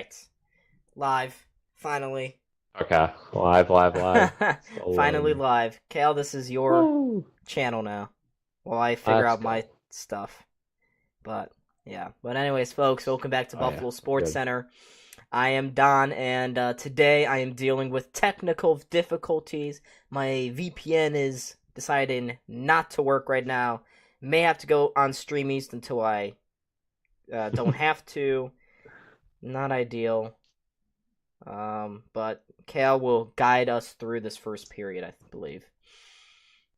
right. Live. Finally. Okay, live. So, Finally live. Kale, this is your woo, channel now. While I figure let's out my go. stuff. But, yeah. But anyways, folks, welcome back to Oh yeah, Buffalo we're Sports good. Center. I am Don, and today I am dealing with technical difficulties. My VPN is deciding not to work right now. May have to go on Stream East until I don't have to. Not ideal. But Kale will guide us through this first period, I believe,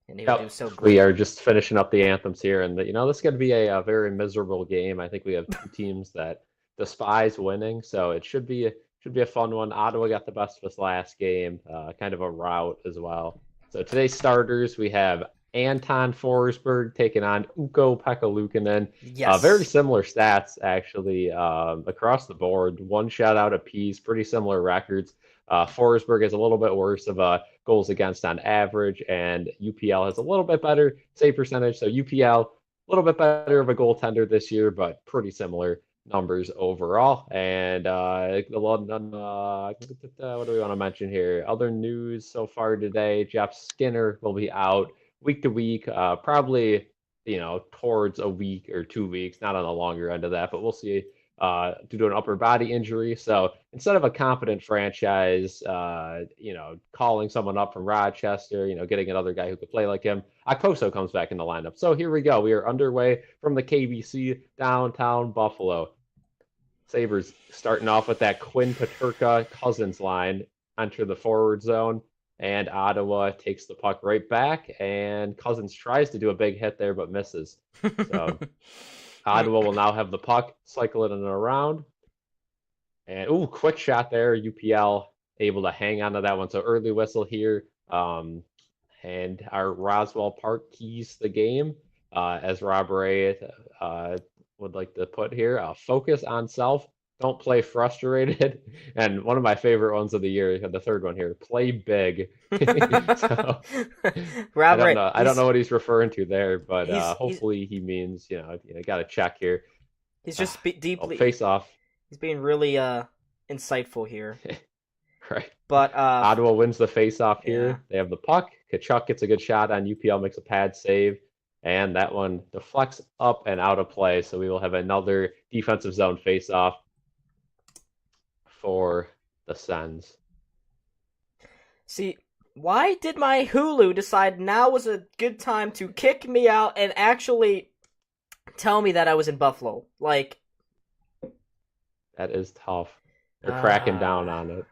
and he will do Yep, so we are greatly. just finishing up the anthems here, and this is going to be a very miserable game. I think we have two teams that despise winning, so it should be a fun one. Ottawa got the best of us last game, kind of a rout as well. So today's starters we have Anton Forsberg taking on Ukko Pekka. Very Yes. similar stats actually across the board. One shutout apiece, pretty similar records. Forsberg is a little bit worse of a goals against on average, and UPL has a little bit better save percentage. So UPL a little bit better of a goaltender this year, but pretty similar numbers overall. And what do we want to mention here? Other news so far today: Jeff Skinner will be out week to week, probably towards a week or 2 weeks, not on the longer end of that, but we'll see due to an upper body injury. So instead of a competent franchise, calling someone up from Rochester, getting another guy who could play like him, Okposo comes back in the lineup. So here we go. We are underway from the KBC downtown Buffalo. Sabres starting off with that Quinn Paterka Cousins line, enter the forward zone, and Ottawa takes the puck right back, and Cousins tries to do a big hit there but misses. So Ottawa will now have the puck, cycle it in and around. And quick shot there. UPL able to hang on to that one. So early whistle here. And our Roswell Park keys the game, as Rob Ray would like to put here. Focus on self. Don't play frustrated. And one of my favorite ones of the year, the third one here, play big. So I don't Robert, know. I don't he's know what he's referring to there, but he's he's hopefully he means got to check here. he's Ah, just oh, deeply face off. he's being really insightful here. Right. But Ottawa wins the face-off yeah. here. They have the puck. Kachuk gets a good shot on UPL, makes a pad save, and that one deflects up and out of play. So we will have another defensive zone face-off for the Sens. See, why did my Hulu decide now was a good time to kick me out and actually tell me that I was in Buffalo? Like, That is tough. They're cracking down ah, on it.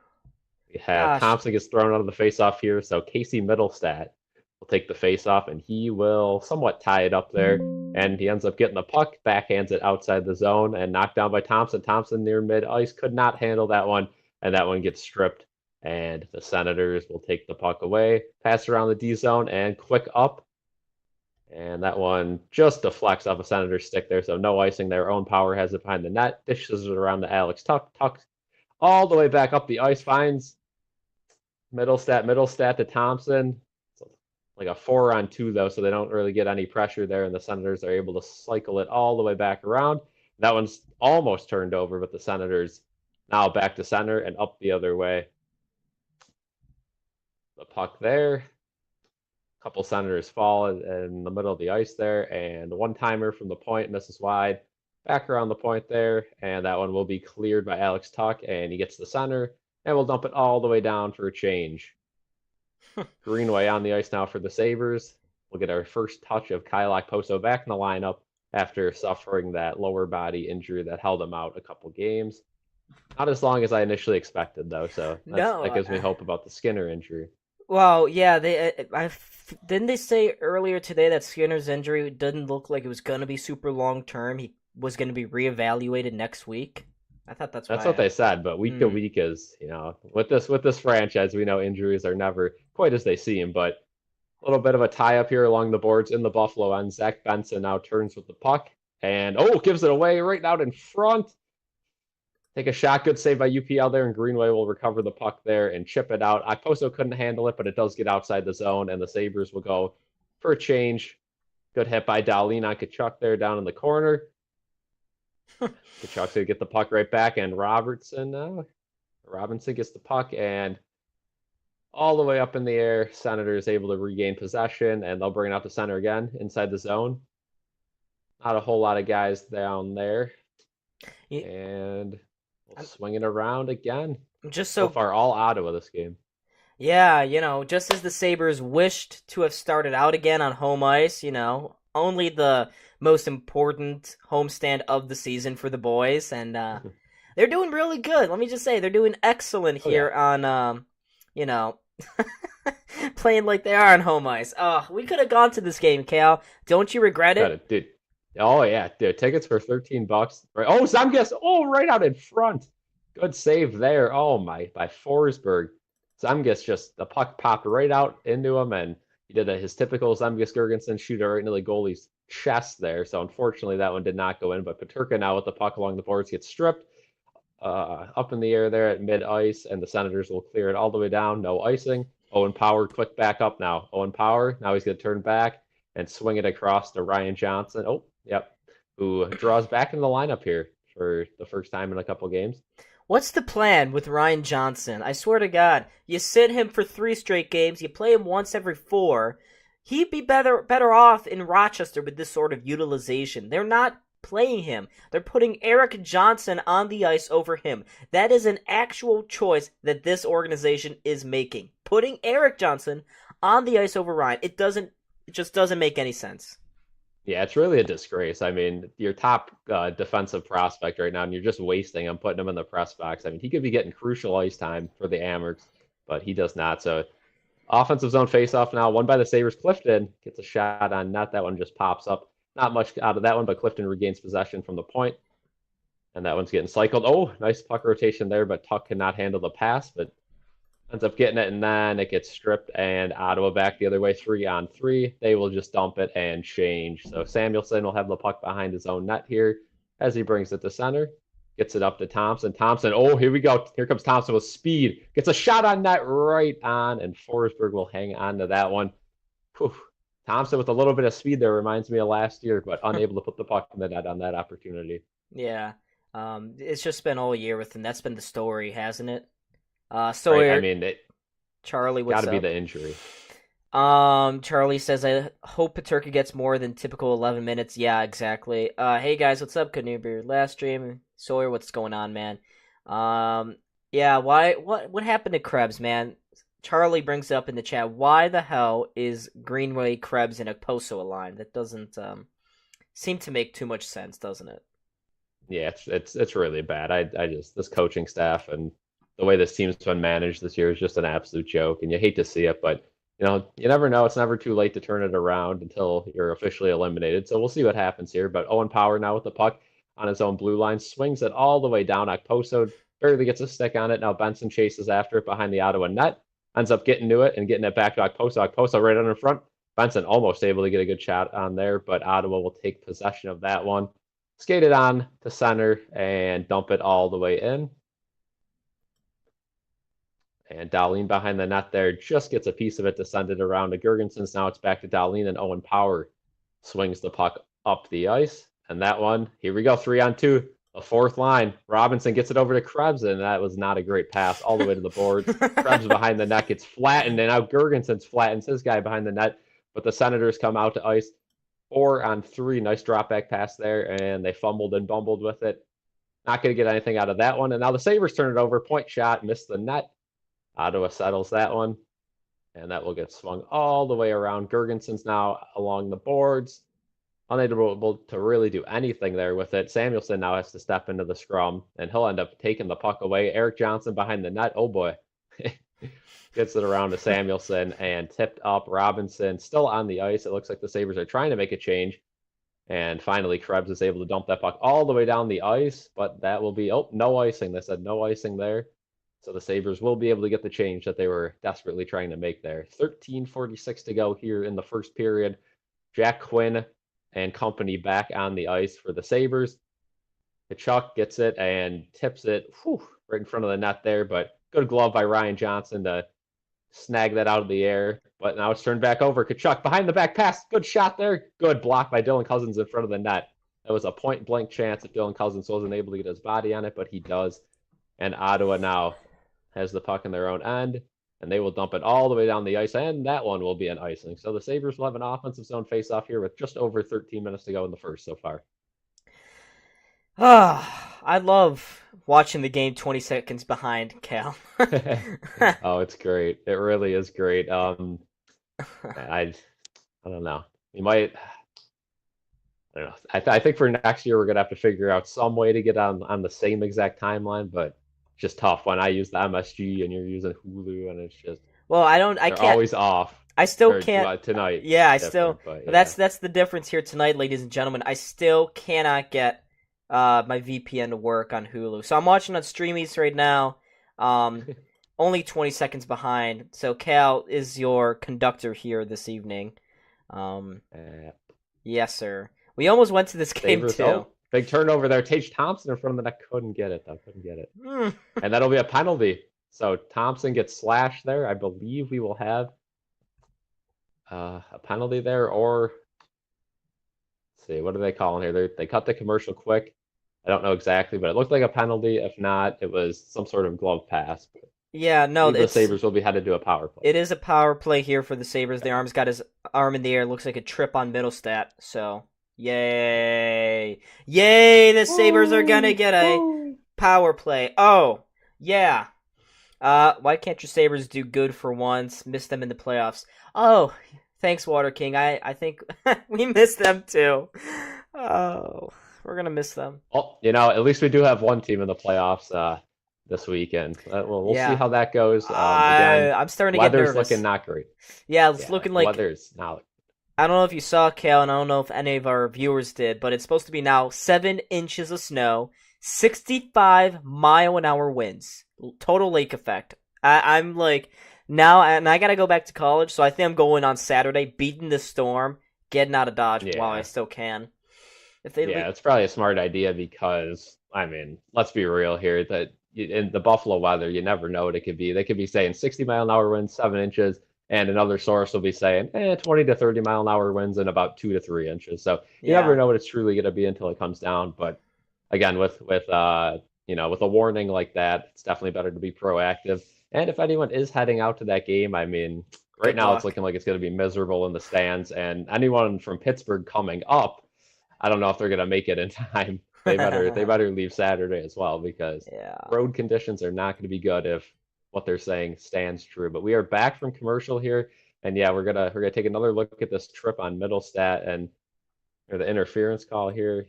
We have gosh. Thompson gets thrown out of the face-off here, so Casey Middlestat will take the face-off, and he will somewhat tie it up there. And he ends up getting the puck, backhands it outside the zone, and knocked down by Thompson. Thompson near mid-ice could not handle that one, and that one gets stripped. And the Senators will take the puck away, pass around the D zone, and quick up. And that one just deflects off a Senator's stick there, so no icing. Their own power has it behind the net, dishes it around to Alex Tuck. Tuck all the way back up the ice, finds middle stat to Thompson. It's like a 4-on-2 though, so they don't really get any pressure there, and the Senators are able to cycle it all the way back around. That one's almost turned over, but the Senators now back to center and up the other way. The puck there. A couple Senators fall in the middle of the ice there, and the one-timer from the point misses wide. Back around the point there, and that one will be cleared by Alex Tuck, and he gets the center, and we'll dump it all the way down for a change. Greenway on the ice now for the Sabres. We'll get our first touch of Kyle Okposo back in the lineup after suffering that lower body injury that held him out a couple games. Not as long as I initially expected, though, so No. that gives me hope about the Skinner injury. Well, yeah, didn't they say earlier today that Skinner's injury didn't look like it was gonna be super long term. He was gonna be reevaluated next week. I thought that's That's what why. they said, but week to Hmm. week is, with this franchise, we know injuries are never quite as they seem, but a little bit of a tie up here along the boards in the Buffalo end. Zach Benson now turns with the puck and gives it away right out in front. Take a shot, good save by UPL there, and Greenway will recover the puck there and chip it out. Okposo couldn't handle it, but it does get outside the zone, and the Sabres will go for a change. Good hit by Darlene on Kachuk there down in the corner. Kachuk's going to get the puck right back, and Robinson gets the puck, and all the way up in the air, Senators able to regain possession, and they'll bring it out to center again inside the zone. Not a whole lot of guys down there. And we'll swing it around again. Just So so far, all Ottawa this game. Yeah, just as the Sabres wished to have started out again on home ice, only the most important homestand of the season for the boys, and they're doing really good. Let me just say, they're doing excellent here on, playing like they are on home ice. Oh, we could have gone to this game, Cal. Don't you regret it? Dude. Oh yeah, dude. Tickets for $13. Right. Oh, Zamgas. Oh, right out in front. Good save there. Oh my, by Forsberg. Zamgas just the puck popped right out into him, and he did his typical Zamgas Girgensson shooter right into the goalie's chest there. So unfortunately, that one did not go in. But Peterka now with the puck along the boards gets stripped up in the air there at mid ice, and the Senators will clear it all the way down. No icing. Owen Power quick back up now. Owen Power now he's going to turn back and swing it across to Ryan Johnson. Oh, yep, who draws back in the lineup here for the first time in a couple games. What's the plan with Ryan Johnson? I swear to God, you sit him for 3 straight games, you play him once every 4. He'd be better off in Rochester with this sort of utilization. They're not playing him. They're putting Eric Johnson on the ice over him. That is an actual choice that this organization is making. Putting Eric Johnson on the ice over Ryan. It just doesn't make any sense. Yeah, it's really a disgrace. I mean, your top defensive prospect right now, and you're just wasting him, putting him in the press box. I mean, he could be getting crucial ice time for the Amherst, but he does not. So, offensive zone faceoff now, won by the Sabres. Clifton gets a shot on net. That one just pops up. Not much out of that one, but Clifton regains possession from the point, and that one's getting cycled. Oh, nice puck rotation there, but Tuck cannot handle the pass, but ends up getting it, and then it gets stripped, and Ottawa back the other way, 3-on-3. They will just dump it and change. So Samuelson will have the puck behind his own net here as he brings it to center. Gets it up to Thompson. Thompson, oh, here we go. Here comes Thompson with speed. Gets a shot on net right on, and Forsberg will hang on to that one. Whew. Thompson with a little bit of speed there reminds me of last year, but unable to put the puck in the net on that opportunity. Yeah. It's just been all year with him. That's been the story, hasn't it? Right, I mean, Charlie, what's got to be up? the injury. Charlie says, I hope Paterka gets more than typical 11 minutes. Yeah, exactly. Hey guys, what's up? Couldn't hear your last stream. Sawyer, what's going on, man? Yeah, what happened to Krebs, man? Charlie brings it up in the chat. Why the hell is Greenway, Krebs, and Okposo aligned? That doesn't seem to make too much sense, doesn't it? Yeah, it's really bad. I just this coaching staff and the way this team's been managed this year is just an absolute joke, and you hate to see it, but you never know. It's never too late to turn it around until you're officially eliminated. So we'll see what happens here. But Owen Power now with the puck on his own blue line, swings it all the way down. Okposo barely gets a stick on it. Now Benson chases after it behind the Ottawa net, ends up getting to it and getting it back to Okposo. Okposo right on in front. Benson almost able to get a good shot on there, but Ottawa will take possession of that one. Skate it on to center and dump it all the way in. And Dahlin behind the net there just gets a piece of it to send it around to Girgensons. Now it's back to Dahlin, and Owen Power swings the puck up the ice. And that one, here we go, 3-on-2, a fourth line. Robinson gets it over to Krebs, and that was not a great pass all the way to the boards. Krebs behind the net gets flattened, and now Girgensons flattens his guy behind the net. But the Senators come out to ice. 4-on-3, nice drop back pass there, and they fumbled and bumbled with it. Not going to get anything out of that one. And now the Sabres turn it over. Point shot, missed the net. Ottawa settles that one, and that will get swung all the way around. Girgensons now along the boards, unable to really do anything there with it. Samuelson now has to step into the scrum, and he'll end up taking the puck away. Eric Johnson behind the net. Oh, boy. Gets it around to Samuelson and tipped up. Robinson still on the ice. It looks like the Sabres are trying to make a change. And finally, Krebs is able to dump that puck all the way down the ice, but that will be, no icing. They said no icing there. So the Sabres will be able to get the change that they were desperately trying to make there. 13:46 to go here in the first period. Jack Quinn and company back on the ice for the Sabres. Tkachuk gets it and tips it right in front of the net there, but good glove by Ryan Johnson to snag that out of the air. But now it's turned back over. Tkachuk behind the back pass. Good shot there. Good block by Dylan Cousins in front of the net. It was a point blank chance if Dylan Cousins wasn't able to get his body on it, but he does. And Ottawa now has the puck in their own end, and they will dump it all the way down the ice, and that one will be an icing. So the Sabres will have an offensive zone faceoff here with just over 13 minutes to go in the first so far. I love watching the game 20 seconds behind, Cal. Oh, it's great. It really is great. I don't know. You might. I don't know. I think for next year we're gonna have to figure out some way to get on the same exact timeline, but it's just tough when I use the MSG and you're using Hulu, and it's just Well, I they're can't. always off. I still Or can't. well, tonight Yeah, I it's still. different, but yeah. That's the difference here tonight, ladies and gentlemen. I still cannot get my VPN to work on Hulu, so I'm watching on Streamies right now. Um, only 20 seconds behind. So Cal is your conductor here this evening. Um, yes, sir. We almost went to this game Sabres. too. Oh, big turnover there. Tage Thompson in front of the net couldn't get it though. Couldn't get it, and that'll be a penalty. So Thompson gets slashed there. I believe we will have a penalty there, or let's see, what are they calling here? They cut the commercial quick. I don't know exactly, but it looked like a penalty. If not, it was some sort of glove pass. Yeah, no, The Sabres will be headed to a power play. It is a power play here for the Sabres. The arm's got his arm in the air. Looks like a trip on Middlestat. So, yay. Yay, the Sabres are going to get a power play. Oh, yeah. Why can't your Sabres do good for once? Miss them in the playoffs. Oh, thanks, Water King. I think we missed them too. Oh, we're going to miss them. Oh, at least we do have one team in the playoffs this weekend. We'll see how that goes. Again, I'm starting to get nervous. Weather's looking not great. Yeah, it's looking like weather's not. I don't know if you saw, Cal, and I don't know if any of our viewers did, but it's supposed to be now 7 inches of snow, 65-mile-an-hour winds, total lake effect. I'm like, now, and I gotta go back to college, so I think I'm going on Saturday, beating the storm, getting out of Dodge while I still can. It's probably a smart idea because, I mean, let's be real here, that in the Buffalo weather, you never know what it could be. They could be saying 60-mile-an-hour winds, 7 inches, and another source will be saying 20 to 30-mile-an-hour winds and about 2 to 3 inches. So you never know what it's truly going to be until it comes down. But again, with a warning like that, it's definitely better to be proactive. And if anyone is heading out to that game, I mean, right now it's looking like it's going to be miserable in the stands. And anyone from Pittsburgh coming up, I don't know if they're going to make it in time. They better leave Saturday as well, because road conditions are not going to be good if what they're saying stands true. But we are back from commercial here, and we're gonna take another look at this trip on Middlestat and the interference call here.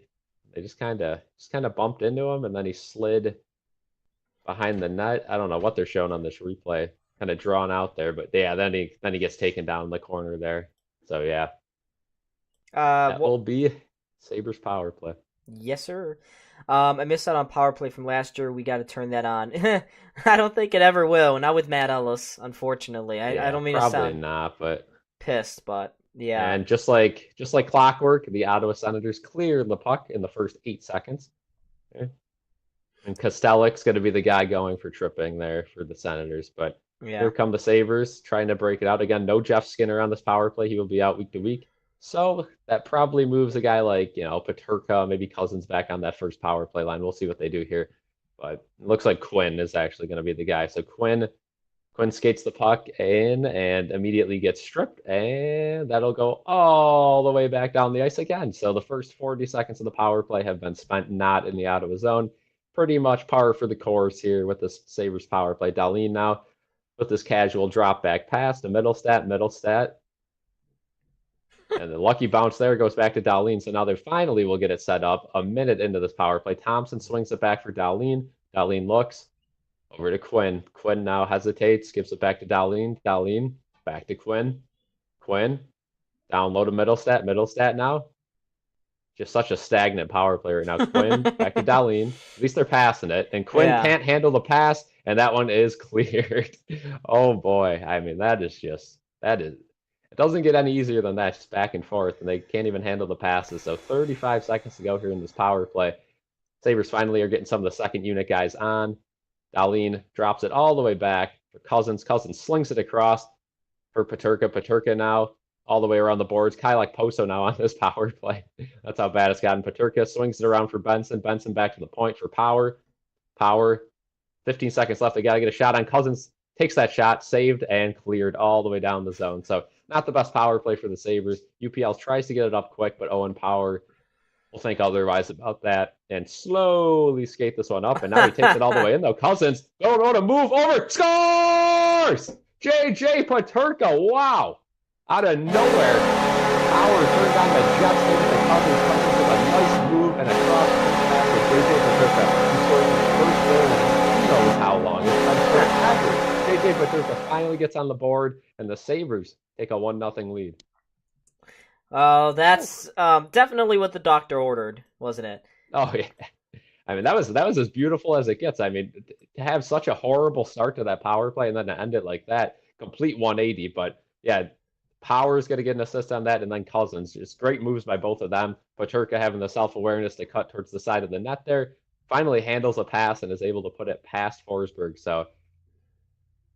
They just kind of bumped into him, and then he slid behind the net. I don't know what they're showing on this replay, kind of drawn out there, but then he gets taken down in the corner there. So that will be Sabres power play. Yes, sir. I missed out on power play from last year. We got to turn that on. I don't think it ever will. Not with Matt Ellis, unfortunately. I don't mean to sound probably not, but pissed, but yeah. And just like clockwork, the Ottawa Senators cleared the puck in the first 8 seconds. Okay. And Kostelik's going to be the guy going for tripping there for the Senators. But here come the Sabres trying to break it out again. No Jeff Skinner on this power play. He will be out week to week. So that probably moves a guy like, Peterka, maybe Cousins back on that first power play line. We'll see what they do here. But it looks like Quinn is actually going to be the guy. So Quinn skates the puck in and immediately gets stripped, and that'll go all the way back down the ice again. So the first 40 seconds of the power play have been spent not in the Ottawa zone. Pretty much par for the course here with this Sabres power play. Dahlin now with this casual drop back pass to Middlestat. And the lucky bounce there goes back to Dahlin. So now they finally will get it set up a minute into this power play. Thompson swings it back for Dahlin. Dahlin looks over to Quinn. Quinn now hesitates, gives it back to Dahlin. Dahlin back to Quinn. Quinn down low to Middlestat. Middlestat now. Just such a stagnant power play right now. Quinn back to Dahlin. At least they're passing it. And Quinn can't handle the pass, and that one is cleared. Oh boy. I mean, it doesn't get any easier than that, just back and forth, and they can't even handle the passes. So 35 seconds to go here in this power play. Sabres finally are getting some of the second unit guys on. Dahlin drops it all the way back for Cousins. Cousins slings it across for Peterka. Peterka now all the way around the boards. Kind of like Poso now on this power play. That's how bad it's gotten. Paterka swings it around for Benson. Benson back to the point for Power. Power. 15 seconds left. They got to get a shot on Cousins. Takes that shot, saved, and cleared all the way down the zone. So not the best power play for the Sabres. UPL tries to get it up quick, but Owen Power will think otherwise about that and slowly skate this one up. And now he takes it all the way in, though. Cousins, don't want to move over. Scores! J.J. Paterka, wow. Out of nowhere, Power turned on the jet skate to Cousins. Cousins with a nice move and a cross pass to J.J. Paterka. He scored his first goal in who knows how long. It's been forever. J.J. Paterka finally gets on the board, and the Sabres take a 1-0 lead. Oh, that's definitely what the doctor ordered, wasn't it? Oh, yeah. I mean, that was as beautiful as it gets. I mean, to have such a horrible start to that power play and then to end it like that, complete 180. But yeah, Power's going to get an assist on that, and then Cousins. Just great moves by both of them. Paterka having the self-awareness to cut towards the side of the net there. Finally handles a pass and is able to put it past Forsberg. So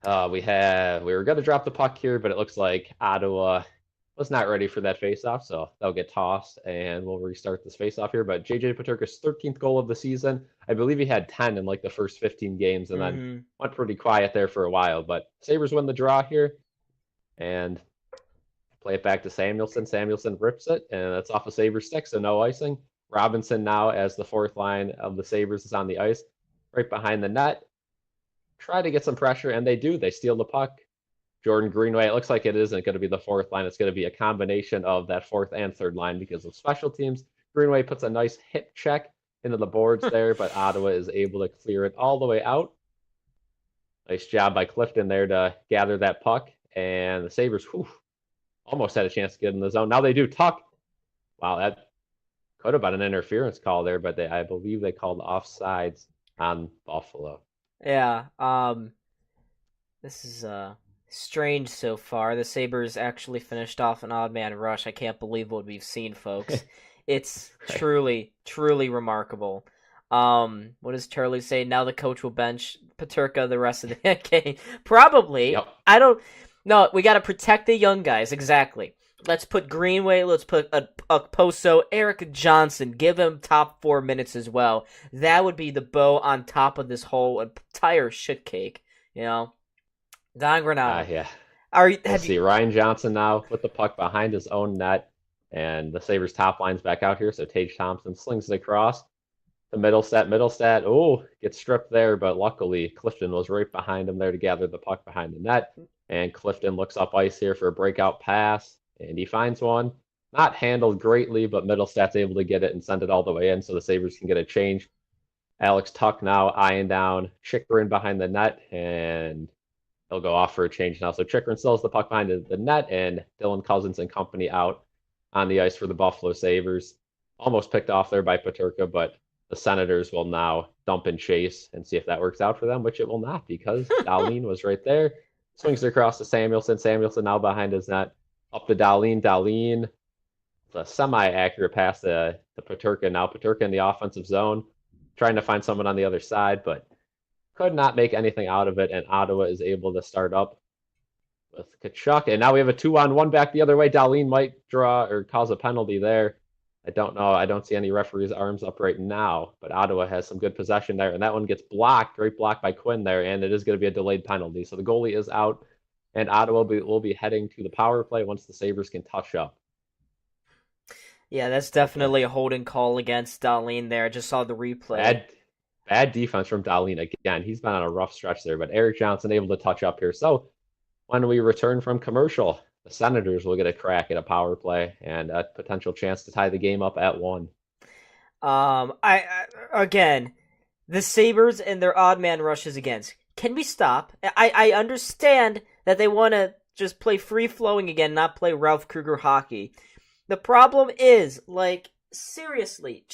we were going to drop the puck here, but it looks like Ottawa was not ready for that faceoff, so they'll get tossed, and we'll restart this faceoff here. But J.J. Paterka's 13th goal of the season. I believe he had 10 in like the first 15 games, and then went pretty quiet there for a while. But Sabres win the draw here, and play it back to Samuelsson. Samuelsson rips it, and it's off of Sabres stick, so no icing. Robinson now, as the fourth line of the Sabres, is on the ice, right behind the net. Try to get some pressure, and they do. They steal the puck. Jordan Greenway, it looks like it isn't going to be the fourth line. It's going to be a combination of that fourth and third line because of special teams. Greenway puts a nice hip check into the boards there, but Ottawa is able to clear it all the way out. Nice job by Clifton there to gather that puck. And the Sabres almost had a chance to get in the zone. Now they do. Tuck. Wow, that could have been an interference call there, but I believe they called offsides on Buffalo. Yeah. This is strange so far. The Sabres actually finished off an odd man rush. I can't believe what we've seen, folks. It's truly, truly remarkable. What does Turley say? Now the coach will bench Paterka the rest of the game. Probably. Yep. No, we got to protect the young guys. Exactly. Let's put Greenway. Let's put a Poso, Eric Johnson. Give him top 4 minutes as well. That would be the bow on top of this whole entire shit cake. You know. Don Granato. Yeah. Let's see, Ryan Johnson now with the puck behind his own net, and the Sabres top line's back out here, so Tage Thompson slings it across to Middlestat. Middlestat, gets stripped there, but luckily Clifton was right behind him there to gather the puck behind the net, and Clifton looks up ice here for a breakout pass, and he finds one. Not handled greatly, but Middlestat's able to get it and send it all the way in, so the Sabres can get a change. Alex Tuck now eyeing down Chychrun behind the net, and he'll go off for a change now. So Chychrun still has the puck behind the net, and Dylan Cousins and company out on the ice for the Buffalo Sabres. Almost picked off there by Paterka, but the Senators will now dump and chase and see if that works out for them, which it will not because Dahlin was right there. Swings it across to Samuelsson. Samuelsson now behind his net. Up to Dahlin. Dahlin, a semi-accurate pass to Paterka. Now Paterka in the offensive zone, trying to find someone on the other side, but could not make anything out of it, and Ottawa is able to start up with Tkachuk. And now we have a 2-on-1 back the other way. Dahlin might draw or cause a penalty there. I don't know. I don't see any referee's arms up right now, but Ottawa has some good possession there, and that one gets blocked. Great block by Quinn there, and it is going to be a delayed penalty. So the goalie is out, and Ottawa will be heading to the power play once the Sabres can touch up. Yeah, that's definitely a holding call against Dahlin there. I just saw the replay. Bad defense from Dahlin again. He's been on a rough stretch there, but Eric Johnson able to touch up here. So when we return from commercial, the Senators will get a crack at a power play and a potential chance to tie the game up at 1. Again, the Sabres and their odd man rushes against. Can we stop? I understand that they want to just play free flowing again, not play Ralph Kruger hockey. The problem is, seriously,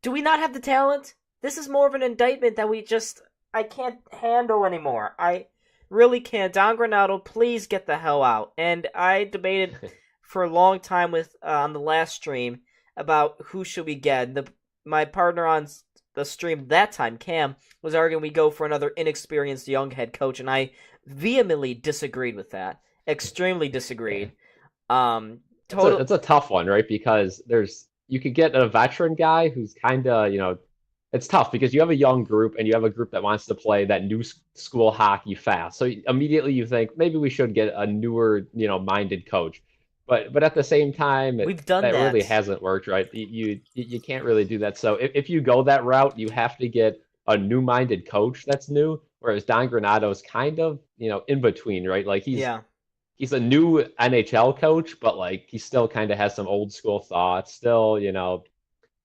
do we not have the talent? This is more of an indictment that I can't handle anymore. I really can't. Don Granato, please get the hell out. And I debated for a long time with on the last stream about who should we get. My partner on the stream that time, Cam, was arguing we go for another inexperienced young head coach, and I vehemently disagreed with that. extremely Yeah. disagreed. It's a Total. it's a tough one, right? Because you could get a veteran guy who's kind of, it's tough because you have a young group and you have a group that wants to play that new school hockey fast. So immediately you think maybe we should get a newer, minded coach. But at the same time, We've done that really that. hasn't worked, right? You can't really do that. So if you go that route, you have to get a new-minded coach that's new. Whereas Don Granato's kind of, in between, right? Like Yeah. he's a new NHL coach, but like he still kind of has some old school thoughts. Still,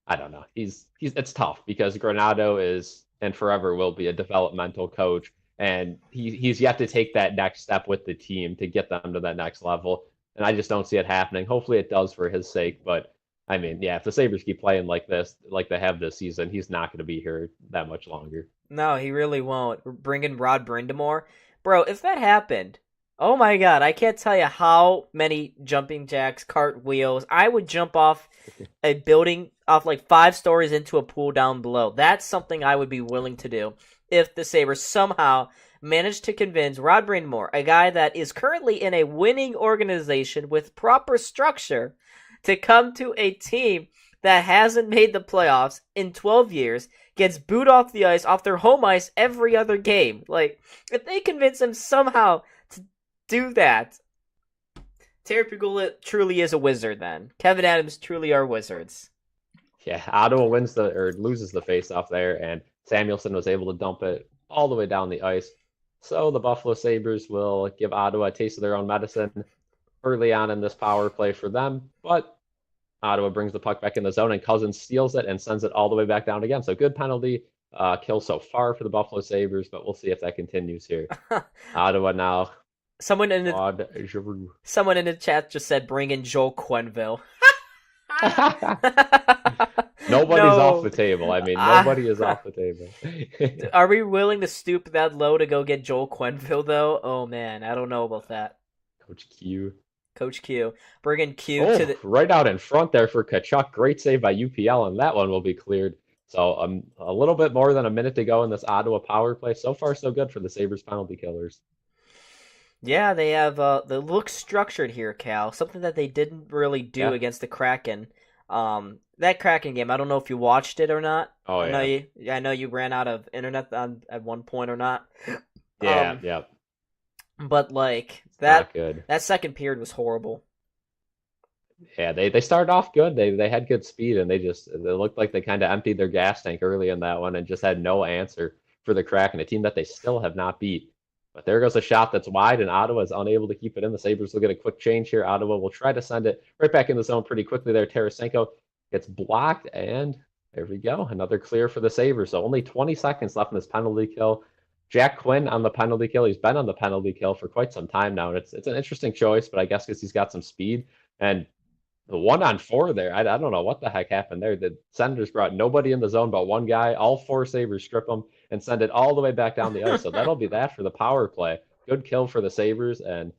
I don't know. He's it's tough because Granado is and forever will be a developmental coach, and he's yet to take that next step with the team to get them to that next level. And I just don't see it happening. Hopefully, it does for his sake. But I mean, yeah, if the Sabres keep playing like this, like they have this season, he's not going to be here that much longer. No, he really won't. Bringing Rod Brindamore, bro. If that happened, oh my god, I can't tell you how many jumping jacks, cartwheels. I would jump off a building off like 5 stories into a pool down below. That's something I would be willing to do if the Sabres somehow managed to convince Rod Brindamore, a guy that is currently in a winning organization with proper structure, to come to a team that hasn't made the playoffs in 12 years, gets booed off the ice, off their home ice every other game. Like, if they convince him somehow to do that, Terry Pegula truly is a wizard then. Kevin Adams truly are wizards. Yeah, Ottawa wins the or loses the faceoff there, and Samuelson was able to dump it all the way down the ice. So the Buffalo Sabres will give Ottawa a taste of their own medicine early on in this power play for them, but Ottawa brings the puck back in the zone, and Cousins steals it and sends it all the way back down again. So good penalty kill so far for the Buffalo Sabres, but we'll see if that continues here. Ottawa now. someone in the Claude Giroux. someone in the chat just said bring in Joel Quenville. Nobody's off No. the table. I mean, Uh, nobody is off the table. are we willing to stoop that low to go get Joel Quenville though? Oh man, I don't know about that. Coach Q. Coach Q, bringing Q to Oh, the. right out in front there for Kachuk. Great save by UPL, and that one will be cleared. So a little bit more than a minute to go in this Ottawa power play. So far, so good for the Sabres penalty killers. Yeah, they have they look structured here, Cal. Something that they didn't really do Yeah. against the Kraken. That Kraken game, I don't know if you watched it or not. Oh I know yeah. I know you ran out of internet at one point or not. Yeah. Um, Yeah. but like Not good. that second period was horrible. Yeah. They started off good. They had good speed, and they looked like they kind of emptied their gas tank early in that one and just had no answer for the Kraken, a team that they still have not beat. But there goes a shot that's wide, and Ottawa is unable to keep it in. The Sabres will get a quick change here. Ottawa will try to send it right back in the zone pretty quickly there. Tarasenko gets blocked, and there we go. Another clear for the Sabres. So only 20 seconds left in this penalty kill. Jack Quinn on the penalty kill. He's been on the penalty kill for quite some time now, and it's an interesting choice, but I guess because he's got some speed. And the 1-on-4 there, I don't know what the heck happened there. The Senators brought nobody in the zone but one guy. All 4 Sabres strip him and send it all the way back down the ice. So that'll be that for the power play. Good kill for the Sabres. And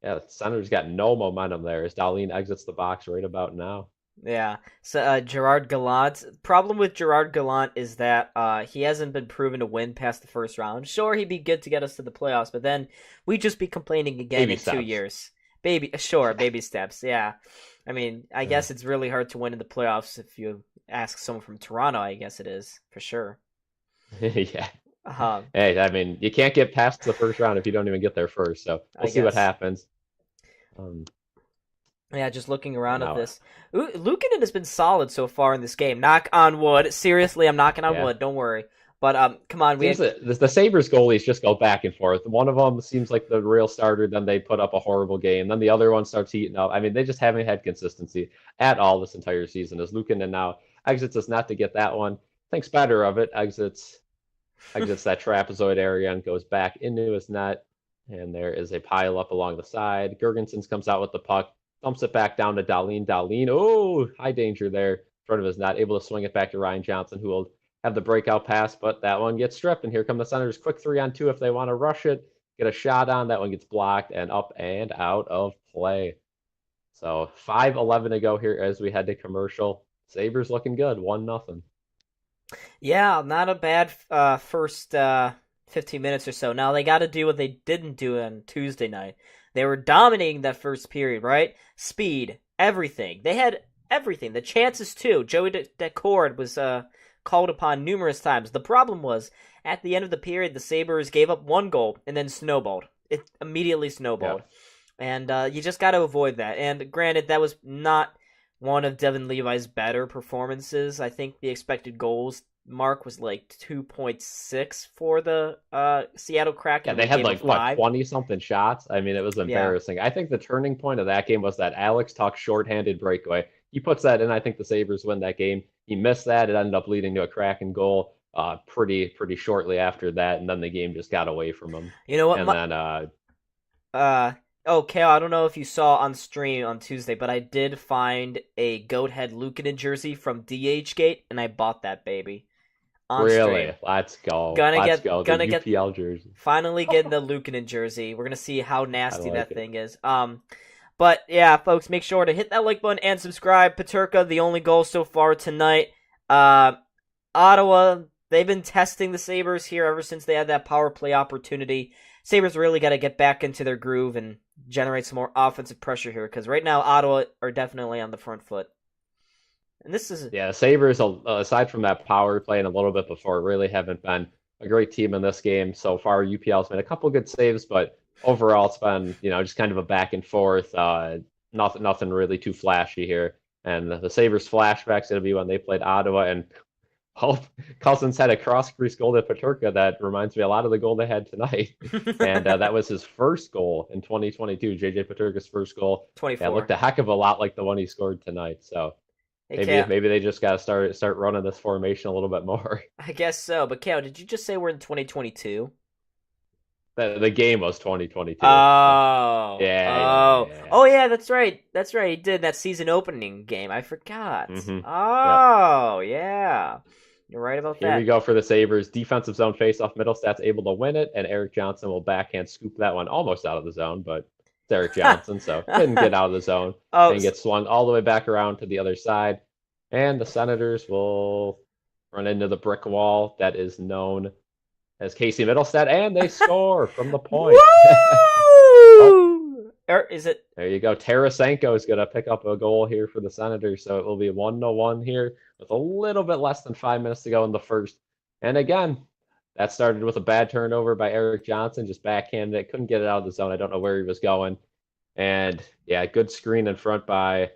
yeah, the Senators got no momentum there as Darlene exits the box right about now. Yeah. So Gerard Gallant. Problem with Gerard Gallant is that he hasn't been proven to win past the first round. Sure, he'd be good to get us to the playoffs, but then we'd just be complaining again Baby in 2 steps. years. Baby steps. Yeah. I mean, I guess it's really hard to win in the playoffs if you ask someone from Toronto. I guess it is for sure. Yeah. Uh, Hey, I mean, you can't get past the first round if you don't even get there first. So I we'll see what guess. happens. Um, Yeah, just looking around at now, this. Luukkonen has been solid so far in this game. Knock on wood. Seriously, I'm knocking on yeah. wood. Don't worry. But come on, we Seems had. that the Sabres goalies just go back and forth. One of them seems like the real starter, then they put up a horrible game. Then the other one starts heating up. I mean, they just haven't had consistency at all this entire season. As Luukkonen now exits his net to get that one, thinks better of it, exits that trapezoid area and goes back into his net. And there is a pile up along the side. Gergensons comes out with the puck, thumps it back down to Darlene. Darlene, oh, high danger there in front of his net, able to swing it back to Ryan Johnson, who will have the breakout pass, but that one gets stripped. And here come the Senators, quick 3-on-2 if they want to rush it, get a shot on. That one gets blocked and up and out of play. So 5:11 to go here as we head to commercial. Sabres looking good, 1-0. Yeah, not a bad first 15 minutes or so. Now they got to do what they didn't do on Tuesday night. They were dominating that first period, right? Speed, everything. They had everything. The chances too. Joey Decord was called upon numerous times. The problem was at the end of the period, the Sabres gave up one goal and then snowballed. It immediately Yeah. snowballed, and you just got to avoid that. And granted, that was not one of Devin Levi's better performances. I think the expected goals mark was like 2.6 for the Seattle Kraken. Yeah, And they we had gave him like what 5. 20 something shots. I mean, it was Yeah. embarrassing. I think the turning point of that game was that Alex Tuch shorthanded breakaway. He puts that in. I think the Sabres win that game. He missed that. It ended up leading to a Kraken goal pretty shortly after that, and then the game just got away from him. You know what? And then Uh, oh, Kale, I don't know if you saw on stream on Tuesday, but I did find a goat head Luukkonen jersey from DH Gate, and I bought that baby on really, stream. let's go, Gonna let's get, go. The gonna get, UPL jersey. finally getting the Luukkonen jersey. We're gonna see how I nasty like that it. thing is. But yeah, folks, make sure to hit that like button and subscribe. Paterka, the only goal so far tonight. Ottawa, they've been testing the Sabres here ever since they had that power play opportunity. Sabres really got to get back into their groove and generate some more offensive pressure here, because right now Ottawa are definitely on the front foot. And this is Yeah, Sabres, aside from that power play and a little bit before, really haven't been a great team in this game so far. UPL's made a couple good saves, but overall it's been, just kind of a back and forth. Nothing really too flashy here. And the Sabres flashback's going to be when they played Ottawa, and Cousins had a cross-crease goal to Paterka that reminds me a lot of the goal they had tonight. And that was his first goal in 2022, JJ Paterka's first goal. Yeah, it 24. looked a heck of a lot like the one he scored tonight. So Hey, maybe Kale. maybe they just got to start running this formation a little bit more. I guess so. But Kale, did you just say we're in 2022? The game was 2022. Oh, oh, Yeah. oh yeah, that's right. That's right. He did that season opening game. I forgot. Yep. Oh, yeah. You're right about Here we that. go for the Sabres. Defensive zone faceoff. Middlestats able to win it, and Eric Johnson will backhand scoop that one almost out of the zone, but it's Eric Johnson, so couldn't get out of the zone Oh, and get swung all the way back around to the other side. And the Senators will run into the brick wall that is known as Casey Middlestat, and they score from the point. woo! Is it? There you go. Tarasenko is going to pick up a goal here for the Senators, so it will be 1-1 here with a little bit less than 5 minutes to go in the first. And again, that started with a bad turnover by Eric Johnson, just backhanded it, couldn't get it out of the zone. I don't know where he was going. And yeah, good screen in front by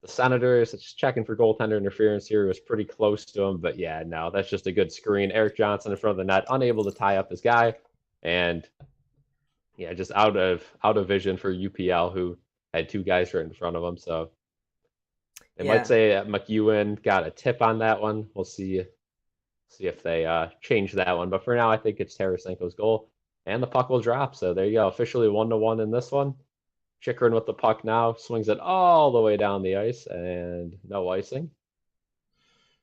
the Senators. Just checking for goaltender interference here. It was pretty close to him, but yeah, no, that's just a good screen. Eric Johnson in front of the net, unable to tie up his guy. And yeah, just out of vision for UPL, who had two guys right in front of him. So they might say McEwen got a tip on that one. We'll see if they change that one. But for now, I think it's Tarasenko's goal, and the puck will drop. So there you go, officially 1-1 in this one. Chikrin with the puck now, swings it all the way down the ice, and no icing.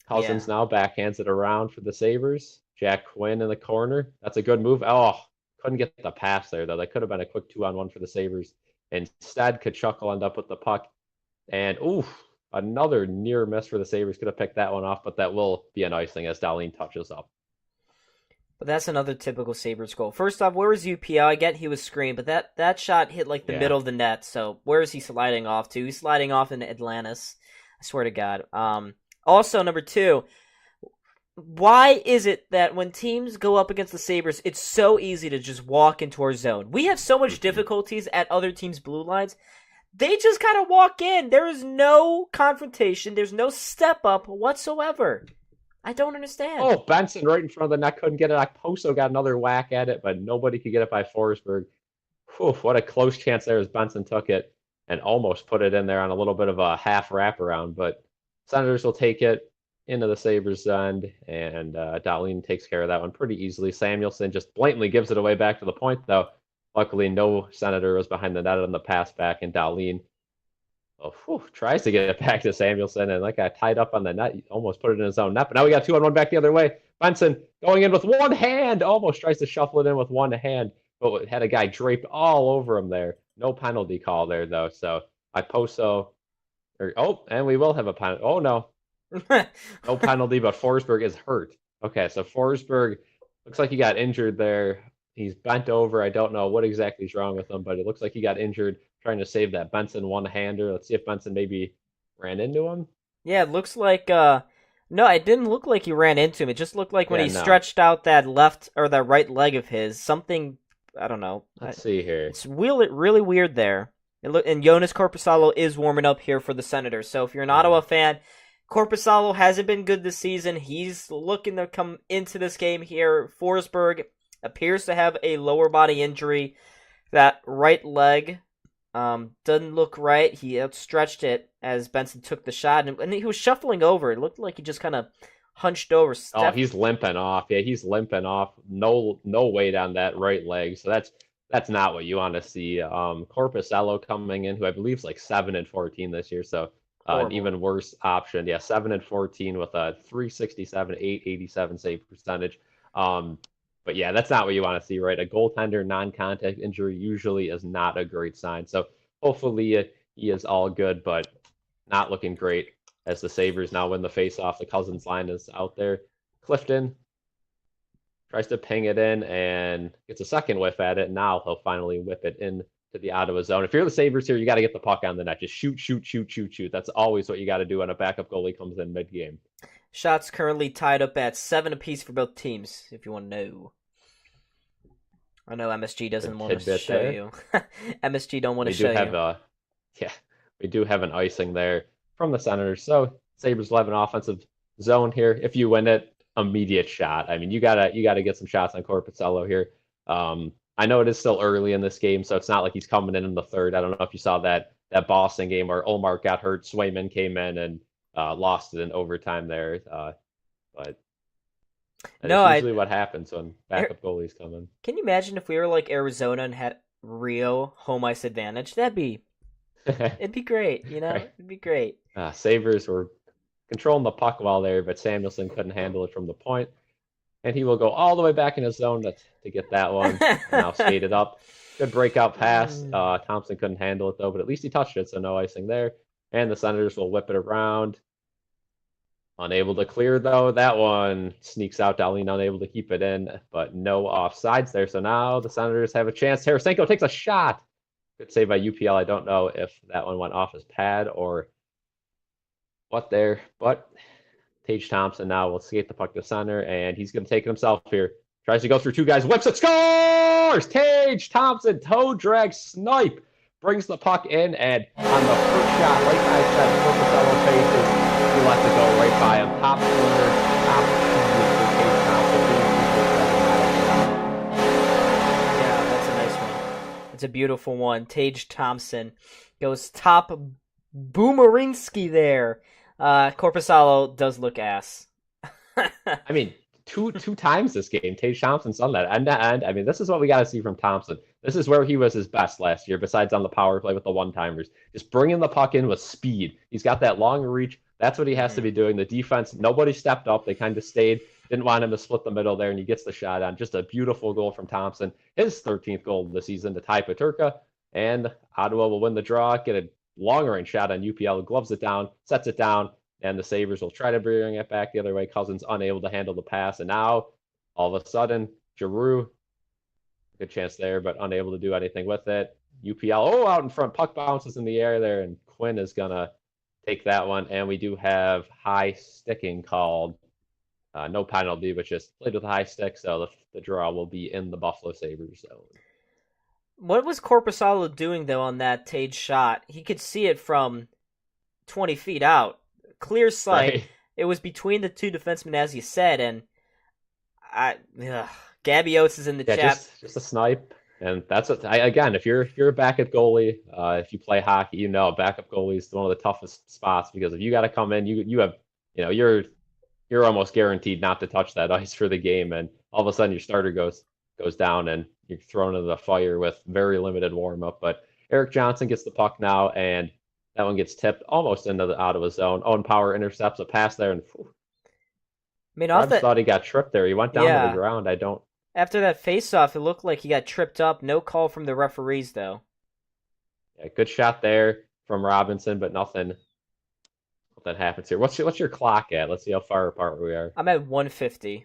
Cousins now backhands it around for the Sabres. Jack Quinn in the corner. That's a good move. Oh, couldn't get the pass there, though. That could have been a quick 2-on-1 for the Sabres. Instead, Kachuk will end up with the puck. And, another near miss for the Sabres. Could have picked that one off, but that will be an icing as Dahlin touches up. But that's another typical Sabres goal. First off, where was UPL? I get he was screened, but that shot hit like the middle of the net. So where is he sliding off to? He's sliding off into Atlantis. I swear to God. Also, number 2, why is it that when teams go up against the Sabres, it's so easy to just walk into our zone? We have so much difficulties at other teams' blue lines. They just kind of walk in. There is no confrontation. There's no step up whatsoever. I don't understand. Oh, Benson right in front of the net, couldn't get it. Okposo got another whack at it, but nobody could get it by Forsberg. Whew, what a close chance there as Benson took it and almost put it in there on a little bit of a half wraparound. But Senators will take it into the Sabres' end, and Dahlin takes care of that one pretty easily. Samuelson just blatantly gives it away back to the point, though. Luckily, no Senator was behind the net on the pass back, and Dahlin tries to get it back to Samuelson, and like I tied up on the net, almost put it in his own net. But now we got 2-on-1 back the other way. Benson going in with one hand, almost tries to shuffle it in with one hand, but had a guy draped all over him there. No penalty call there, though. So and we will have a penalty. Oh, no. No penalty, but Forsberg is hurt. Okay, so Forsberg looks like he got injured there. He's bent over. I don't know what exactly is wrong with him, but it looks like he got injured trying to save that Benson one-hander. Let's see if Benson maybe ran into him. Yeah, it looks like no, it didn't look like he ran into him. It just looked like when Yeah, he no. stretched out that left or that right leg of his, something I don't know. Let's see here. It's really weird there. And Jonas Corposalo is warming up here for the Senators. So if you're an Yeah. Ottawa fan, Corposalo hasn't been good this season. He's looking to come into this game here. Forsberg appears to have a lower body injury. That right leg doesn't look right. He outstretched it as Benson took the shot, and he was shuffling over. It looked like he just kind of hunched over. Oh, he's limping off. Yeah, he's limping off. No weight on that right leg. So that's not what you want to see. Corpusello coming in, who I believe is like 7-14 this year. So an Horrible. even worse option. Yeah, 7-14 with a 367, 887 save percentage. Um, but yeah, that's not what you want to see, right? A goaltender non-contact injury usually is not a great sign. So hopefully he is all good, but not looking great as the Sabres now win the faceoff. The Cousins line is out there. Clifton tries to ping it in and gets a second whiff at it. Now he'll finally whip it in to the Ottawa zone. If you're the Sabres here, you got to get the puck on the net. Just shoot, shoot, shoot, shoot, shoot. That's always what you got to do when a backup goalie comes in mid-game. Shots currently tied up at 7 apiece for both teams, if you want to know. I know MSG Good doesn't want to tidbit show there. you. MSG don't want to We do show have you. yeah, we do have an icing there from the Senators. So Sabres will have an offensive zone here. If you win it, immediate shot. I mean, you gotta get some shots on Corpuscello here. I know it is still early in this game, so it's not like he's coming in the third. I don't know if you saw that Boston game where Olmark got hurt, Swayman came in and lost it in overtime there. But that No, is usually what happens when backup goalies come in. can you imagine if we were like Arizona and had real home ice advantage? It'd be great, you know? Right. It'd be great. Sabres were controlling the puck well there, but Samuelson couldn't handle it from the point, and he will go all the way back in his zone to get that one. And now skated up. Good breakout pass. Thompson couldn't handle it though, but at least he touched it, so no icing there. And the Senators will whip it around. Unable to clear though. That one sneaks out. Dahlin unable to keep it in, but no offsides there. So now the Senators have a chance. Tarasenko takes a shot. Good save by UPL. I don't know if that one went off his pad or what there, but Tage Thompson now will skate the puck to center, and he's going to take it himself here. Tries to go through two guys, whips it, scores! Tage Thompson, toe drag snipe, brings the puck in, and on the first shot, like I said, Corpuscello faces, he lets it go right by him. Top corner, top for Tage Thompson. Yeah, that's a nice one. It's a beautiful one. Tage Thompson goes top boomerinsky there. Corpusalo does look ass. I mean, two times this game, Tage Thompson's done that end to end. I mean, this is what we got to see from Thompson. This is where he was his best last year, besides on the power play with the one-timers. Just bringing the puck in with speed. He's got that long reach. That's what he has to be doing. The defense, nobody stepped up. They kind of stayed. Didn't want him to split the middle there, and he gets the shot on. Just a beautiful goal from Thompson. His 13th goal of the season to tie Peterka, and Ottawa will win the draw, get a long-range shot on UPL, gloves it down, sets it down, and the Sabres will try to bring it back the other way. Cousins unable to handle the pass, and now all of a sudden, Giroux, good chance there, but unable to do anything with it. UPL, out in front, puck bounces in the air there, and Quinn is gonna take that one, and we do have high sticking called. No penalty, but just played with a high stick, so the draw will be in the Buffalo Sabres zone. What was Corpusalo doing though on that Tage shot? He could see it from 20 feet out, clear sight. Right. It was between the two defensemen, as you said, and Gabby Oates is in the chat. Just a snipe. And that's what again, if you're a backup goalie, if you play hockey, you know backup goalie is one of the toughest spots because if you got to come in, you have you're almost guaranteed not to touch that ice for the game, and all of a sudden your starter goes down and you're thrown into the fire with very limited warm up. But Eric Johnson gets the puck now, and that one gets tipped almost into the Ottawa zone. Owen Power intercepts a pass there, and I mean, I just thought he got tripped there. He went down to the ground. I don't. After that face-off, it looked like he got tripped up. No call from the referees, though. Yeah, good shot there from Robinson, but nothing happens here. What's your clock at? Let's see how far apart we are. I'm at 150.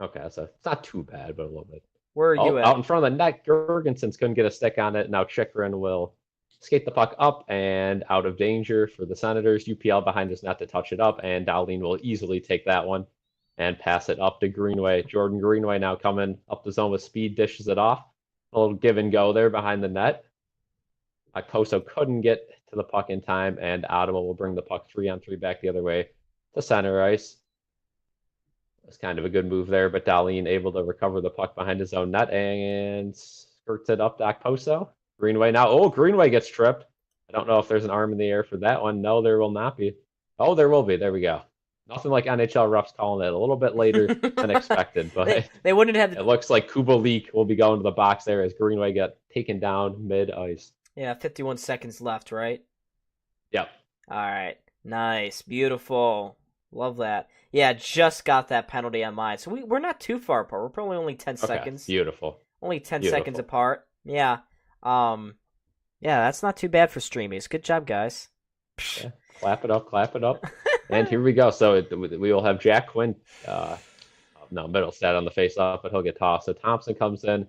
Okay, so it's not too bad, but a little bit. Where are you Oh, out at? in front of the net, Jorgensen's couldn't get a stick on it. Now Chikrin will skate the puck up and out of danger for the Senators. UPL behind his net to touch it up, and Dahlin will easily take that one and pass it up to Greenway. Jordan Greenway now coming up the zone with speed, dishes it off. A little give and go there behind the net. Poso couldn't get to the puck in time, and Ottawa will bring the puck 3-on-3 back the other way to center ice. It's kind of a good move there, but Dahlin able to recover the puck behind his own net and skirts it up to Poso. Greenway now. Oh, Greenway gets tripped. I don't know if there's an arm in the air for that one. No, there will not be. Oh, there will be. There we go. Nothing like NHL refs calling it a little bit later than expected, but They wouldn't have. it looks like Kubalik will be going to the box there as Greenway got taken down mid-ice. Yeah, 51 seconds left, right? Yep. All right. Nice. Beautiful. Love that. Yeah, just got that penalty on mine. So we're not too far apart. We're probably only 10 Okay. seconds. Beautiful. Only 10 Beautiful. seconds apart. Yeah. Yeah, that's not too bad for streamies. Good job, guys. Yeah. Clap it up, clap it up. And here we go. So we will have Jack Quinn, no, middle stat on the face-off, but he'll get tossed. So Thompson comes in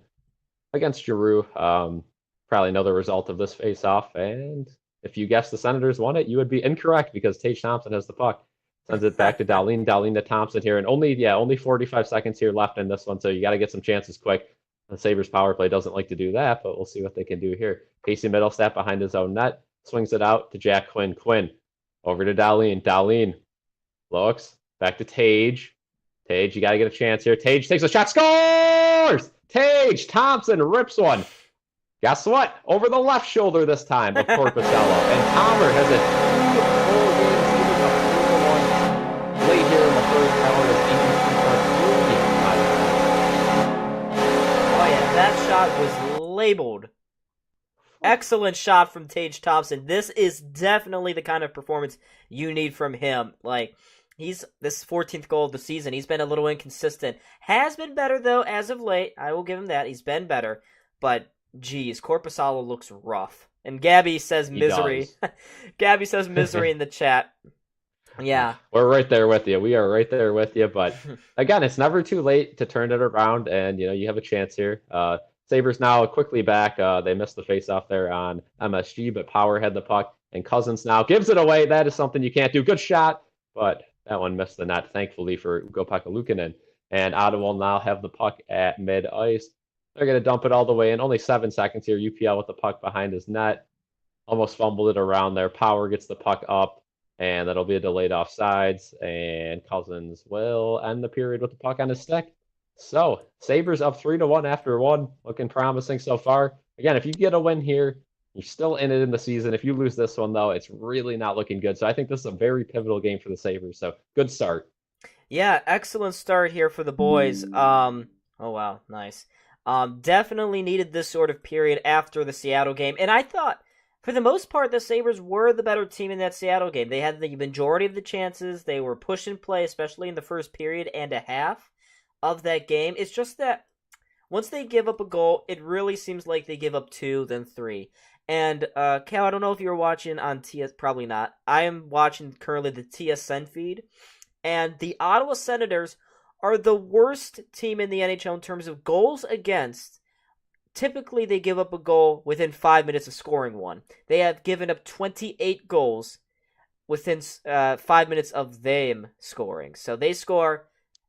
against Giroux. Probably know the result of this face-off. And if you guessed the Senators won it, you would be incorrect because Tage Thompson has the puck. Sends it back to Dahlin. Dahlin to Thompson here. And only 45 seconds here left in this one, so you got to get some chances quick. The Sabres power play doesn't like to do that, but we'll see what they can do here. Casey Middlestat behind his own net. Swings it out to Jack Quinn. Quinn over to Dahlin. Dahlin looks back to Tage. Tage, you got to get a chance here. Tage takes a shot. Scores! Tage Thompson rips one. Guess what? Over the left shoulder this time of Corpusella. And Tomer has a 2-goal game season of 3-1 late here in the first hour of 83.3. Oh, yeah, that shot was labeled. Excellent shot from Tage Thompson. This is definitely the kind of performance you need from him. Like, this 14th goal of the season. He's been a little inconsistent. Has been better, though, as of late. I will give him that. He's been better. But, geez, Korpisalo looks rough. And Gabby says misery. Gabby says misery in the chat. Yeah. We're right there with you. We are right there with you. But, again, it's never too late to turn it around. And, you have a chance here. Sabres now quickly back. They missed the faceoff there on MSG, but Power had the puck. And Cousins now gives it away. That is something you can't do. Good shot. But that one missed the net, thankfully, for Ugo Pakalukinen. And Ottawa will now have the puck at mid-ice. They're going to dump it all the way in. Only 7 seconds here. UPL with the puck behind his net. Almost fumbled it around there. Power gets the puck up, and that'll be a delayed offsides. And Cousins will end the period with the puck on his stick. So, Sabres up 3-1 after one. Looking promising so far. Again, if you get a win here, you're still in it in the season. If you lose this one, though, it's really not looking good. So I think this is a very pivotal game for the Sabres. So, good start. Yeah, excellent start here for the boys. Oh, wow, nice. Definitely needed this sort of period after the Seattle game. And I thought, for the most part, the Sabres were the better team in that Seattle game. They had the majority of the chances. They were push and play, especially in the first period and a half of that game. It's just that once they give up a goal, it really seems like they give up 2, then 3. And, Cal, I don't know if you're watching on TS, probably not. I am watching currently the TSN feed, and the Ottawa Senators are the worst team in the NHL in terms of goals against. Typically, they give up a goal within 5 minutes of scoring one. They have given up 28 goals within 5 minutes of them scoring. So they score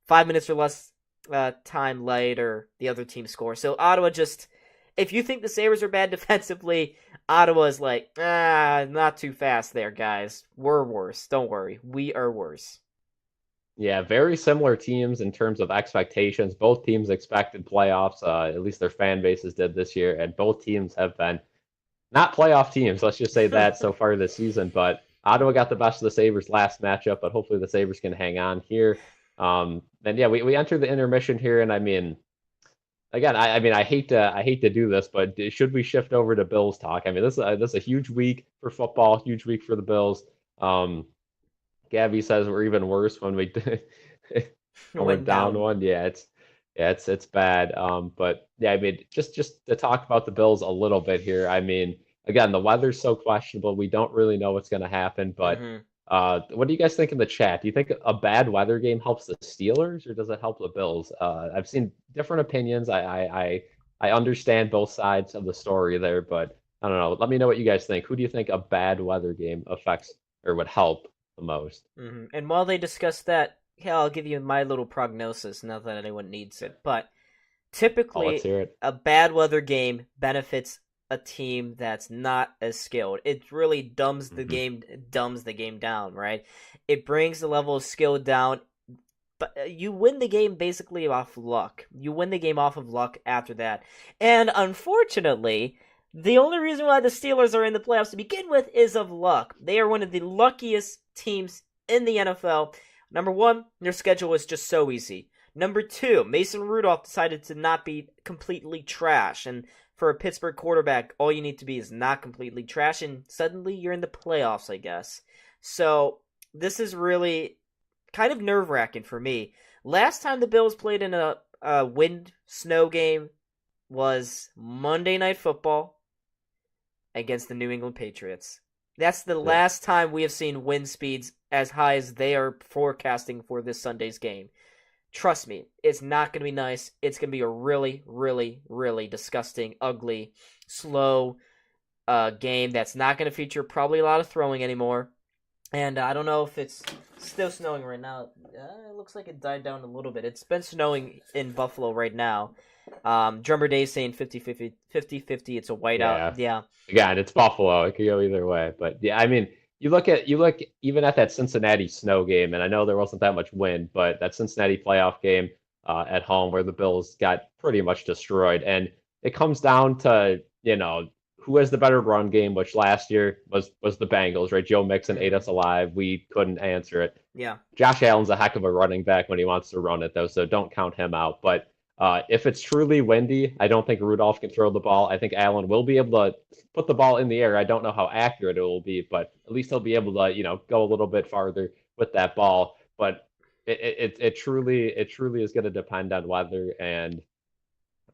5 minutes or less time later, the other team scores. So Ottawa just, if you think the Sabres are bad defensively, Ottawa is like, not too fast there, guys. We're worse. Don't worry. We are worse. Yeah, very similar teams in terms of expectations. Both teams expected playoffs, at least their fan bases did this year, and both teams have been not playoff teams, let's just say that so far this season. But Ottawa got the best of the Sabres last matchup, but hopefully the Sabres can hang on here. And yeah, we entered the intermission here, and I mean, again, I hate to do this, but should we shift over to Bills talk? I mean, this is a huge week for football, huge week for the Bills. Gabby says we're even worse when we when we're down one. Yeah, it's bad. But yeah, I mean, just to talk about the Bills a little bit here. I mean, again, the weather's so questionable. We don't really know what's going to happen, but What do you guys think in the chat? Do you think a bad weather game helps the Steelers or does it help the Bills? I've seen different opinions. I understand both sides of the story there, but I don't know. Let me know what you guys think. Who do you think a bad weather game affects or would help the most? And while they discuss that, yeah, I'll give you my little prognosis. Not that anyone needs it, but Oh, let's typically hear it. a bad weather game benefits a team that's not as skilled. It really Hmm. dumbs the game down, right? It brings the level of skill down, but you win the game basically off luck. You win the game off of luck after that. And unfortunately, the only reason why the Steelers are in the playoffs to begin with is of luck. They are one of the luckiest teams in the NFL. Number one, their schedule is just so easy. Number two, Mason Rudolph decided to not be completely trash. And for a Pittsburgh quarterback, all you need to be is not completely trash, and suddenly you're in the playoffs, I guess. So this is really kind of nerve wracking for me. Last time the Bills played in a wind snow game was Monday Night Football against the New England Patriots. That's the Yeah. last time we have seen wind speeds as high as they are forecasting for this Sunday's game. Trust me, it's not going to be nice. It's going to be a really, really, really disgusting, ugly, slow game that's not going to feature probably a lot of throwing anymore. And I don't know if it's still snowing right now. It looks like it died down a little bit. It's been snowing in Buffalo right now. Drummer Day's saying 50-50, 50-50. It's a whiteout. Yeah. Yeah. Again, it's Buffalo. It could go either way. But yeah, I mean, you look even at that Cincinnati snow game, and I know there wasn't that much wind, but that Cincinnati playoff game at home where the Bills got pretty much destroyed, and it comes down to who has the better run game, which last year was the Bengals, right? Joe Mixon ate Mm-hmm. us alive. We couldn't answer it. Yeah. Josh Allen's a heck of a running back when he wants to run it, though, so don't count him out. But if it's truly windy, I don't think Rudolph can throw the ball. I think Allen will be able to put the ball in the air. I don't know how accurate it will be, but at least he'll be able to, go a little bit farther with that ball. But it truly is going to depend on weather, and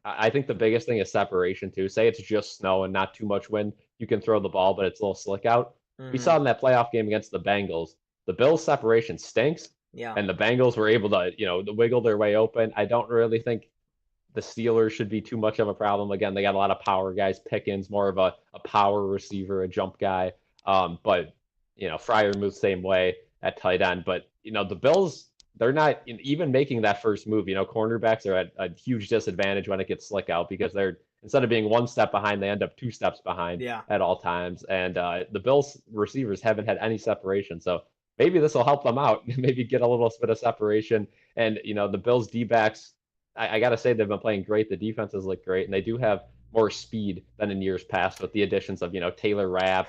I think the biggest thing is separation too. Say it's just snow and not too much wind, you can throw the ball, but it's a little slick out. We Mm-hmm. saw in that playoff game against the Bengals, the Bills' separation stinks, Yeah. and the Bengals were able to, wiggle their way open. I don't really think the Steelers should be too much of a problem. Again, they got a lot of power guys. Pickens, more of a power receiver, a jump guy. But Fryer moves the same way at tight end. But the Bills, they're not even making that first move. Cornerbacks are at a huge disadvantage when it gets slick out because they're instead of being one step behind, they end up two steps behind Yeah. at all times. And the Bills receivers haven't had any separation. So maybe this will help them out. Maybe get a little bit of separation. And the Bills D backs, I got to say they've been playing great. The defenses look great, and they do have more speed than in years past with the additions of Taylor Rapp,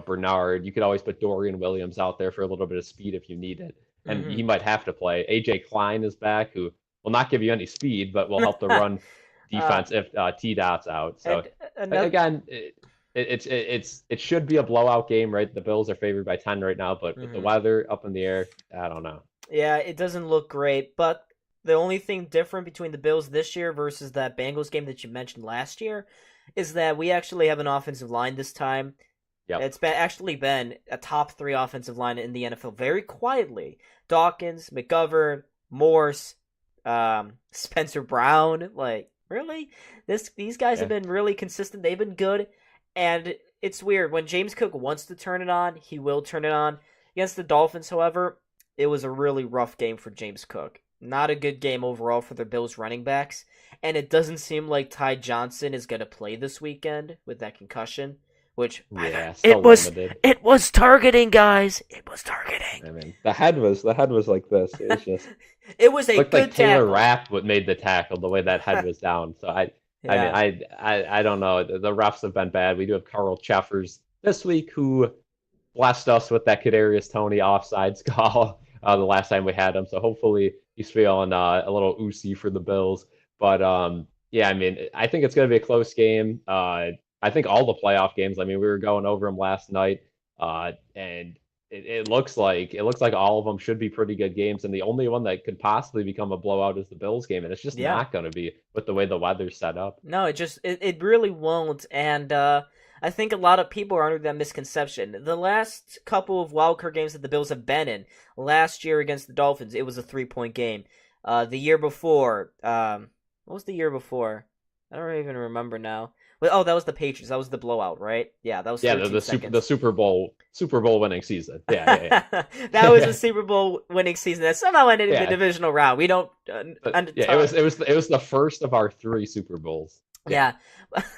Bernard. You could always put Dorian Williams out there for a little bit of speed if you need it, and Mm-hmm. he might have to play. AJ Klein is back, who will not give you any speed, but will help the run uh, defense if T Dot's out. So and another. again, it should be a blowout game, right? The Bills are favored by 10 right now, but with the Mm-hmm. weather up in the air, I don't know. Yeah, it doesn't look great, but the only thing different between the Bills this year versus that Bengals game that you mentioned last year is that we actually have an offensive line this time. Yep. It's been a top three offensive line in the NFL very quietly. Dawkins, McGovern, Morse, Spencer Brown. Like, really? These guys have Yeah. been really consistent. They've been good. And it's weird. When James Cook wants to turn it on, he will turn it on. Against the Dolphins, however, it was a really rough game for James Cook. Not a good game overall for the Bills running backs. And it doesn't seem like Ty Johnson is going to play this weekend with that concussion. Which, by the Yeah, it still was limited. it was targeting, guys. It was targeting. I mean, the head was like this. It was just It was a looked like good Taylor tackle. Rapp what made the tackle the way that head was down. So I mean, Yeah. I don't know. The refs have been bad. We do have Carl Cheffers this week who blessed us with that Kadarius Toney offsides call the last time we had him. So hopefully he's feeling a little oozy for the Bills. But yeah, I mean, I think it's going to be a close game. I think all the playoff games. I mean, we were going over them last night, and it looks like all of them should be pretty good games. And the only one that could possibly become a blowout is the Bills game, and it's just Yeah. not going to be with the way the weather's set up. No, it really won't. And I think a lot of people are under that misconception. The last couple of wildcard games that the Bills have been in, last year against the Dolphins, it was a 3-point game. The year before, what was the year before? I don't even remember now. Oh, that was the Patriots. That was the blowout, right? Yeah, that was Yeah, 13 the seconds. Super Bowl winning season. Yeah. That was a Super Bowl winning season that somehow ended in the Yeah. divisional round. We don't. But yeah, it was the first of our three Super Bowls. Yeah.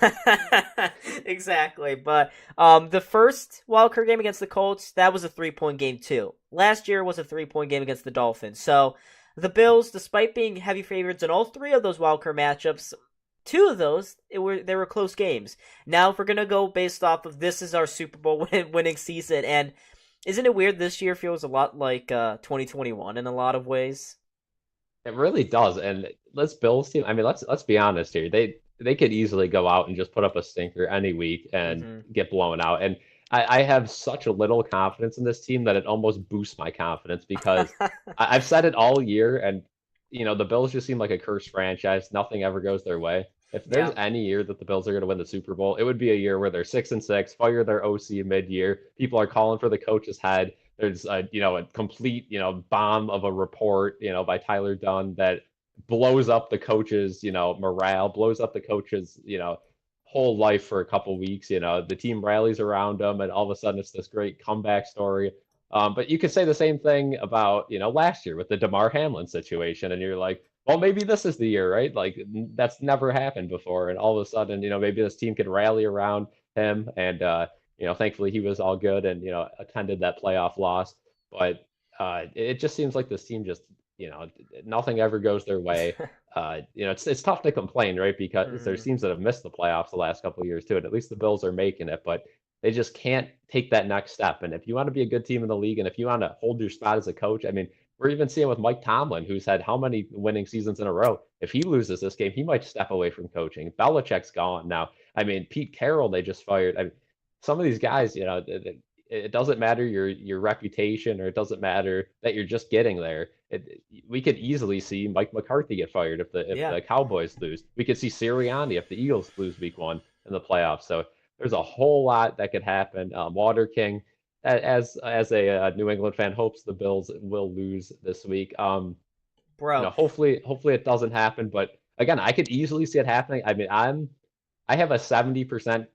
Yeah, exactly. But the first wildcard game against the Colts, that was a 3-point game too. Last year was a 3-point game against the Dolphins. So the Bills, despite being heavy favorites in all three of those wildcard matchups, two of those they were close games. Now, if we're gonna go based off of this is our Super Bowl winning season, and isn't it weird? This year feels a lot like 2021 in a lot of ways. It really does. And let's Bills team. I mean, let's be honest here. They could easily go out and just put up a stinker any week and Mm-hmm. get blown out. And I have such a little confidence in this team that it almost boosts my confidence because I've said it all year, and the Bills just seem like a cursed franchise. Nothing ever goes their way. If there's Yeah. any year that the Bills are going to win the Super Bowl, it would be a year where they're 6-6, fire their OC mid-year. People are calling for the coach's head. There's a complete bomb of a report by Tyler Dunn that blows up the coach's morale, blows up the coach's whole life for a couple weeks. The team rallies around him, and all of a sudden it's this great comeback story. But you could say the same thing about last year with the DeMar Hamlin situation, and you're like, well, maybe this is the year, right? Like that's never happened before, and all of a sudden maybe this team could rally around him, and thankfully he was all good and attended that playoff loss. But it just seems like this team just nothing ever goes their way. It's tough to complain, right? Because there's Mm-hmm. teams that have missed the playoffs the last couple of years too, and at least the Bills are making it, but they just can't take that next step. And if you want to be a good team in the league, and if you want to hold your spot as a coach, I mean, we're even seeing with Mike Tomlin, who's had how many winning seasons in a row. If he loses this game, he might step away from coaching. Belichick's gone now. I mean, Pete Carroll, they just fired. I mean, some of these guys, it doesn't matter your reputation, or it doesn't matter that you're just getting there. We could easily see Mike McCarthy get fired if Yeah. the Cowboys lose. We could see Sirianni if the Eagles lose week one in the playoffs. So there's a whole lot that could happen. Water King, as a New England fan, hopes the Bills will lose this week. Bro. Hopefully it doesn't happen. But again, I could easily see it happening. I mean, I have a 70%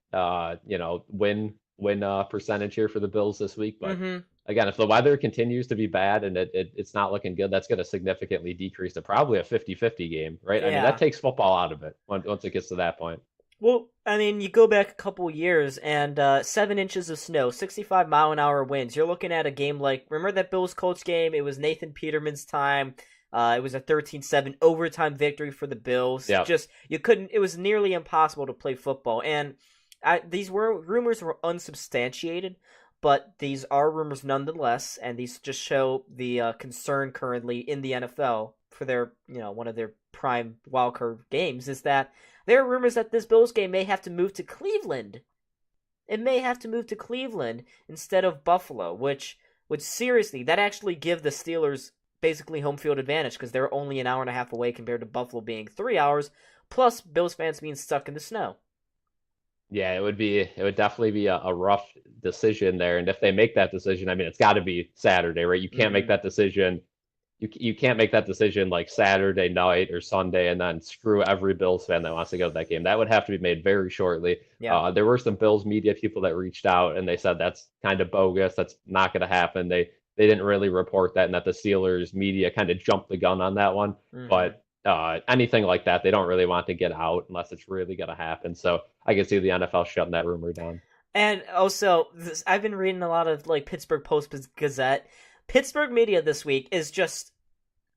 win percentage here for the Bills this week. But Mm-hmm. again, if the weather continues to be bad and it's not looking good, that's going to significantly decrease to probably a 50-50 game, right? I mean, that Yeah. takes football out of it once it gets to that point. Well, I mean, you go back a couple years and 7 inches of snow, 65-mile-an-hour winds. You're looking at a game like, remember that Bills Colts game? It was Nathan Peterman's time. It was a 13-7 overtime victory for the Bills. Yeah. Just it was nearly impossible to play football. And these rumors were unsubstantiated, but these are rumors nonetheless, and these just show the concern currently in the NFL for their, one of their prime wildcard games is that there are rumors that this Bills game may have to move to Cleveland. It may have to move to Cleveland instead of Buffalo, which would seriously, that actually give the Steelers basically home field advantage because they're only an hour and a half away compared to Buffalo being 3 hours, plus Bills fans being stuck in the snow. Yeah, it would definitely be a rough decision there. And if they make that decision, I mean, it's got to be Saturday, right? You can't make that decision. You can't make that decision like Saturday night or Sunday and then screw every Bills fan that wants to go to that game. That would have to be made very shortly. Yeah. There were some Bills media people that reached out and they said that's kind of bogus. That's not going to happen. They didn't really report that, and that the Steelers media kind of jumped the gun on that one. Mm-hmm. But anything like that, they don't really want to get out unless it's really going to happen. So I can see the NFL shutting that rumor down. And also, I've been reading a lot of like Pittsburgh Post-Gazette. Pittsburgh media this week is just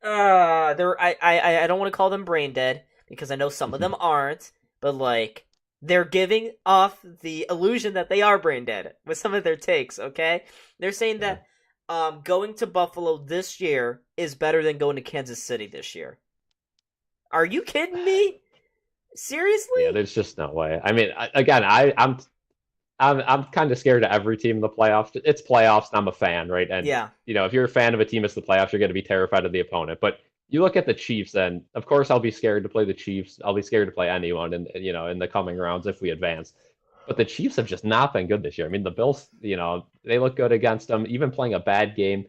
I don't want to call them brain dead because I know some of them aren't, but like they're giving off the illusion that they are brain dead with some of their takes, okay? They're saying that going to Buffalo this year is better than going to Kansas City this year. Are you kidding me? Seriously? Yeah, there's just no way. I mean, I'm kind of scared of every team in the playoffs. It's playoffs, and I'm a fan, right? And Yeah. if you're a fan of a team that's the playoffs, you're going to be terrified of the opponent. But you look at the Chiefs, and of course, I'll be scared to play the Chiefs. I'll be scared to play anyone, in the coming rounds if we advance. But the Chiefs have just not been good this year. I mean, the Bills, they look good against them, even playing a bad game.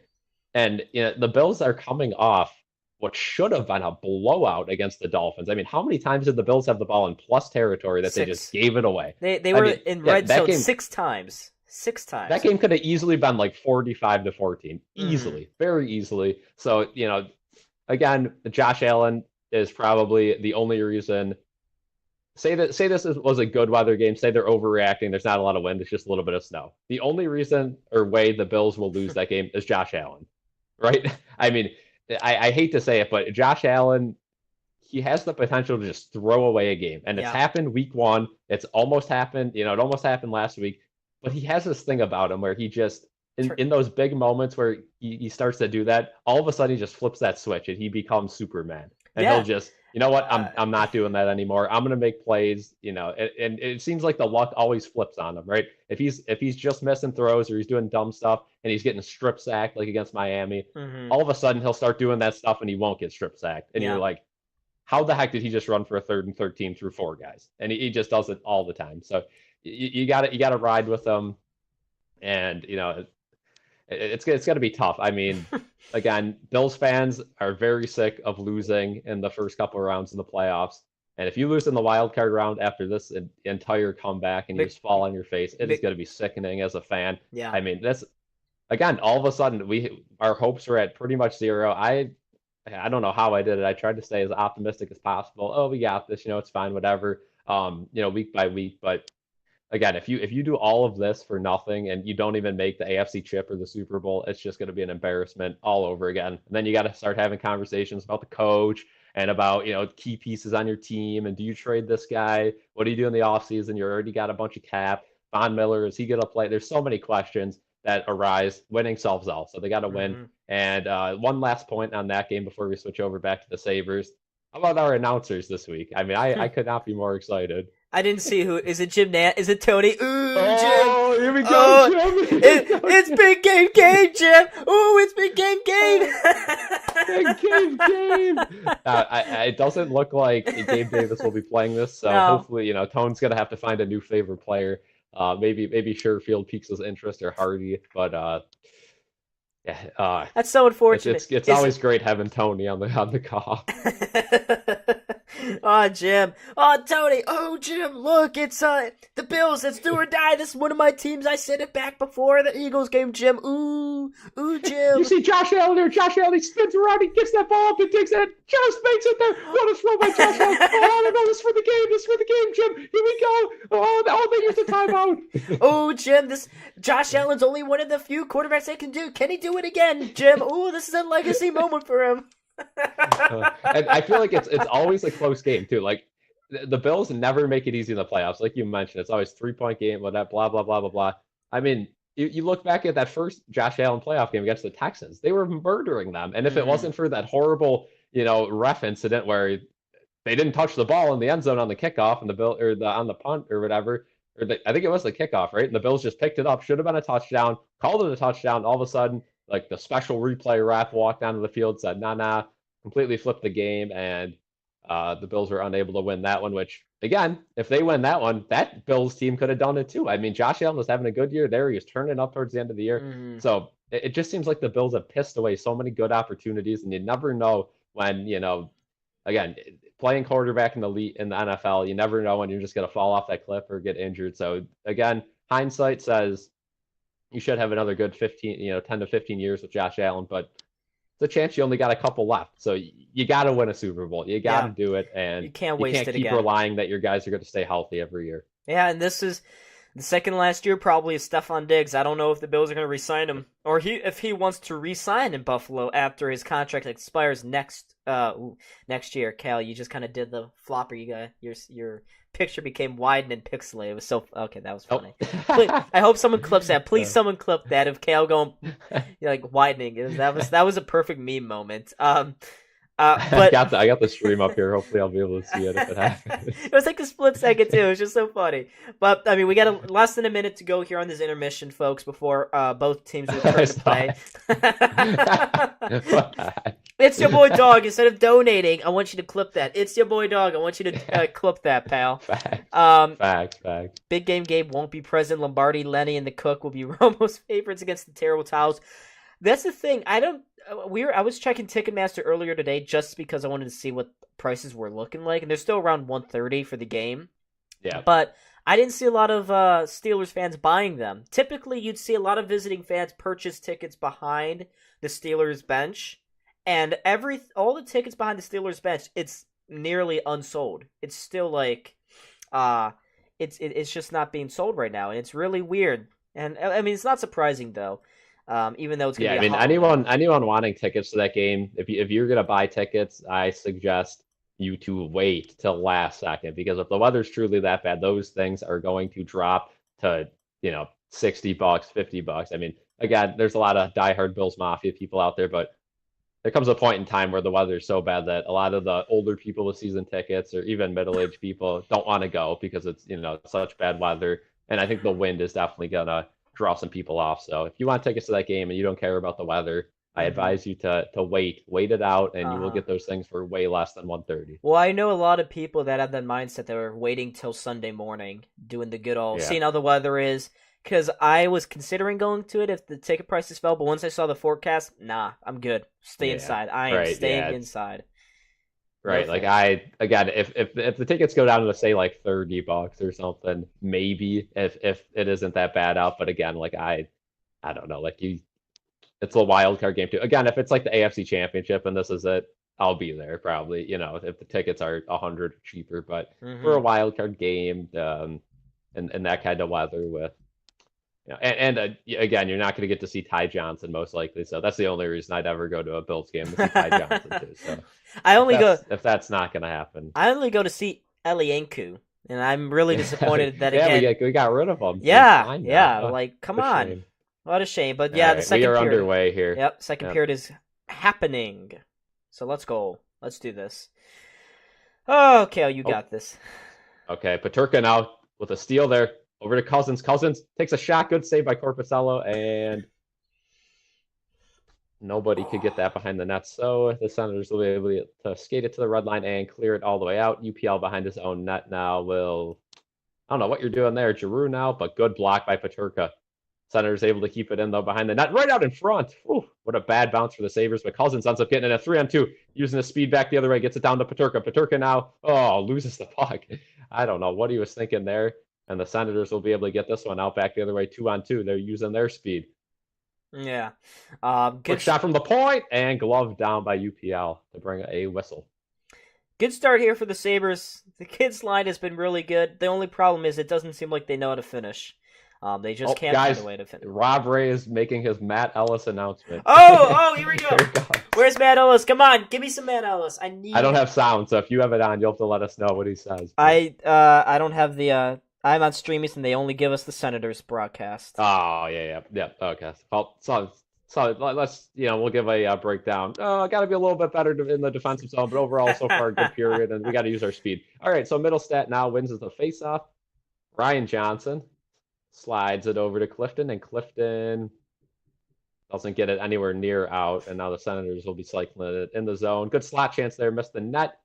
And the Bills are coming off what should have been a blowout against the Dolphins. I mean, how many times did the Bills have the ball in plus territory that they just 6. gave it away? They I were mean, in yeah, red that zone game 6 times. 6 times. that game could have easily been like 45-14, easily, very easily. So, again, Josh Allen is probably the only reason. Say this was a good weather game. Say they're overreacting. There's not a lot of wind. It's just a little bit of snow. The only reason or way the Bills will lose that game is Josh Allen, right? I mean, I hate to say it, but Josh Allen, he has the potential to just throw away a game. And it's happened week 1. It's almost happened. It almost happened last week. But he has this thing about him where he just, in those big moments where he starts to do that, all of a sudden he just flips that switch and he becomes Superman. And he'll just, you know what, I'm not doing that anymore. I'm going to make plays, and it seems like the luck always flips on him, right? If he's just missing throws or he's doing dumb stuff and he's getting strip sacked like against Miami, all of a sudden he'll start doing that stuff and he won't get strip sacked. And you're like, how the heck did he just run for a 3rd and 13 through 4 guys? And he just does it all the time. So you got to ride with him, and it's going to be tough. I mean, again, Bills fans are very sick of losing in the first couple of rounds in the playoffs. And if you lose in the wild card round after this entire comeback and you just fall on your face, it is going to be sickening as a fan. Yeah. I mean, again, all of a sudden our hopes are at pretty much 0. I don't know how I did it. I tried to stay as optimistic as possible. Oh, we got this. It's fine, whatever. Week by week, but again, if you do all of this for nothing and you don't even make the AFC chip or the Super Bowl, it's just going to be an embarrassment all over again. And then you got to start having conversations about the coach and about, key pieces on your team. And do you trade this guy? What do you do in the offseason? You already got a bunch of cap. Von Miller, is he going to play? There's so many questions that arise. Winning solves all. So they got to win. And one last point on that game before we switch over back to the Sabres. How about our announcers this week? I mean, I could not be more excited. I didn't see who. Is it Jim Nant? Is it Tony? Ooh, Jim. Oh, here we go, Jim. It's big game, Jim. Ooh, it's big game. Big game. It doesn't look like Gabe Davis will be playing this, so hopefully, Tone's going to have to find a new favorite player. Maybe Sherfield piques his interest or Hardy, but that's so unfortunate. It's always great having Tony on the call. Oh, Jim. Oh, Tony. Oh, Jim. Look, it's the Bills. It's do or die. This is one of my teams. I said it back before the Eagles game, Jim. Ooh, Jim. You see Josh Allen there. Josh Allen, he spins around. He gets that ball up and takes it. Just makes it there. What a throw by Josh Allen. Oh, no, this is for the game. This is for the game, Jim. Here we go. Oh, they use the timeout. Oh, Jim. Josh Allen's only one of the few quarterbacks that can do. Can he do it again, Jim? Ooh, this is a legacy moment for him. And I feel like it's always a close game too. Like the Bills never make it easy in the playoffs. Like you mentioned, it's always 3-point game, blah blah blah blah blah. I mean, you look back at that first Josh Allen playoff game against the Texans, they were murdering them. And if it wasn't for that horrible, ref incident where they didn't touch the ball in the end zone on the kickoff and on the punt or whatever, I think it was the kickoff, right? And the Bills just picked it up, should have been a touchdown, called it a touchdown. All of a sudden, like the special replay ref walked onto the field, said, nah, completely flipped the game, and the Bills were unable to win that one, which, again, if they win that one, that Bills team could have done it too. I mean, Josh Allen was having a good year there. He was turning up towards the end of the year. So it just seems like the Bills have pissed away so many good opportunities, and you never know when, again, playing quarterback in the NFL, you never know when you're just going to fall off that cliff or get injured. So, again, hindsight says you should have another good 10 to 15 years with Josh Allen, but it's a chance you only got a couple left. So you got to win a Super Bowl. You got to do it, and you can't waste it keep again. Relying that your guys are going to stay healthy every year. Yeah, and this is the second last year probably is Stephon Diggs. I don't know if the Bills are going to re-sign him, or if he wants to re-sign in Buffalo after his contract expires next year. Cal, you just kind of did the flopper. Your picture became widened and pixelated. It was so okay. That was funny. Please, I hope someone clips that. Please, someone clip that of Cal going like widening. That was a perfect meme moment. But I got the stream up here. Hopefully, I'll be able to see it if it it happens. was like a split second too. It was just so funny. But I mean, we got less than a minute to go here on this intermission, folks, before both teams I return to saw play. it. What the heck? It's your boy Dog. Instead of donating, I want you to clip that. It's your boy Dog. I want you to clip that, pal. Facts. Um, Facts. Big Game Gabe won't be present. Lombardi, Lenny, and the Cook will be Romo's favorites against the Terrible Towels. That's the thing. I don't. I was checking Ticketmaster earlier today just because I wanted to see what prices were looking like, and they're still around 130 for the game. Yeah. But I didn't see a lot of Steelers fans buying them. Typically, you'd see a lot of visiting fans purchase tickets behind the Steelers bench, and all the tickets behind the Steelers bench, it's nearly unsold. It's still like, it's just not being sold right now, and it's really weird. And I mean, it's not surprising though. Even though it's gonna Yeah, be I mean, anyone wanting tickets to that game, if you're gonna buy tickets, I suggest you to wait till last second, because if the weather's truly that bad, those things are going to drop to, $60, $50. I mean, again, there's a lot of diehard Bills Mafia people out there, but there comes a point in time where the weather's so bad that a lot of the older people with season tickets or even middle-aged people don't want to go because it's, such bad weather. And I think the wind is definitely gonna draw some people off. So if you want tickets to that game and you don't care about the weather, I advise you to wait it out, and you will get those things for way less than 130. Well, I know a lot of people that have that mindset that are waiting till Sunday morning, doing the good old, seeing how the weather is. Because I was considering going to it if the ticket prices fell, but once I saw the forecast, nah, I'm good. Stay inside. I am staying inside. Right. No like thanks. if the tickets go down to say like $30 or something, maybe if it isn't that bad out. But again, like I don't know, it's a wild card game too. Again, if it's like the AFC Championship and this is it, I'll be there probably. If the tickets are 100 cheaper, but for a wild card game, and that kind of weather with. Again, you're not going to get to see Ty Johnson most likely, so that's the only reason I'd ever go to a Bills game to see Ty Johnson too. So if that's not going to happen, I only go to see Elienku, and I'm really disappointed that again. we got rid of him. Yeah. Like, come on, shame. what a shame. But yeah, the second we are period, underway here. Yep, second period is happening. So let's go. Let's do this. Okay, you got this. Okay, Peterka now with a steal there. Over to Cousins. Cousins takes a shot. Good save by Corpusalo, and nobody could get that behind the net. So the Senators will be able to skate it to the red line and clear it all the way out. UPL behind his own net now will... I don't know what you're doing there, Giroux now, but good block by Peterka. Senators able to keep it in, though, behind the net. Right out in front. Whew, what a bad bounce for the Sabres, but Cousins ends up getting in a 3-on-2, using his speed back the other way, gets it down to Peterka. Peterka now, loses the puck. I don't know what he was thinking there. And the Senators will be able to get this one out back the other way, 2-on-2. They're using their speed. Yeah. Good shot from the point, and glove down by UPL to bring a whistle. Good start here for the Sabres. The kids' line has been really good. The only problem is it doesn't seem like they know how to finish. They just can't find a way to finish. Rob Ray is making his Matt Ellis announcement. Here we go. Where's Matt Ellis? Come on, give me some Matt Ellis. I don't have sound, so if you have it on, you'll have to let us know what he says. I don't have the I'm on Streamies, and they only give us the Senators broadcast. Oh, yeah. Okay. Well, so let's, we'll give a breakdown. Got to be a little bit better in the defensive zone, but overall, so far, good period, and we got to use our speed. All right, so Middlestat now wins the faceoff. Ryan Johnson slides it over to Clifton, and Clifton doesn't get it anywhere near out, and now the Senators will be cycling it in the zone. Good slot chance there, missed the net.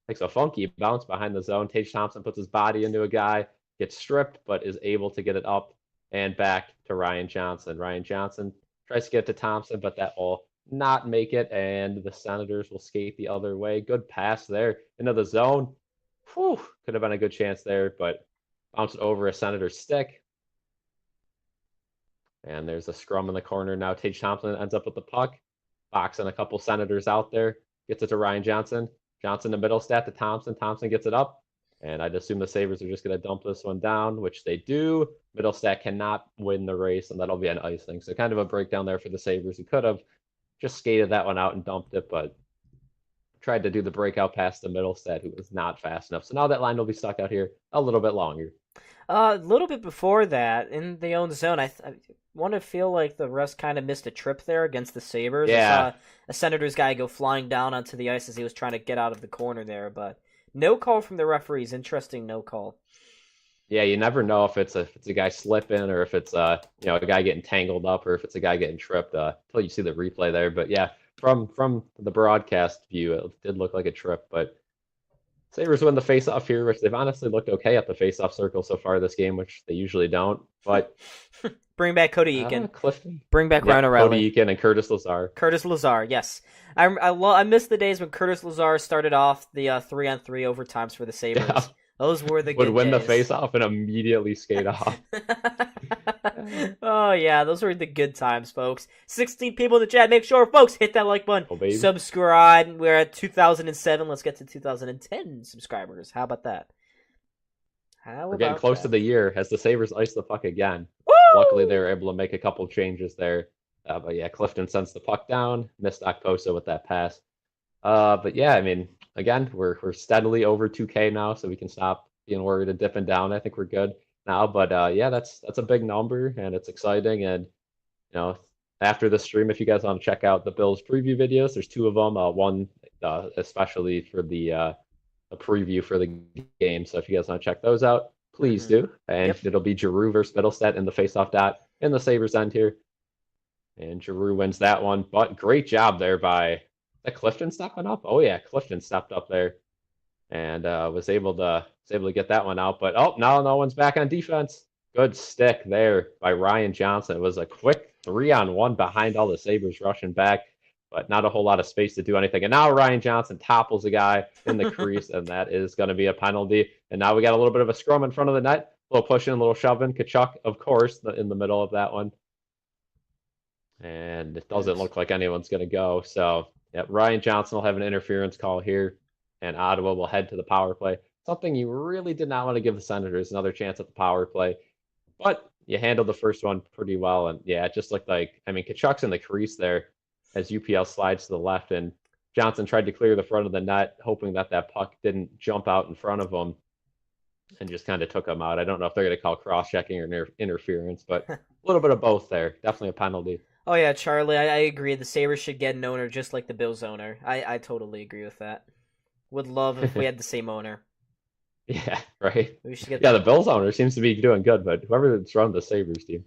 Makes a funky bounce behind the zone. Tage Thompson puts his body into a guy, gets stripped, but is able to get it up and back to Ryan Johnson. Ryan Johnson tries to get to Thompson, but that will not make it, and the Senators will skate the other way. Good pass there into the zone. Whew, could have been a good chance there, but bounced over a Senator stick. And there's a scrum in the corner now. Tage Thompson ends up with the puck, boxing a couple Senators out there, gets it to Ryan Johnson. Johnson to Middlestat to Thompson. Thompson gets it up. And I'd assume the Sabres are just going to dump this one down, which they do. Middlestat cannot win the race, and that'll be an icing. So kind of a breakdown there for the Sabres, who could have just skated that one out and dumped it, but tried to do the breakout pass to Middlestead, who was not fast enough. So now that line will be stuck out here a little bit longer. A little bit before that, in the own zone, I want to feel like the refs kind of missed a trip there against the Sabres. I Yeah. saw a Senators guy go flying down onto the ice as he was trying to get out of the corner there, but no call from the referees. Interesting, no call. Yeah, you never know if it's a guy slipping or if it's a guy getting tangled up or if it's a guy getting tripped until you see the replay there. But yeah, from the broadcast view, it did look like a trip. But Sabres win the faceoff here, which they've honestly looked okay at the faceoff circle so far this game, which they usually don't. But Bring back Cody Eakin. Clifton, Bring back Ryan yep, O'Reilly. Cody Eakin and Curtis Lazar. Curtis Lazar, yes. I miss the days when Curtis Lazar started off the 3-on-3 overtimes for the Sabres. Yeah. Those were the Would good win days. the faceoff and immediately skate off. Oh yeah, those were the good times, folks. 16 people in the chat. Make sure, folks, hit that like button. Oh, baby. Subscribe. We're at 2007. Let's get to 2010 subscribers. How about that? We're getting close to the year as the Sabres ice the puck again. Woo! Luckily, they were able to make a couple changes there. But yeah, Clifton sends the puck down. Missed Okposo with that pass. But yeah, I mean, again, we're steadily over 2K now, so we can stop being worried of dipping down. I think we're good now. But yeah, that's a big number and it's exciting. And after the stream, if you guys want to check out the Bills preview videos, there's two of them. One especially for the preview for the game. So if you guys want to check those out, please do. And it'll be Giroux versus Middlestead in the faceoff dot in the Sabres end here. And Giroux wins that one. But great job there by Clifton stepping up. Oh yeah, Clifton stepped up there and was able to get that one out. But now no one's back on defense. Good stick there by Ryan Johnson. It was a quick 3-on-1 behind all the Sabres rushing back, but not a whole lot of space to do anything. And now Ryan Johnson topples a guy in the crease, and that is going to be a penalty. And now we got a little bit of a scrum in front of the net. A little pushing, a little shoving. Kachuk, of course, in the middle of that one. And it doesn't look like anyone's going to go. So yeah, Ryan Johnson will have an interference call here, and Ottawa will head to the power play. Something you really did not want to give the Senators another chance at the power play. But you handled the first one pretty well. And yeah, it just looked like, I mean, Kachuk's in the crease there as UPL slides to the left, and Johnson tried to clear the front of the net, hoping that puck didn't jump out in front of him and just kind of took him out. I don't know if they're going to call cross-checking or interference, but a little bit of both there. Definitely a penalty. Oh yeah, Charlie, I agree. The Sabres should get an owner just like the Bills owner. I totally agree with that. Would love if we had the same owner. Yeah, right. We should get the Bills owner seems to be doing good, but whoever's run the Sabres team.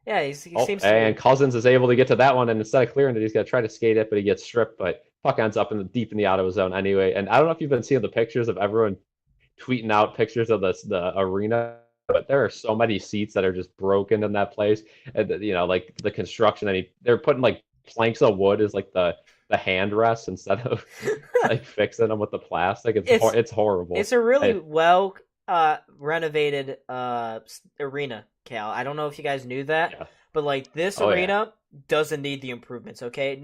Yeah, he seems to and Cousins is able to get to that one, and instead of clearing it, he's going to try to skate it, but he gets stripped, but puck ends up deep in the Ottawa zone anyway. And I don't know if you've been seeing the pictures of everyone tweeting out pictures of the arena, but there are so many seats that are just broken in that place. And like the construction, they're putting like planks of wood as like the hand rests instead of like fixing them with the plastic. It's horrible. It's a really well renovated arena, Cal. I don't know if you guys knew that, but like this arena doesn't need the improvements. Okay,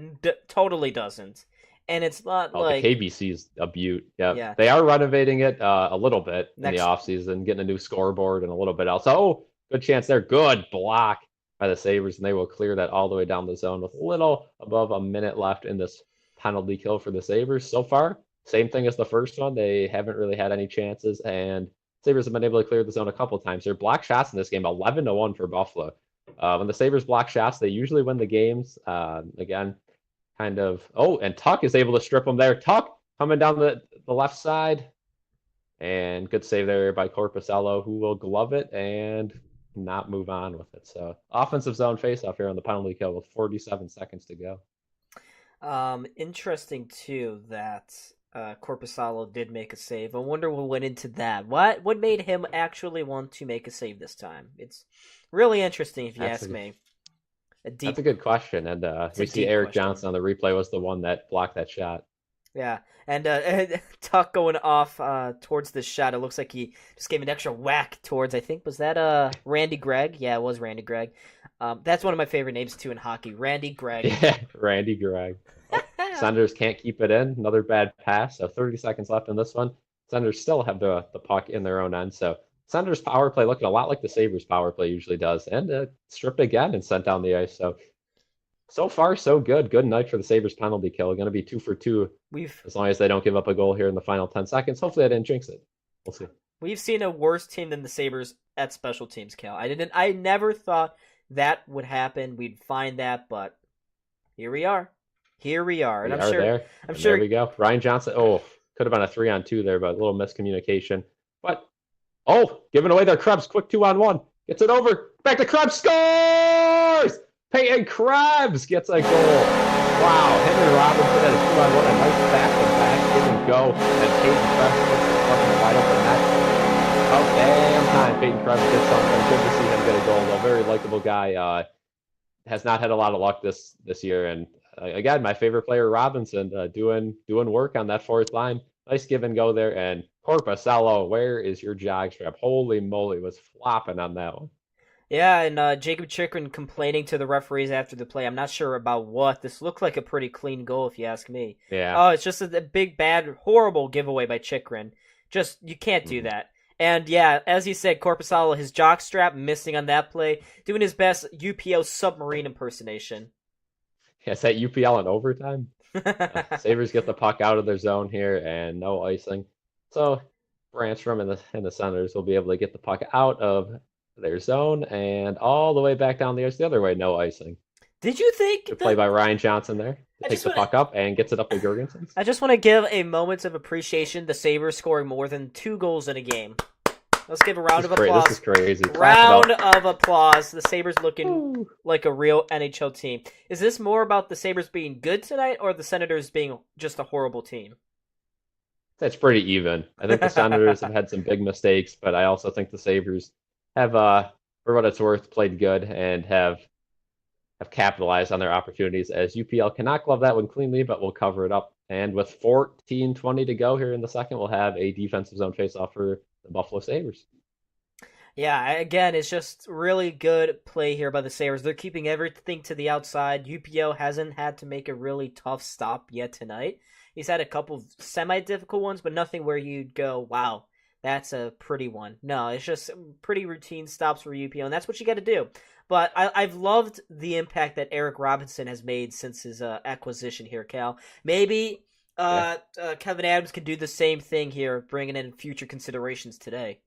totally doesn't. And it's not like the KBC's a beaut. Yeah, they are renovating it a little bit in the offseason, getting a new scoreboard and a little bit else. Oh, good chance there. Good block by the Sabres, and they will clear that all the way down the zone with a little above a minute left in this penalty kill for the Sabres. So far, same thing as the first one. They haven't really had any chances, and Sabres have been able to clear the zone a couple times. Their block shots in this game, 11-1 for Buffalo. When the Sabres block shots, they usually win the games. Again, kind of. Oh, and Tuck is able to strip them there. Tuck coming down the left side. And good save there by Corpusello, who will glove it and not move on with it. So offensive zone faceoff here on the penalty kill with 47 seconds to go. Interesting too that Corpusello did make a save. I wonder what went into that. What made him actually want to make a save this time? It's really interesting if you ask me. That's a good question, and we see Eric Johnson on the replay was the one that blocked that shot. Yeah, and Tuck going off towards the shot. It looks like he just gave an extra whack towards, I think, was that Randy Gregg? Yeah, it was Randy Gregg. That's one of my favorite names, too, in hockey. Randy Gregg. Yeah, Randy Gregg. Senators can't keep it in. Another bad pass. So 30 seconds left in this one. Senators still have the puck in their own end. So Senators power play looking a lot like the Sabres power play usually does. And stripped again and sent down the ice. So So far, so good. Good night for the Sabres penalty kill. Going to be 2 for 2 We've as long as they don't give up a goal here in the final 10 seconds. Hopefully, I didn't jinx it. We'll see. we've seen a worse team than the Sabres at special teams, Cal. I never thought that would happen. We'd find that, but here we are. Here we are. And We are there, I'm and there sure we go. Ryan Johnson. Oh, could have been a 3-on-2 there, but a little miscommunication. But oh, giving away their Krebs. Quick 2-on-1. Gets it over. Back to Krebs. Scores! Peyton Krebs gets a goal. Wow, Henry Robinson at a 2-on-1. A nice back-to-back give and go. And Peyton Krebs puts the fucking wide open net. Oh, damn time. Peyton Krebs did something. Good to see him get a goal. A very likable guy. Has not had a lot of luck this year. And again, my favorite player, Robinson, doing work on that fourth line. Nice give and go there. And Corpusalo, where is your jog strap? Holy moly, was flopping on that one. Yeah, and Jacob Chikrin complaining to the referees after the play. I'm not sure about what. This looked like a pretty clean goal, if you ask me. Yeah. Oh, it's just a big, bad, horrible giveaway by Chikrin. Just, you can't do that. And yeah, as you said, Corpusalo, his jockstrap missing on that play, doing his best UPO submarine impersonation. Yeah, it's that UPL in overtime. Sabres get the puck out of their zone here and no icing. So Brandstrom and the Senators will be able to get the puck out of their zone and all the way back down the ice the other way, no icing. Did you think Good play by Ryan Johnson there. Takes the puck up and gets it up to Jorgensen. I just want to give a moment of appreciation. The Sabres scoring more than 2 goals in a game. Let's give a round of applause. This is crazy. Round of applause. The Sabres looking like a real NHL team. Is this more about the Sabres being good tonight or the Senators being just a horrible team? It's pretty even. I think the Senators have had some big mistakes, but I also think the Sabres have, for what it's worth, played good and have capitalized on their opportunities, as UPL cannot glove that one cleanly, but will cover it up. And with 14:20 to go here in the second, we'll have a defensive zone faceoff for the Buffalo Sabres. Yeah, again, it's just really good play here by the Sabres. They're keeping everything to the outside. UPL hasn't had to make a really tough stop yet tonight. He's had a couple of semi-difficult ones, but nothing where you'd go, wow, that's a pretty one. No, it's just pretty routine stops for UPL, and that's what you got to do. But I've loved the impact that Eric Robinson has made since his acquisition here, Cal. Maybe Kevin Adams can do the same thing here, bringing in future considerations today.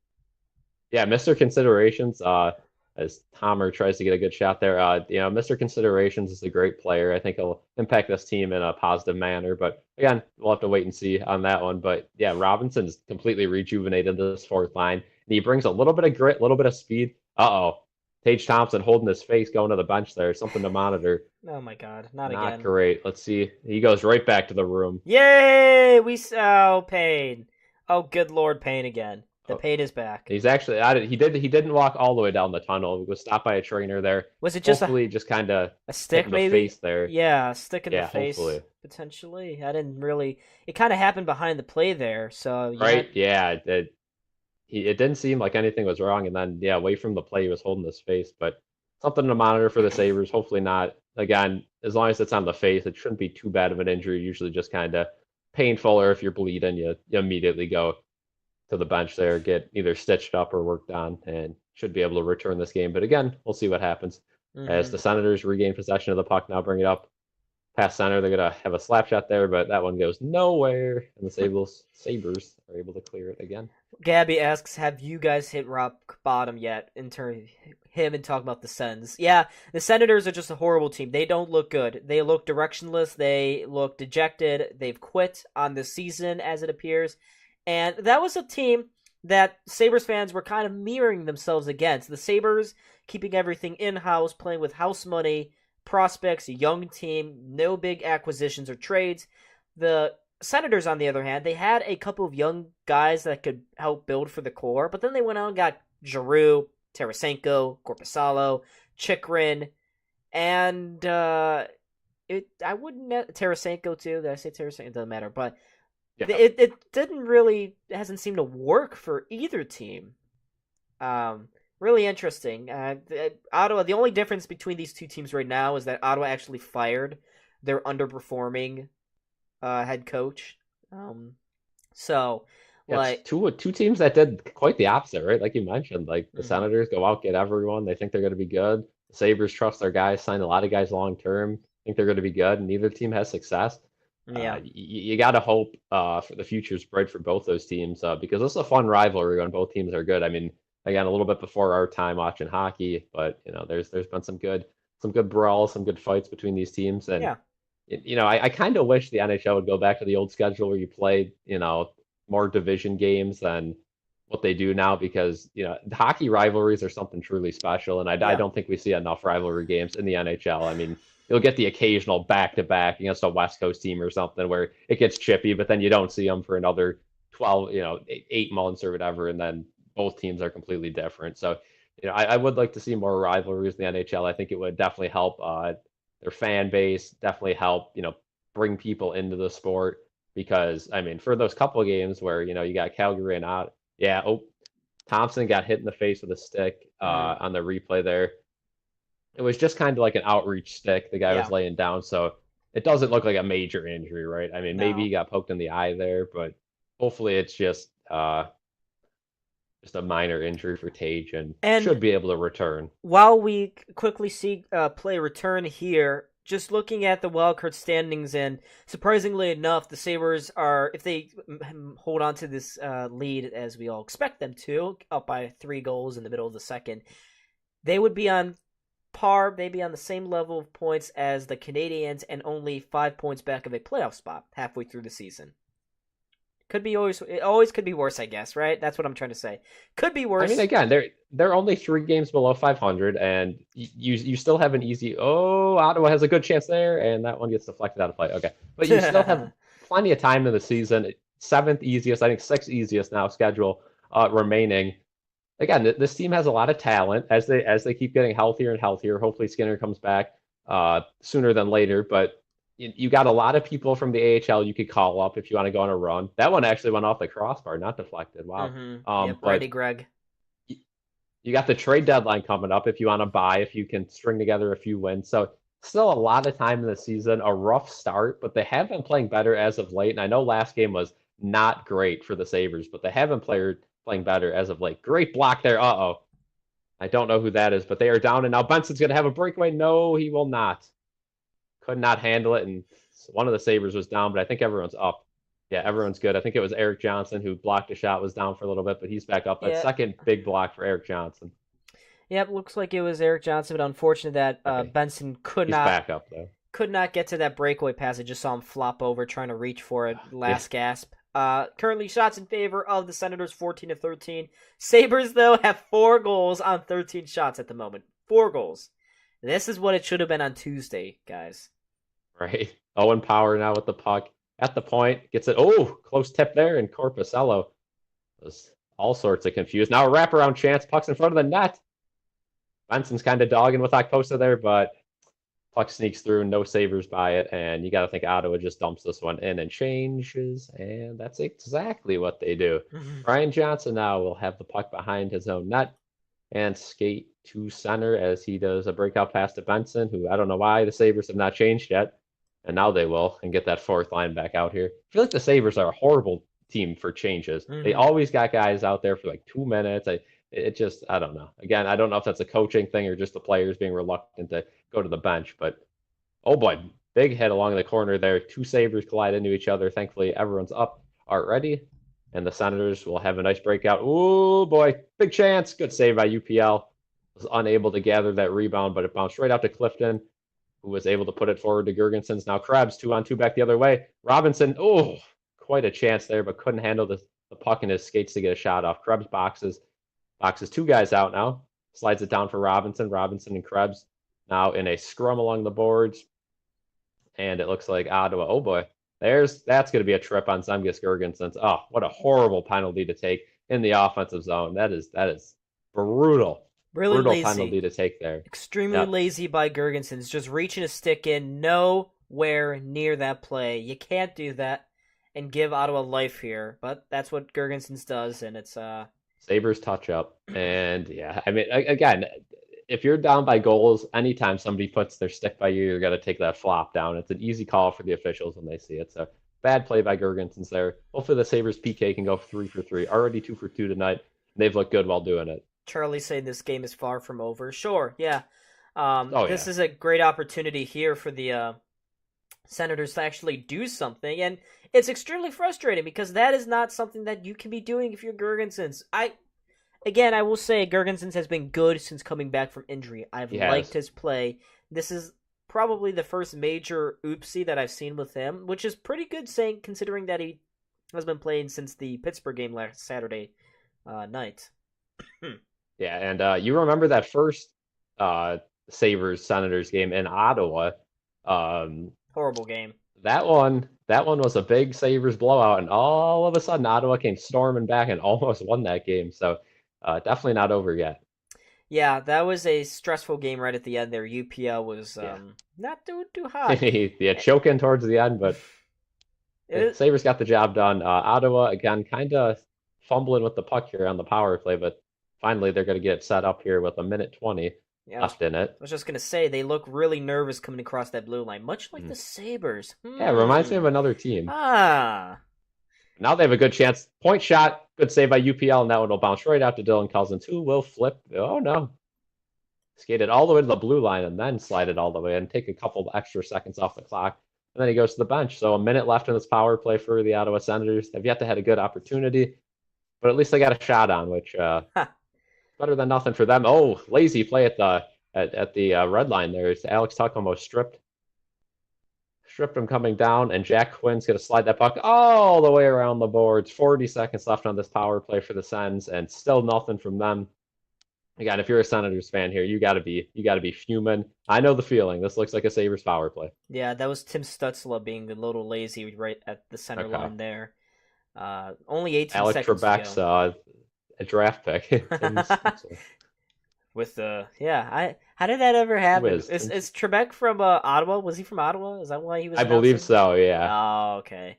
Yeah, Mr. Considerations, as Tomer tries to get a good shot there, Mr. Considerations is a great player. I think he'll impact this team in a positive manner. But again, we'll have to wait and see on that one. But yeah, Robinson's completely rejuvenated this fourth line. And he brings a little bit of grit, a little bit of speed. Uh-oh. Tage Thompson holding his face, going to the bench there. Something to monitor. Oh my God, not again. Not great. Let's see. He goes right back to the room. Yay! Payne. Oh, good Lord, Payne again. The pain is back. He's actually he didn't walk all the way down the tunnel. He was stopped by a trainer there. Was it just hopefully just kind of a stick maybe? The face there. Yeah, a stick in the face hopefully. Potentially. I didn't really. It kind of happened behind the play there. So right, yeah. It didn't seem like anything was wrong, and then away from the play, he was holding his face. But something to monitor for the Sabres. Hopefully not. Again, as long as it's on the face, it shouldn't be too bad of an injury. Usually just kind of painful, or if you're bleeding, you immediately go to the bench there, get either stitched up or worked on, and should be able to return this game. But again, we'll see what happens. As the Senators regain possession of the puck now, bring it up past center. They're going to have a slap shot there, but that one goes nowhere, and the Sabres are able to clear it again. Gabby asks, have you guys hit rock bottom yet? In turn, him and talk about the Sens. Yeah, the Senators are just a horrible team. They don't look good. They look directionless. They look dejected. They've quit on the season, as it appears. And that was a team that Sabres fans were kind of mirroring themselves against. The Sabres keeping everything in-house, playing with house money, prospects, a young team, no big acquisitions or trades. The Senators, on the other hand, they had a couple of young guys that could help build for the core, but then they went out and got Giroux, Tarasenko, Korpisalo, Chikrin, and Tarasenko too. Did I say Tarasenko? It doesn't matter, but it hasn't seemed to work for either team. Really interesting. Ottawa, the only difference between these two teams right now is that Ottawa actually fired their underperforming head coach. Like two teams that did quite the opposite, right? Like you mentioned, like the Senators go out, get everyone. They think they're going to be good. The Sabres trust their guys, sign a lot of guys long term. think they're going to be good, and neither team has success. Yeah. You got to hope for the future's bright for both those teams because this is a fun rivalry when both teams are good. I mean, again, a little bit before our time watching hockey, but there's been some good brawls, some good fights between these teams, and Yeah. I kind of wish the NHL would go back to the old schedule where you played, more division games than what they do now because, the hockey rivalries are something truly special. And I Yeah. don't think we see enough rivalry games in the NHL. I mean, you'll get the occasional back-to-back against a West Coast team or something where it gets chippy, but then you don't see them for another 12, 8 months or whatever. And then both teams are completely different. So, I would like to see more rivalries in the NHL. I think it would definitely help their fan base, definitely help, bring people into the sport because I mean, for those couple of games where, you got Calgary and out, yeah, oh, Thompson got hit in the face with a stick Hmm. on the replay there. It was just kind of like an outreach stick the guy was Yeah. laying down, so it doesn't look like a major injury, right? I mean, maybe No. he got poked in the eye there, but hopefully it's just a minor injury for Tage and And should be able to return. while we quickly see play return here, just looking at the wildcard standings, and surprisingly enough, the Sabres are, if they hold on to this lead as we all expect them to, up by 3 goals in the middle of the second, they would be on par, maybe on the same level of points as the Canadiens, and only 5 points back of a playoff spot halfway through the season. Could be always, it always could be worse, I guess, right? That's what I'm trying to say. Could be I mean, worse. again, they're only 3 games below 500, and you still have an easy. Oh, Ottawa has a good chance there, and that one gets deflected out of play. Okay, but you still have plenty of time in the season. Seventh easiest, I think sixth easiest now schedule remaining. Again, this team has a lot of talent as they keep getting healthier and healthier. Hopefully, Skinner comes back sooner than later, but you got a lot of people from the AHL you could call up if you want to go on a run. That one actually went off the crossbar, not deflected. Wow. Yeah, Brady But Gregg. you got the trade deadline coming up if you want to buy, if you can string together a few wins. So still a lot of time in the season, a rough start, but they have been playing better as of late. And I know last game was not great for the Sabres, but they have been playing better as of late. Great block there. Uh-oh. I don't know who that is, but they are down, and now Benson's going to have a breakaway. No, he will not. Could not handle it, and one of the Sabres was down, but I think everyone's up. Yeah, everyone's good. I think it was Eric Johnson who blocked a shot, was down for a little bit, but he's back up. That Yeah. second big block for Eric Johnson. Yep, looks like it was Eric Johnson, but unfortunate that Okay, Benson could he's not back up though. get to that breakaway pass. I just saw him flop over trying to reach for it Yeah, last gasp. Currently shots in favor of the Senators 14-13. Sabres though have 4 goals on 13 shots at the moment. 4 goals. This is what it should have been on Tuesday, guys. right. Owen Power now with the puck at the point, gets it. Oh, close tip there, and Corpusello was all sorts of confused. Now a wraparound chance, puck's in front of the net. Benson's kind of dogging with Okposa there, but puck sneaks through, no Sabres by it, and you got to think Ottawa just dumps this one in and changes, and that's exactly what they do. Ryan Johnson now will have the puck behind his own net and skate to center as he does a breakout pass to Benson, who I don't know why the Sabres have not changed yet, and now they will, and get that fourth line back out here. I feel like the Sabres are a horrible team for changes. They always got guys out there for like 2 minutes. It just, I don't know. Again, I don't know if that's a coaching thing or just the players being reluctant to go to the bench, but oh boy, big hit along the corner there. Two Sabres collide into each other. Thankfully, everyone's up already, and the Senators will have a nice breakout. Oh boy, big chance. Good save by UPL. Was unable to gather that rebound, but it bounced right out to Clifton, who was able to put it forward to Gergensons. Now Krebs 2-on-2 back the other way. Robinson, oh, quite a chance there, but couldn't handle the puck in his skates to get a shot off. Krebs boxes two guys out now. Slides it down for Robinson. Robinson and Krebs now in a scrum along the boards. And it looks like Ottawa. Oh boy, that's going to be a trip on Zemgus Girgensons. Oh, what a horrible penalty to take in the offensive zone. That is brutal. Really Brutal lazy. penalty to take there. Extremely Yeah. lazy by Gergensons. Just reaching a stick in nowhere near that play. You can't do that and give Ottawa life here, but that's what Gergensons does, and it's Sabres touch up. And yeah, I mean, again, if you're down by goals, anytime somebody puts their stick by you, you're going to take that flop down. It's an easy call for the officials when they see it. So bad play by Gergensons there. Hopefully the Sabres PK can go 3 for 3. Already 2 for 2 tonight. They've looked good while doing it. Charlie saying this game is far from over. Sure, yeah. Oh This yeah. is a great opportunity here for the Senators to actually do something, and it's extremely frustrating because that is not something that you can be doing if you're Gergensons. I will say Gergensons has been good since coming back from injury. I've He liked has. his play. This is probably the first major oopsie that I've seen with him, which is pretty good saying considering that he has been playing since the Pittsburgh game last Saturday night. Yeah, and you remember that first uh, Sabres Senators game in Ottawa? Um, Horrible game. that one was a big Sabres blowout, and all of a sudden Ottawa came storming back and almost won that game. So definitely not over yet. Yeah, that was a stressful game right at the end there. UPL was Yeah, not doing too hot. yeah, choking towards the end, but It, Sabres got the job done. Ottawa again, kind of fumbling with the puck here on the power play, but finally they're going to get it set up here with a minute 20 yeah, left in it. I was just gonna say they look really nervous coming across that blue line, much like Mm. the Sabres. Yeah, it reminds me of another team. Ah, Now they have a good chance. Point shot, good save by UPL, and that one will bounce right out to Dylan Cousins, who will flip. Oh no. Skate it all the way to the blue line and then slide it all the way and take a couple extra seconds off the clock. And then he goes to the bench. So a minute left in this power play for the Ottawa Senators. They've yet to had a good opportunity, but at least they got a shot on, which ha. better than nothing for them. Oh, lazy play at the red line there. It's Alex Tuck almost stripped him coming down, and Jack Quinn's going to slide that puck all the way around the boards. 40 seconds left on this power play for the Sens, and still nothing from them. Again, if you're a Senators fan here, you got to be fuming. I know the feeling. This looks like a Sabres power play. Yeah, that was Tim Stutzla being a little lazy right at the center Okay. line there. Only 18 Alec seconds Trebek's to go. a draft pick. Tim With how did that ever Who happen? is Is Trebek from Ottawa? Was he from Ottawa? Is that why he was I believe announcing? so. Yeah. Oh, okay.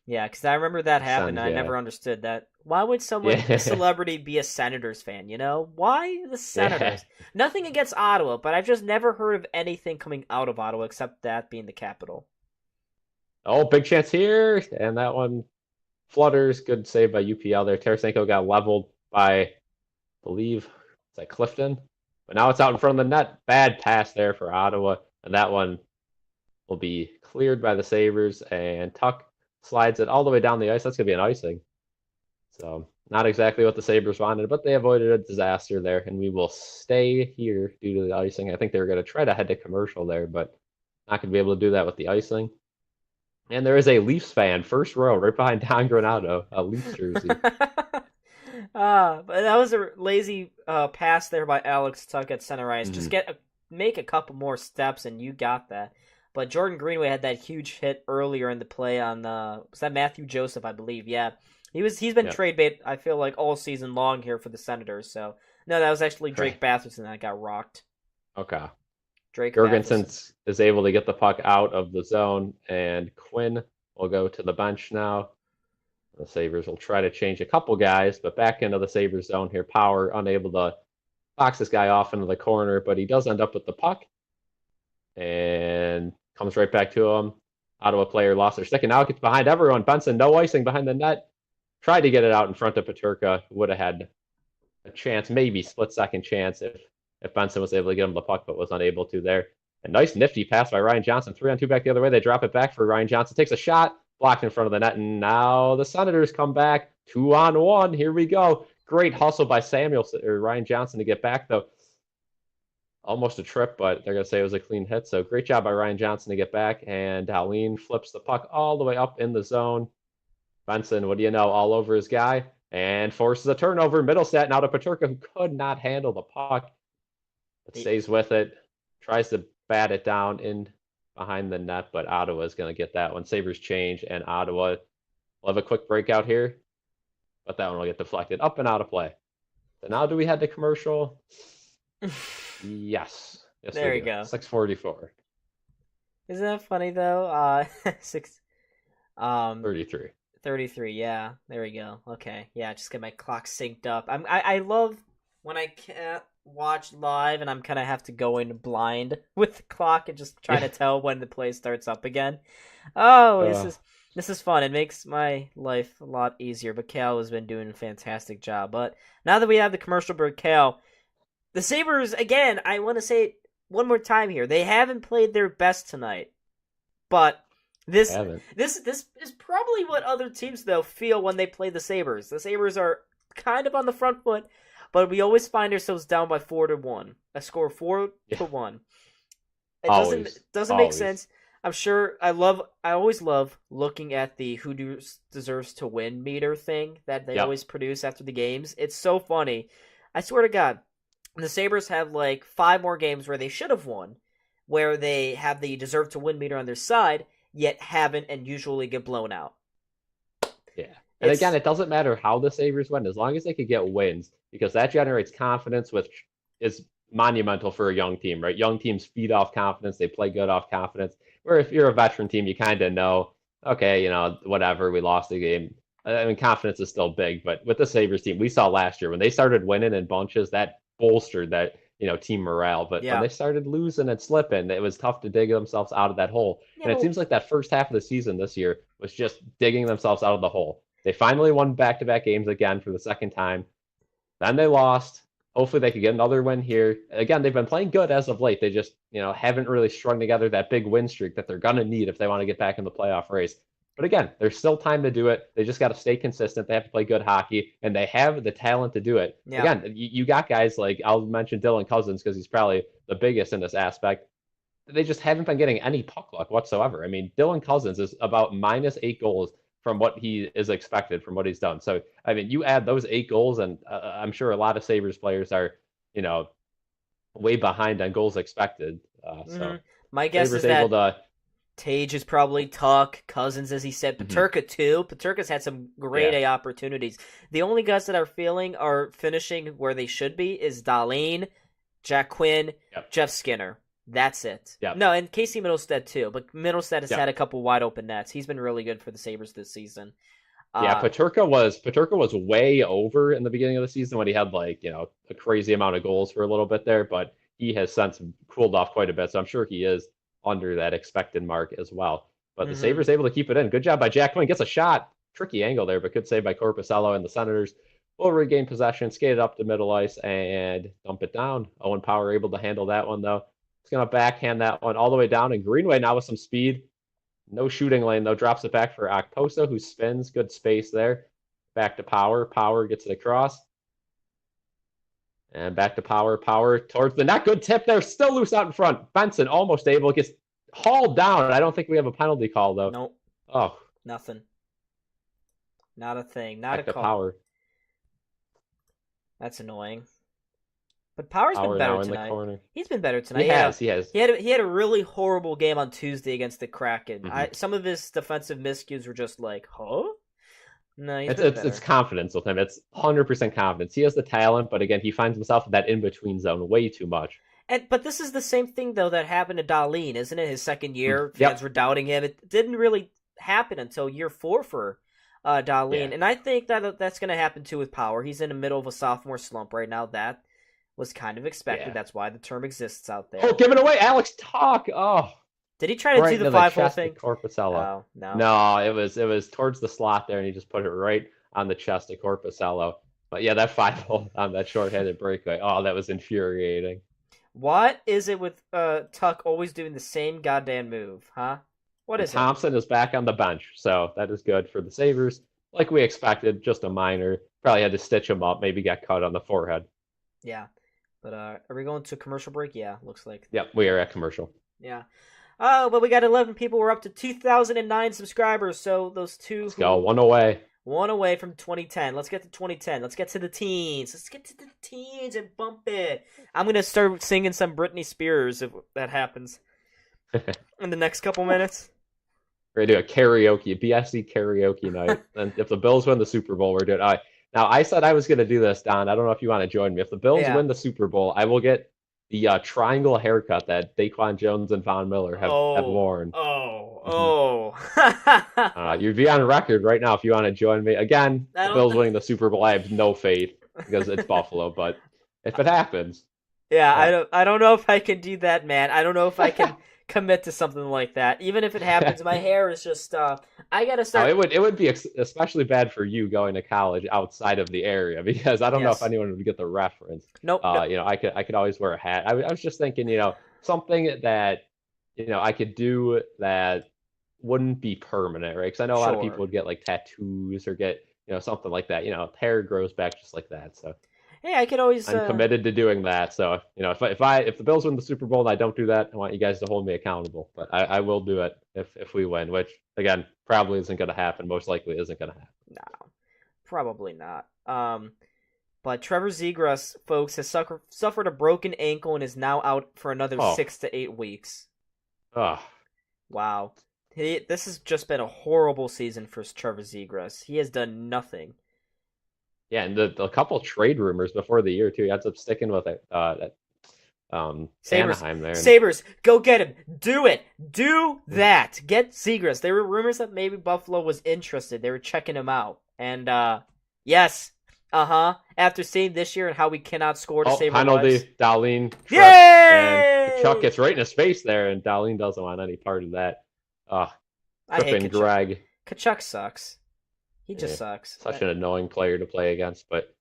Yeah, because I remember that happened. Sens. And I Yeah. never understood that. Why would someone, a Yeah. celebrity, be a Senators fan? You know, why the Yeah. Senators? Nothing against Ottawa, but I've just never heard of anything coming out of Ottawa except that being the capital. Oh, big chance here, and that one flutters. Good save by UPL there. Tarasenko got leveled by, I believe, is that Clifton? But now it's out in front of the net. Bad pass there for Ottawa, and that one will be cleared by the Sabres, and Tuck slides it all the way down the ice. That's going to be an icing. So not exactly what the Sabres wanted, but they avoided a disaster there, and we will stay here due to the icing. I think they were going to try to head to commercial there, but not going to be able to do that with the icing. And there is a Leafs fan, first row, right behind Don Granato, a Leafs jersey. But that was a lazy pass there by Alex Tuck at center ice. Just make a couple more steps, and you got that. But Jordan Greenway had that huge hit earlier in the play on was that Matthew Joseph, I believe. Yeah, he's been trade bait. I feel like all season long here for the Senators. So no, that was actually Drake Batherson that got rocked. Okay. Drake Jorgensen is able to get the puck out of the zone, and Quinn will go to the bench now. The Sabres will try to change a couple guys, but back into the Sabres zone here. Power unable to box this guy off into the corner, but he does end up with the puck and comes right back to him. Ottawa player lost their stick, and now gets behind everyone. Benson, no icing behind the net. Tried to get it out in front of Peterka. Would have had a chance, maybe split-second chance if Benson was able to get him the puck, but was unable to there. A nice nifty pass by Ryan Johnson. 3-on-2 back the other way. They drop it back for Ryan Johnson. Takes a shot, blocked in front of the net, and now the Senators come back. 2-on-1. Here we go. Great hustle by Ryan Johnson to get back, though. Almost a trip, but they're going to say it was a clean hit. So great job by Ryan Johnson to get back. And Aline flips the puck all the way up in the zone. Benson, what do you know, all over his guy. And forces a turnover. Middlestat now to Peterka, who could not handle the puck. But stays with it. Tries to bat it down in behind the net, but Ottawa is going to get that one. Sabres change, and Ottawa will have a quick breakout here. But that one will get deflected up and out of play. So now do we head to commercial? Yes. There you go. 6:44. Isn't that funny though? 33. 33. Yeah, there we go. Okay, yeah, just get my clock synced up. I love when I can't watch live and I'm kind of have to go in blind with the clock and just try to tell when the play starts up again. Oh, this is fun. It makes my life a lot easier. But Cal has been doing a fantastic job. But now that we have the commercial break, Cal, the Sabres again. I want to say one more time here. They haven't played their best tonight, but this Haven't. this is probably what other teams though feel when they play the Sabres. The Sabres are kind of on the front foot, but we always find ourselves down by 4-1. A score 4-1. It doesn't make Always. sense. I'm sure I always love looking at the who deserves to win meter thing that they always produce after the games. It's so funny. I swear to God, the Sabres have like 5 more games where they should have won, where they have the deserve to win meter on their side, yet haven't and usually get blown out. Yeah. And again, it doesn't matter how the Sabres win, as long as they could get wins, because that generates confidence, which is monumental for a young team, right? Young teams feed off confidence. They play good off confidence. Where if you're a veteran team, you kind of know, okay, whatever, we lost the game. I mean, confidence is still big, but with the Sabres team, we saw last year when they started winning in bunches, that bolstered that, team morale. But when they started losing and slipping, it was tough to dig themselves out of that hole. And it seems like that first half of the season this year was just digging themselves out of the hole. They finally won back-to-back games again for the second time. Then they lost. Hopefully they could get another win here. Again, they've been playing good as of late. They just, haven't really strung together that big win streak that they're going to need if they want to get back in the playoff race. But again, there's still time to do it. They just got to stay consistent. They have to play good hockey, and they have the talent to do it. Yeah. Again, you got guys like, I'll mention Dylan Cousins because he's probably the biggest in this aspect. They just haven't been getting any puck luck whatsoever. I mean, Dylan Cousins is about -8 goals from what he is expected from what he's done. So, I mean, you add those 8 goals, and I'm sure a lot of Sabres players are, way behind on goals expected. So my guess Sabres is that able to... Tage is probably Tuck, Cousins, as he said, Peterka too. Peterka's had some great A opportunities. The only guys that are finishing where they should be is Dahlin, Jack Quinn, Jeff Skinner. That's it. Yep. No, and Casey Middlestead too, but Middlestead has had a couple wide open nets. He's been really good for the Sabres this season. Peterka was way over in the beginning of the season when he had a crazy amount of goals for a little bit there, but he has since cooled off quite a bit, so I'm sure he is under that expected mark as well. But the Sabres able to keep it in. Good job by Jack Quinn. Gets a shot. Tricky angle there, but good save by Korpisalo, and the Senators will regain possession, skate it up the middle ice, and dump it down. Owen Power able to handle that one, though. He's going to backhand that one all the way down. And Greenway now with some speed. No shooting lane, though. Drops it back for Okposo, who spins. Good space there. Back to Power. Power gets it across. And back to Power. Power towards the net. Good tip there. Still loose out in front. Benson almost able. Gets hauled down. I don't think we have a penalty call, though. Nope. Oh. Nothing. Not a thing. Not back a call. Power. That's annoying. But Power's been better tonight. The corner. He's been better tonight. He has. He had a really horrible game on Tuesday against the Kraken. Some of his defensive miscues were just like, huh? No, it's confidence with him. It's 100% confidence. He has the talent, but again, he finds himself in that in-between zone way too much. But this is the same thing, though, that happened to Dahlin, isn't it? His second year, fans were doubting him. It didn't really happen until year 4 for Dahlin. And I think that's going to happen, too, with Power. He's in the middle of a sophomore slump right now. That was kind of expected. That's why the term exists out there. Oh, give it away, Alex Talk. Oh. Did he try to do the 5-hole thing? Korpisalo. Oh, no. No, it was towards the slot there, and he just put it right on the chest of Korpisalo. But yeah, that 5-hole on that shorthanded breakaway. Oh, that was infuriating. What is it with Tuck always doing the same goddamn move, huh? What is Thompson is back on the bench, so that is good for the Sabres. Like we expected, just a minor. Probably had to stitch him up, maybe got cut on the forehead. Yeah. But are we going to commercial break? Yeah, looks like. Yep, we are at commercial. Yeah. Oh, but we got 11 people. We're up to 2,009 subscribers, so those two... Let's go, one away. One away from 2010. Let's get to 2010. Let's get to the teens. Let's get to the teens and bump it. I'm going to start singing some Britney Spears if that happens in the next couple minutes. We're going to do a karaoke, a BSC karaoke night. And if the Bills win the Super Bowl, we're doing... Now, I said I was going to do this, Don. I don't know if you want to join me. If the Bills win the Super Bowl, I will get the triangle haircut that Daquan Jones and Von Miller have worn. You'd be on record right now if you want to join me. Again, the Bills winning the Super Bowl, I have no faith because it's Buffalo. But if it happens... Yeah, I don't know if I can do that, man. I don't know if I can commit to something like that. Even if it happens, my hair is just... I got to start... It would be especially bad for you going to college outside of the area because I don't know if anyone would get the reference. Nope. I could always wear a hat. I was just thinking, something that I could do that wouldn't be permanent, right? Because I know a lot of people Sure. would get like tattoos or get something like that. Hair grows back just like that. So Hey, I could always I'm committed to doing that. So if the Bills win the Super Bowl and I don't do that, I want you guys to hold me accountable. But I will do it if we win, which again probably isn't going to happen. Most likely isn't going to happen. no, probably not. But Trevor Zegras, folks, has suffered a broken ankle and is now out for another Oh, 6 to 8 weeks. oh, Wow. This has just been a horrible season for Trevor Zegras. He has done nothing. yeah, and the couple trade rumors before the year too. He ends up sticking with it. Sabres, Anaheim there. Sabres, go get him. Do it. Do that. Get Zegras. There were rumors that maybe Buffalo was interested. They were checking him out. And, yes. After seeing this year and how we cannot score to save our lives. Penalty, Darlene trips, and Chuck Yay! gets right in his face there, and Darlene doesn't want any part of that. I hate Tripping Kachuk. Greg. Kachuk sucks. He just Yeah, sucks. such an annoying player to play against, but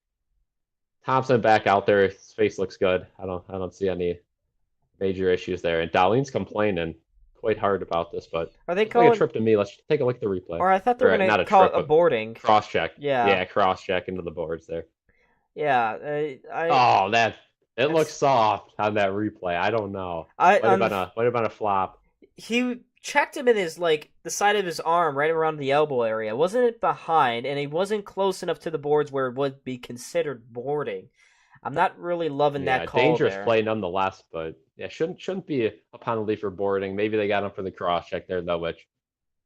Thompson back out there. His face looks good. I don't see any major issues there. And Darlene's complaining quite hard about this, but Are they looks like a calling? trip to me. Let's take a look at the replay. Or I thought they were Or gonna not a call trip, it a but boarding. cross check. Yeah. Yeah, cross check into the boards there. Yeah. Oh, it looks soft on that replay. I don't know. Might have been a flop. He checked him in his the side of his arm, right around the elbow area. Wasn't it behind? And he wasn't close enough to the boards where it would be considered boarding. I'm not really loving that call dangerous there. play nonetheless, but yeah, shouldn't be a penalty for boarding. Maybe they got him for the cross check there though, which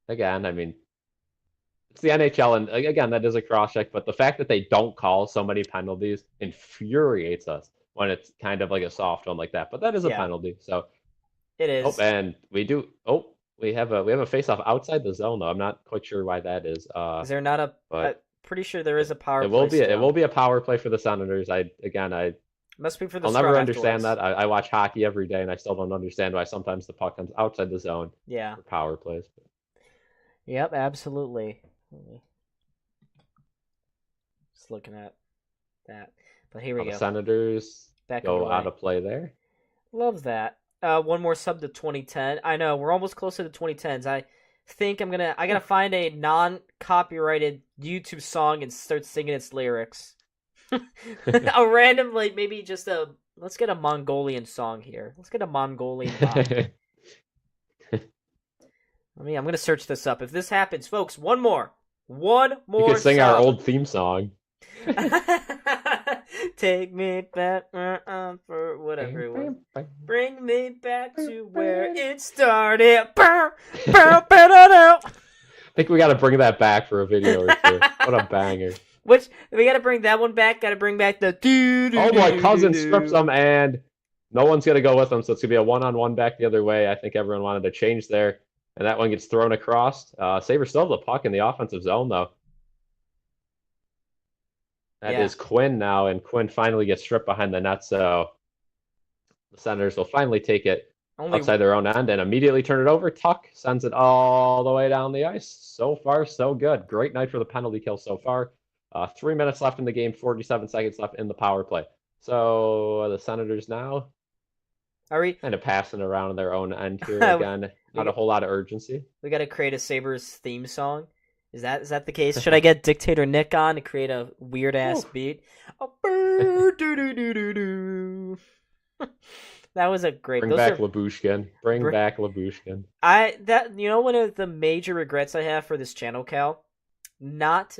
again, I mean, it's the NHL, and again, that is a cross check. But the fact that they don't call so many penalties infuriates us when it's kind of like a soft one like that. But that is a Yeah, penalty, so it oh, is. and we do. Oh, we have a face off outside the zone though. I'm not quite sure why that is. Is there not a? I'm But pretty sure there is a power it will play be still. it will be a power play for the Senators. I Must be for the I'll scrum never understand afterwards. that. I watch hockey every day, and I still don't understand why sometimes the puck comes outside the zone Yeah. for power plays. Yep. Absolutely. Just looking at that. But here we The go. Senators Back go underway. out of play there. Love that. One more sub to 2010. I know we're almost close to the 2010s. I think I gotta find a non-copyrighted YouTube song and start singing its lyrics. A random maybe just let's get a Mongolian song here. Let's get a Mongolian pop. I'm gonna search this up. If this happens, folks, one more You could sing sub. our old theme song. Take me back for whatever it was. Bring me back to where it started. I think we got to bring that back for a video or two. What a banger. Which, we got to bring that one back. Got to bring back the Oh boy, Cousins strips them, and no one's going to go with them, so it's going to be a one-on-one back the other way. I think everyone wanted to change there, and that one gets thrown across. Sabres still have the puck in the offensive zone, though. That is Quinn now, and Quinn finally gets stripped behind the net, so the Senators will finally take it outside their own end and immediately turn it over. Tuck sends it all the way down the ice. So far, so good. Great night for the penalty kill so far. 3 minutes left in the game, 47 seconds left in the power play. So the Senators now are we kind of passing around their own end here again. Not a whole lot of urgency. We got to create a Sabres theme song. Is that the case? Should I get Dictator Nick on to create a weird ass beat? That was a great. Bring back Labushkin. Bring back Labushkin. One of the major regrets I have for this channel, Cal, not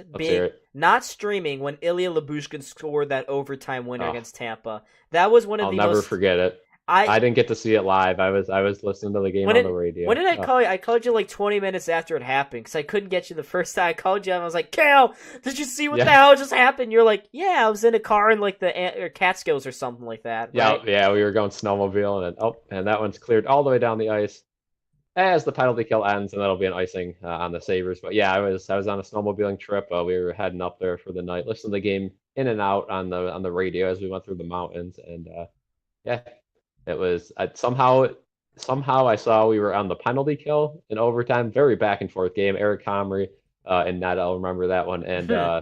streaming when Ilya Labushkin scored that overtime winner against Tampa. That was one of I'll never forget it. I didn't get to see it live. I was listening to the game on the radio. When did I call you? I called you like 20 minutes after it happened because I couldn't get you the first time. I called you and I was like, Cal, did you see what the hell just happened? You're like, yeah, I was in a car in like the Catskills or something like that. Right? Yeah, we were going snowmobile, and that one's cleared all the way down the ice as the penalty kill ends, and that'll be an icing on the Sabres. But yeah, I was on a snowmobiling trip. We were heading up there for the night, listening to the game in and out on the radio as we went through the mountains, and yeah. It was somehow I saw we were on the penalty kill in overtime. Very back and forth game. Eric Comrie and Ned, I'll remember that one. And yeah,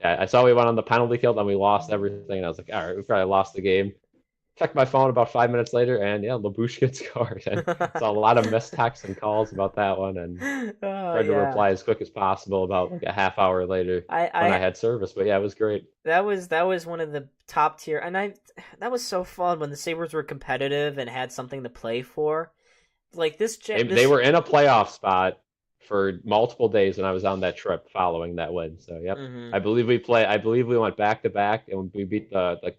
I saw we went on the penalty kill, then we lost everything. And I was like, all right, we probably lost the game. checked my phone about 5 minutes later, and yeah, Labushkin scored. And saw a lot of missed texts and calls about that one, and Oh tried to yeah. reply as quick as possible about like a half hour later when I I had service. But yeah, it was great. that was one of the top tier, and I that was so fun when the Sabres were competitive and had something to play for. Like They this. were in a playoff spot for multiple days when I was on that trip following that win. So yep, Hmm. I believe we went back to back, and we beat the I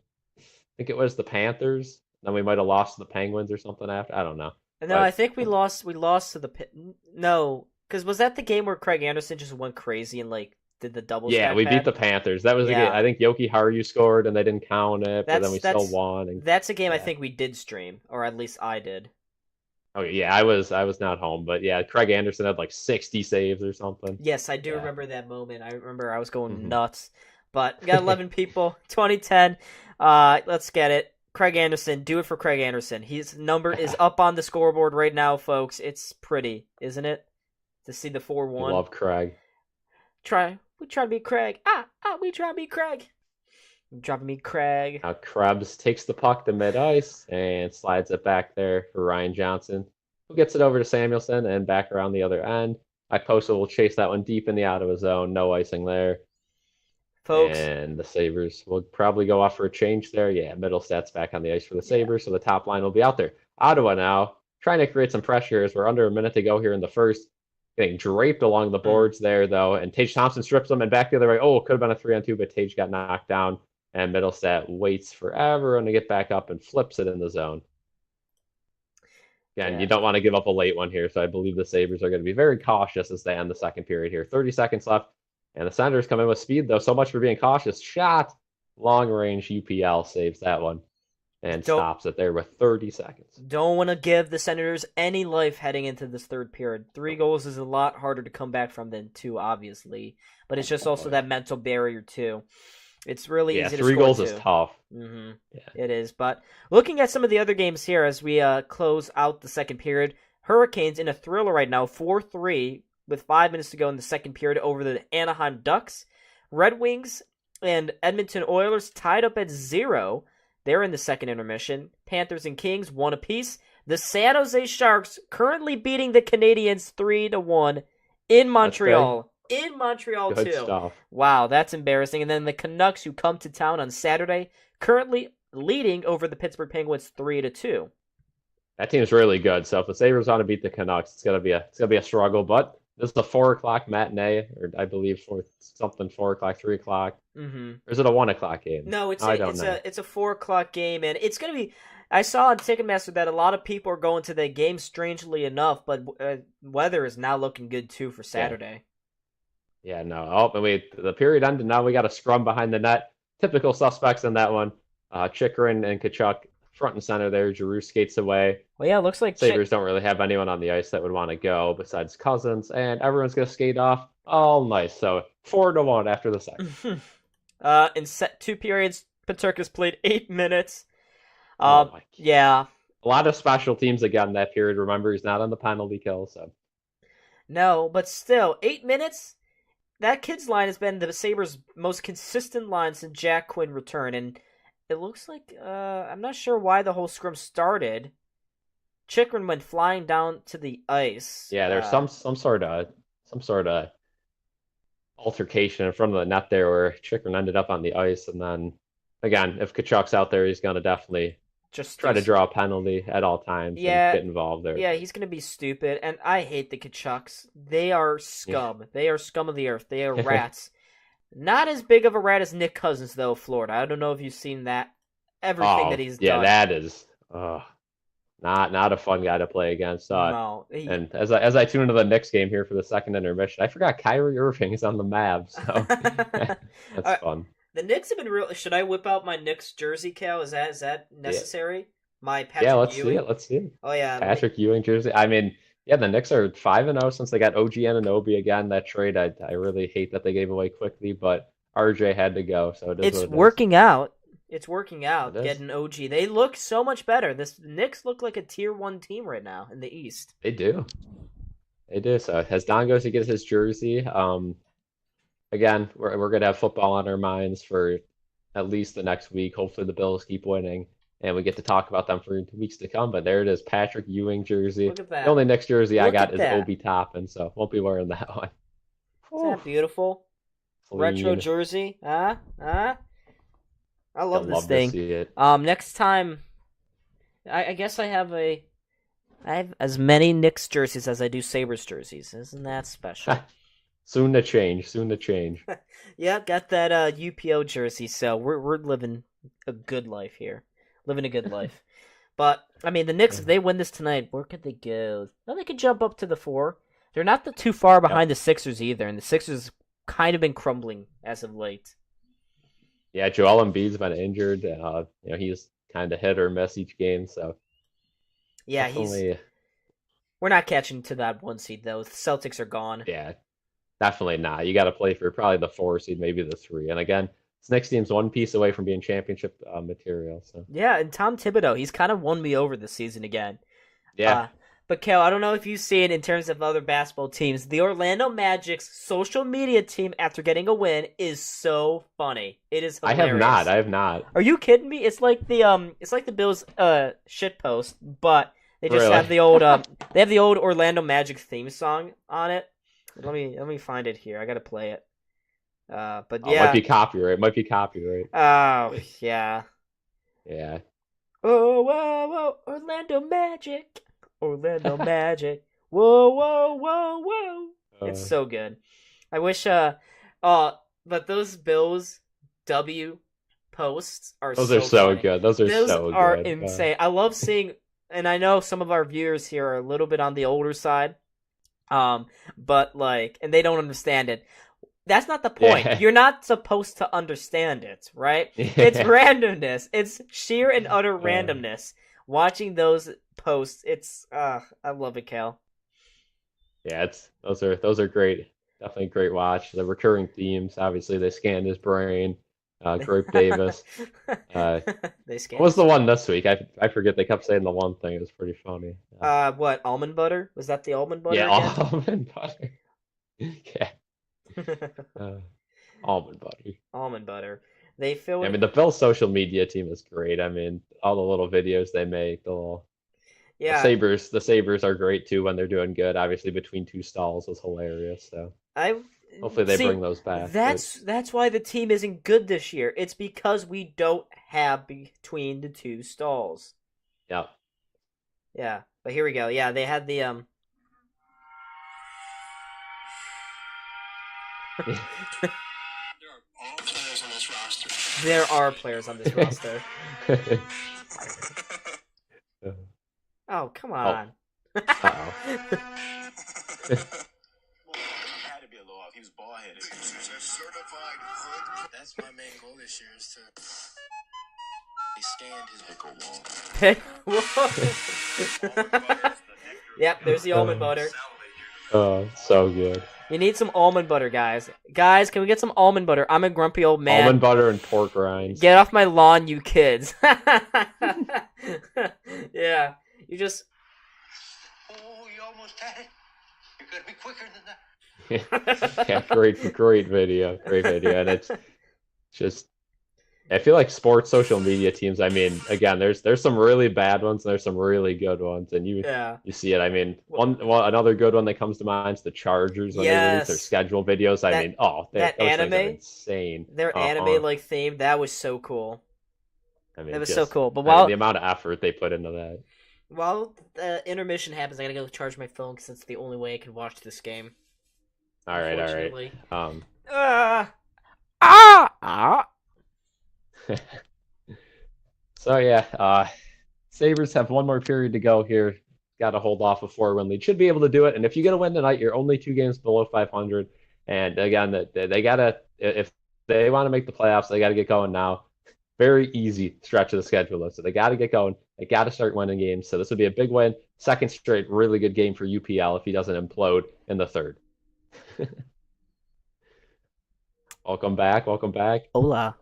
think it was the Panthers. Then we might have lost to the Penguins or something after. I don't know, No, I but think we lost. We lost to the pit. No, because was that the game where Craig Anderson just went crazy and like did the double yeah, stack we beat pad? the Panthers. That was the game. Yeah, I think Yoki Haru scored, and they didn't count it, but then that's we still that's won. And that's a game I yeah, think we did stream, or at least I did. oh yeah, I was not home, but yeah, Craig Anderson had like 60 saves or something. Yes, I do Yeah. remember that moment. I remember I was going Hmm. nuts. But we got 11 people, 2010. Let's get it. Craig Anderson, do it for Craig Anderson. His number is up on the scoreboard right now, folks. It's pretty, isn't it? To see the You 4-1. love Craig. We try to beat Craig. We try to beat Craig. Dropping me Craig. Now Krebs takes the puck to mid ice and slides it back there for Ryan Johnson, who gets it over to Samuelson and back around the other end. Iposa will chase that one deep in the Ottawa zone. No icing there. Folks, And the Sabres will probably go off for a change there. Yeah, Middlestats back on the ice for the yeah. Sabres, so the top line will be out there. Ottawa now trying to create some pressure as we're under a minute to go here in the first. Getting draped along the Mm. boards there, though, and Tage Thompson strips them and back the other way. Oh, it could have been a 3-on-2, but Tage got knocked down, and Middlestat waits for everyone to get back up and flips it in the zone. Again, you Yeah. don't want to give up a late one here, so I believe the Sabres are going to be very cautious as they end the second period here. 30 seconds left, and the Senators come in with speed, though. So much for being cautious. Shot, long range UPL saves that one and Don't stops it there with 30 seconds. don't want to give the Senators any life heading into this third period. 3 goals is a lot harder to come back from than 2, obviously, but it's just Oh, also yeah. that mental barrier too. It's really Yeah, easy to three score goals is 2. tough. Mm-hmm. Yeah. It is. But looking at some of the other games here as we close out the second period, Hurricanes in a thriller right now, 4-3 with 5 minutes to go in the second period over the Anaheim Ducks. Red Wings and Edmonton Oilers tied up at 0. They're in the second intermission. Panthers and Kings 1 apiece. The San Jose Sharks currently beating the Canadiens 3-1 in That's big. Montreal. In Montreal Good too. stuff. Wow, that's embarrassing. And then the Canucks, who come to town on Saturday, currently leading over the Pittsburgh Penguins 3-2. That team's really good. So if the Sabres want to beat the Canucks, it's gonna be a struggle. But this is a 4 o'clock matinee, or I believe for something 4 o'clock, 3 o'clock. Mm-hmm. Or is it a 1 o'clock game? No, it's I a don't it's know. a it's a 4 o'clock game, and it's gonna be. I saw on Ticketmaster that a lot of people are going to the game. Strangely enough, but weather is now looking good too for Yeah, Saturday. yeah, no. Oh, and the period ended. Now we got a scrum behind the net. Typical suspects in that one. Chikrin and Kachuk front and center there. Giroux skates away. Well, yeah, it looks like Sabres don't really have anyone on the ice that would want to go besides Cousins, and everyone's gonna skate off. All nice. So 4-1 after the second. in set 2 periods, Paterka's played 8 minutes. Oh my. Yeah, A lot of special teams again that period. Remember, he's not on the penalty kill, so no, but still 8 minutes. That kid's line has been the Sabres' most consistent line since Jack Quinn returned, and it looks like I'm not sure why the whole scrum started. Chikrin went flying down to the ice. yeah, there's some sort of altercation in front of the net there where Chikrin ended up on the ice, and then again, if Kachuk's out there, he's gonna definitely Just try to draw a penalty at all times and yeah, get involved there. yeah, he's gonna be stupid, and I hate the Kachucks. They are Yeah. scum. They are scum of the earth. They are rats. Not as big of a rat as Nick Cousins though, Florida. I don't know if you've seen that. Everything that Oh, he's yeah, done. that is not a fun guy to play against. No, And as I tune into the Knicks game here for the second intermission, I forgot Kyrie Irving is on the Mavs, so that's fun. The Knicks have been real. Should I whip out my Knicks jersey, Cal? Is that Yeah, necessary? My yeah. Patrick Let's see Ewing. it. Let's see it. Oh yeah, let me. Patrick Ewing jersey. I mean, yeah, the Knicks are 5-0 since they got OG Anunoby again. That trade, I really hate that they gave away quickly, but RJ had to go, so it is It's what it is. working out. It's working It out. is. Getting OG. They look so much better. This Knicks look like a tier 1 team right now in the East. They do. They do. So as Don goes to get his jersey, again, we're gonna have football on our minds for at least the next week. Hopefully the Bills keep winning. and we get to talk about them for weeks to come. But there it is, Patrick Ewing jersey. Look at The that. only Knicks jersey I Look got at is that. Obi Toppin, so won't be wearing that one. Isn't that beautiful? Retro Clean. jersey. Huh? I love You'll this love to thing. see it. Next time, I guess I have as many Knicks jerseys as I do Sabres jerseys. Isn't that special? Soon to change. Soon to change. Yeah, got that UPO jersey, so we're living a good life here. Living a good life. But I mean, the Knicks, if they win this tonight, where could they go? Well, they could jump up to the 4. They're not too far behind the Sixers either, and the Sixers kind of been crumbling as of late. Yeah, Joel Embiid's been injured. He's kind of hit or miss each game, so Yeah, definitely, we're not catching to that 1 seed though. The Celtics are gone. yeah, definitely not. You got to play for probably the 4 seed, maybe the 3. And again, this next team's one piece away from being championship material. So Yeah, and Tom Thibodeau, he's kind of won me over this season again. yeah, But Kel, I don't know if you've seen in terms of other basketball teams, the Orlando Magic's social media team after getting a win is so funny. It is hilarious. I have not. Are you kidding me? It's like the Bills shit post, but they just Really? have the old Orlando Magic theme song on it. Let me find it here. I gotta play it. But yeah, Might be copyright. Might be copyright. oh yeah. Yeah. Oh whoa whoa, Orlando Magic, Orlando Magic. Whoa whoa whoa whoa. It's so good. I wish but those Bills W posts are Those so are so funny. good. Those are good. insane. I love seeing, and I know some of our viewers here are a little bit on the older side, but like, and they don't understand it. That's not the point. Yeah. You're not supposed to understand it, right? It's randomness. It's sheer and utter randomness. Watching those posts, it's I love it, Cal. Yeah, those are great. Definitely a great watch. The recurring themes, obviously, they scanned his brain. Grape Davis. They scanned. What was the one this week? I forget. They kept saying the one thing. It was pretty funny. What, almond butter? Was that the almond butter? Yeah, again? almond butter. Yeah. Almond butter. Almond butter. They feel. I mean, the Bills social media team is great. I mean, all the little videos they make, yeah. The Sabres are great too when they're doing good. Obviously, between two stalls was hilarious. So hopefully they bring those back. That's why the team isn't good this year. It's because we don't have between the two stalls. Yeah. Yeah, but here we go. Yeah, they had the There are players on this roster. Oh, come on. Uh-oh. He was bald-headed. That's my main goal this year is to scanned his Whoa. Yep, there's the almond butter. Oh, so good. You need some almond butter, guys. Guys, can we get some almond butter? I'm a grumpy old man. Almond butter and pork rinds. Get off my lawn, you kids. Yeah, you just... Oh, you almost had it. You gotta be quicker than that. Yeah, great video. Great video. And it's just, I feel like sports social media teams, I mean, again, there's some really bad ones and there's some really good ones, and you see it. I mean, another good one that comes to mind is the Chargers when they release their schedule videos. I mean, those things are insane. Their anime like theme, that was so cool. I mean, that was so cool. But while the amount of effort they put into that. While the intermission happens, I gotta go charge my phone because it's the only way I can watch this game. All right. So yeah, Sabres have one more period to go here. Got to hold off a 4-win lead. Should be able to do it. And if you get a win tonight, you're only 2 games below 500. And again, they gotta, if they want to make the playoffs, they gotta get going now. Very easy stretch of the schedule, so they gotta get going. They gotta start winning games. So this would be a big win. Second straight, really good game for UPL if he doesn't implode in the third. Welcome back. Hola.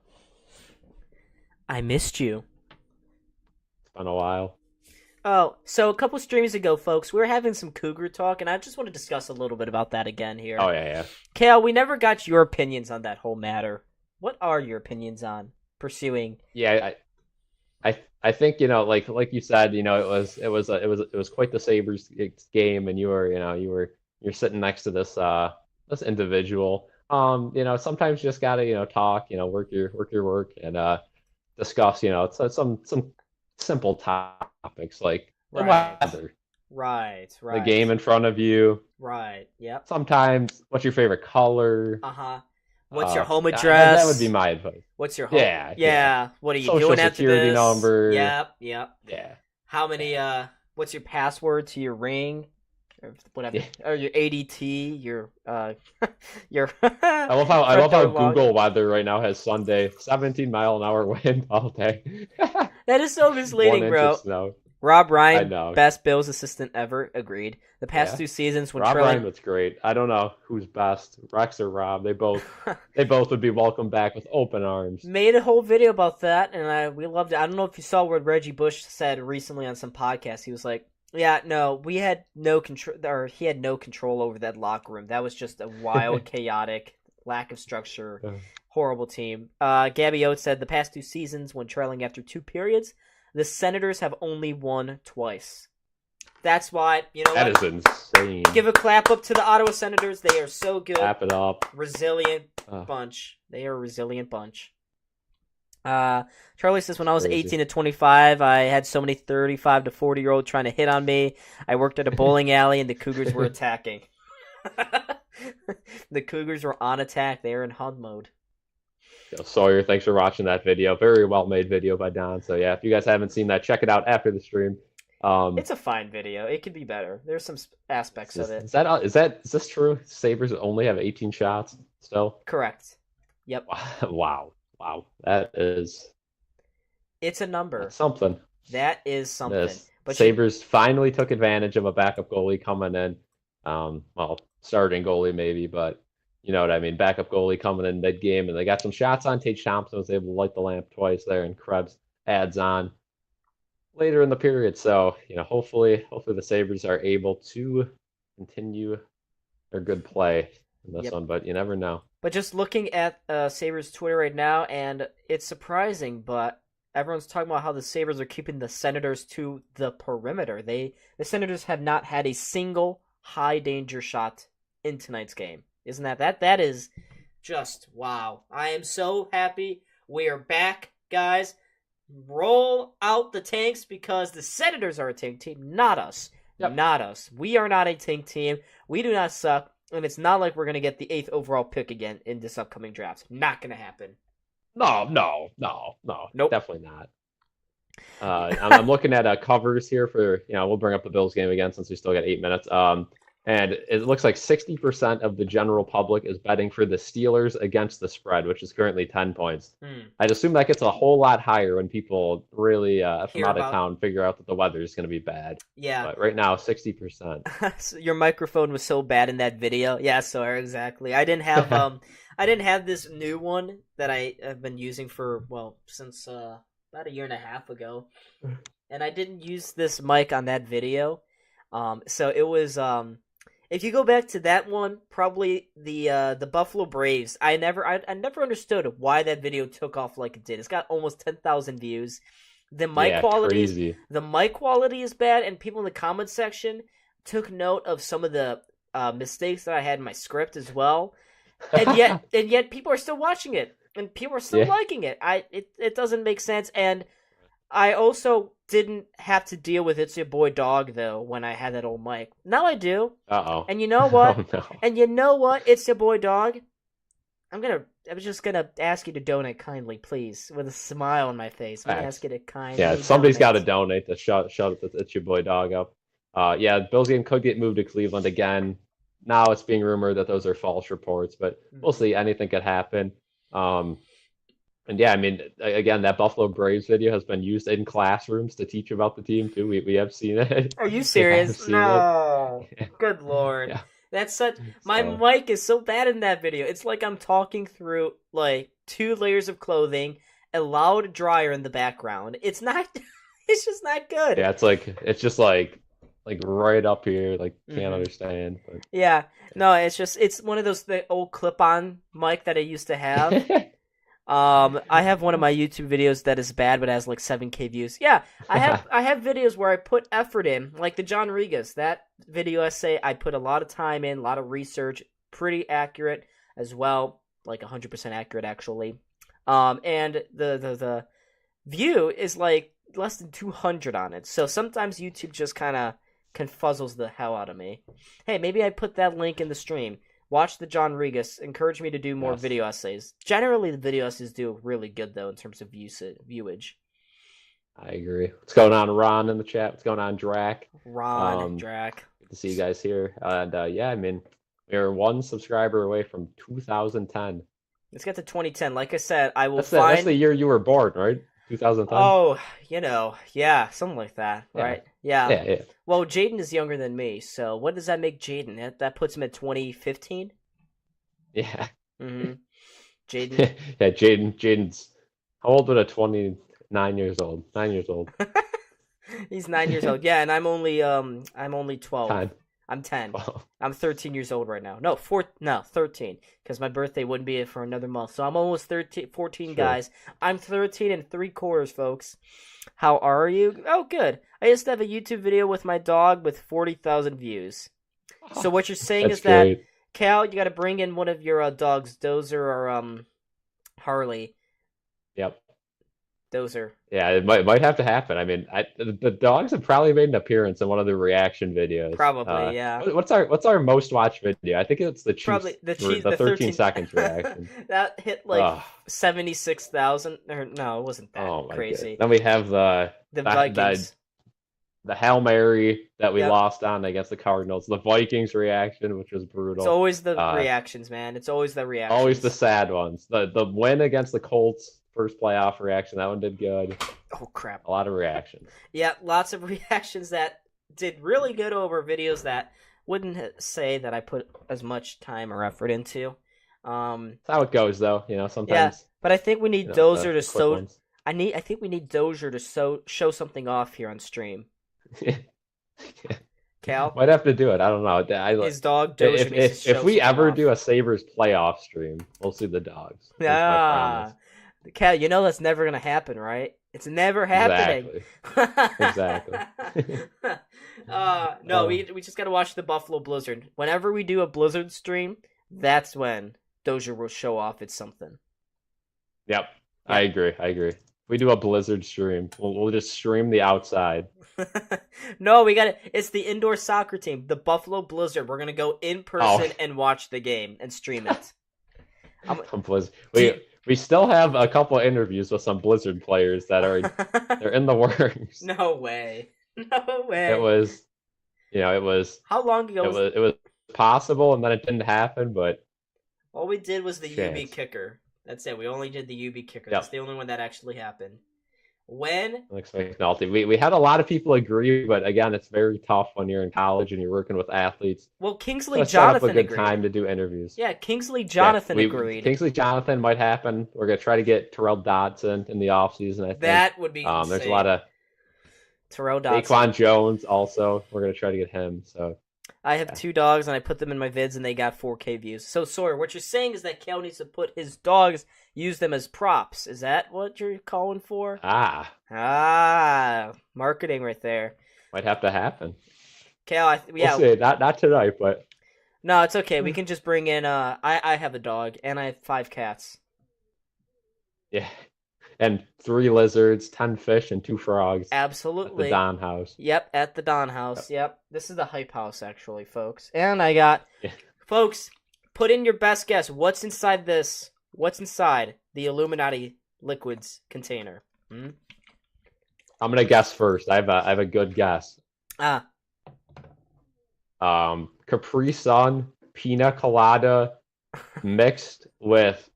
I missed you. It's been a while. Oh, so a couple streams ago, folks, we were having some Cougar talk, and I just want to discuss a little bit about that again here. Oh, yeah. Kale, we never got your opinions on that whole matter. What are your opinions on pursuing? Yeah, I think, like you said, it was quite the Sabres game, and you're sitting next to this individual. Sometimes you just gotta, talk, work your work, and discuss, some simple topics like the Right. weather, Right. the Right. game in front of you. Right. Yep. Sometimes, what's your favorite color? Uh-huh. What's your home That would be address? my advice. What's your home? Yeah, yeah. Yeah. What are you Social doing after security this? number. Yep. Yep. Yeah. How many? What's your password to your ring? Or whatever. Yeah. Or your ADT. Your your. I love how crypto log. Google weather right now has Sunday 17-mile-an-hour wind all day. That is so 1 misleading, inch bro. of snow. Rob I Ryan, know. best Bills assistant ever. Agreed. The past Yeah. 2 seasons when Rob trailing. Ryan was great. I don't know who's best, Rex or Rob. They both would be welcomed back with open arms. Made a whole video about that, and we loved it. I don't know if you saw what Reggie Bush said recently on some podcast. He was like, "Yeah, no, we had no control, or he had no control over that locker room. That was just a wild, chaotic, lack of structure, horrible team." Gabby Oates said the past 2 seasons, when trailing after 2 periods, the Senators have only won twice. That's why, That what? is insane. Give a clap up to the Ottawa Senators. They are so good. Wrap it up. Resilient bunch. They are a resilient bunch. Charlie says, when I was Crazy. 18 to 25, I had so many 35 to 40-year-old trying to hit on me. I worked at a bowling alley, and the Cougars were attacking. The Cougars were on attack. They were in HUD mode. Sawyer, thanks for watching that video. Very well made video by Don. So yeah, if you guys haven't seen that, check it out after the stream. It's a fine video. It could be better. There's some aspects of it. Is this true? Sabres only have 18 shots still? Correct. Yep. Wow. That is It's a number. that's something. That is something. This But Sabres finally took advantage of a backup goalie coming in. Starting goalie maybe, but you know what I mean. Backup goalie coming in mid-game, and they got some shots on. Tage Thompson was able to light the lamp twice there, and Krebs adds on later in the period. So, hopefully the Sabres are able to continue their good play in this one, but you never know. But just looking at Sabres Twitter right now, and it's surprising, but everyone's talking about how the Sabres are keeping the Senators to the perimeter. The Senators have not had a single high danger shot in tonight's game. Isn't that is just wow. I am so happy we are back, guys. Roll out the tanks, because the Senators are a tank team, not us. Yep. Not us. We are not a tank team. We do not suck, and it's not like we're going to get the 8th overall pick again in this upcoming draft. Not going to happen. No, Nope. Definitely not. I'm looking at covers here for, we'll bring up the Bills game again since we still got 8 minutes. And it looks like 60% of the general public is betting for the Steelers against the spread, which is currently 10 points. I'd assume that gets a whole lot higher when people really, from out of town, figure out that the weather is going to be bad. Yeah. But right now, 60%. So your microphone was so bad in that video. Yeah, Sawyer, exactly. I didn't have this new one that I have been using for, since about a year and a half ago. And I didn't use this mic on that video. So it was if you go back to that one, probably the Buffalo Braves. I never understood why that video took off like it did. It's got almost 10,000 views. The mic quality is bad, and people in the comment section took note of some of the mistakes that I had in my script as well. And yet people are still watching it, and people are still liking it. It doesn't make sense. And I also didn't have to deal with It's Your Boy Dog, though, when I had that old mic. Now I do. Uh-oh. And you know what? Oh, no. And you know what, It's Your Boy Dog? I'm just gonna ask you to donate kindly, please, with a smile on my face. I'm gonna ask you to kindly. Yeah, somebody's got to donate to shut It's Your Boy Dog up. Bills game could get moved to Cleveland again. Now it's being rumored that those are false reports, but we'll see. Anything could happen. And yeah, I mean, again, that Buffalo Braves video has been used in classrooms to teach about the team too. We have seen it. Are you serious? No. Good Lord. Yeah. That's such. My mic is so bad in that video. It's like I'm talking through like 2 layers of clothing, a loud dryer in the background. It's not. It's just not good. Yeah, it's just like right up here. Like can't understand. But... Yeah. No, it's one of those the old clip-on mic that I used to have. I have one of my YouTube videos that is bad but has like 7K views. Yeah, I have videos where I put effort in, like the John Regas. That video essay, I put a lot of time in, a lot of research, pretty accurate as well, like 100% accurate actually. And the view is like less than 200 on it. So sometimes YouTube just kind of confuzzles the hell out of me. Hey, maybe I put that link in the stream. Watch the John Regas. Encourage me to do more video essays. Generally, the video essays do really good, though, in terms of viewage. I agree. What's going on, Ron, in the chat? What's going on, Drac? Drac. Good to see you guys here. And yeah, I mean, we're one subscriber away from 2010. Let's get to 2010. Like I said, I will That's the year you were born, right? 2010? Oh, yeah, something like that, right? Yeah. Yeah. Well, Jaden is younger than me, so what does that make Jaden? That puts him at 2015? Yeah. Mm-hmm. Jaden. Yeah, Jaden's how old would a 29 years old? 9 years old. He's 9 years old. Yeah, and I'm only 12. 10. I'm 10. 12. I'm 13 years old right now. No, 13, because my birthday wouldn't be for another month. So I'm almost 14, Sure. guys. I'm 13 and 3/4, folks. How are you? Oh, good. I just have a YouTube video with my dog with 40,000 views. So what you're saying is that, great. Cal, you got to bring in one of your dogs, Dozer or Harley. Yep. Dozer. Yeah, it might have to happen. I mean, the dogs have probably made an appearance in one of the reaction videos. Probably, yeah. What's our most watched video? I think it's the Chiefs. Probably the 13 seconds reaction. That hit like 76,000. Or no, it wasn't that crazy. Then we have the Vikings. The Hail Mary that we lost on against the Cardinals. The Vikings reaction, which was brutal. It's always the reactions, man. It's always the reactions. Always the sad ones. The win against the Colts, first playoff reaction, that one did good. Oh, crap. A lot of reactions. Yeah, lots of reactions that did really good over videos that wouldn't say that I put as much time or effort into. That's how it goes, though. Sometimes. Yeah, but I think we need Dozer to show. I think we need Dozer to show something off here on stream. Cal might have to do it. I don't know. His dog Dozer needs to show if we ever off. do a Sabres playoff stream, we'll see the dogs. Yeah. Cal, that's never gonna happen, right? It's never happening. Exactly. No, we just gotta watch the Buffalo Blizzard. Whenever we do a Blizzard stream, that's when Dozier will show off it's something. Yep. I agree. We do a Blizzard stream. We'll just stream the outside. No, it's the indoor soccer team, the Buffalo Blizzard. We're gonna go in person and watch the game and stream it. We still have a couple of interviews with some Blizzard players that they're in the works. No way. It was. How long ago? It was possible, and then it didn't happen. But all we did was the UB kicker. That's it. We only did the UB kicker. That's the only one that actually happened. When? We had a lot of people agree, but again, it's very tough when you're in college and you're working with athletes. Well, Kingsley Jonathan agreed. A good time to do interviews. Yeah, Kingsley Jonathan agreed. Kingsley Jonathan might happen. We're gonna try to get Terrell Dodson in the offseason. I think that would be insane. There's a lot of Terrell Dodson. Daquan Jones also. We're gonna try to get him. So I have 2 dogs and I put them in my vids and they got 4K views. So Sawyer, what you're saying is that Cal needs to put his dogs, use them as props. Is that what you're calling for? Marketing right there. Might have to happen. Cal, we'll see. Not tonight, but no, it's okay. We can just bring in. I have a dog and I have 5 cats. Yeah, and 3 lizards, 10 fish, and 2 frogs. Absolutely. At the Don House. Yep, at the Don House. Yep. This is the hype house, actually, folks. And I got, folks, put in your best guess. What's inside this? What's inside the Illuminati liquids container? I'm gonna guess first. I have a good guess. Capri Sun pina colada mixed with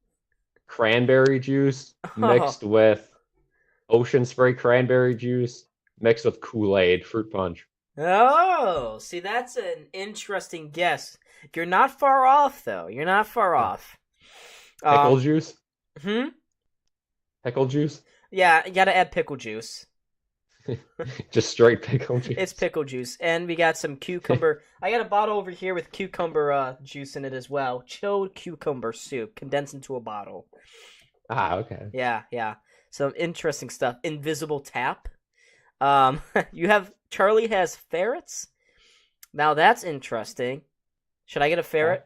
cranberry juice, mixed with ocean spray cranberry juice, mixed with Kool-Aid fruit punch. Oh, see, that's an interesting guess. You're not far off, though. You're not far off. Pickle juice? Pickle juice? Yeah, you gotta add pickle juice. Just straight pickle juice. It's pickle juice. And we got some cucumber. I got a bottle over here with cucumber juice in it as well. Chilled cucumber soup condensed into a bottle. Okay. Yeah. Some interesting stuff. Invisible tap. You have Charlie has ferrets. Now that's interesting. Should I get a Okay. ferret?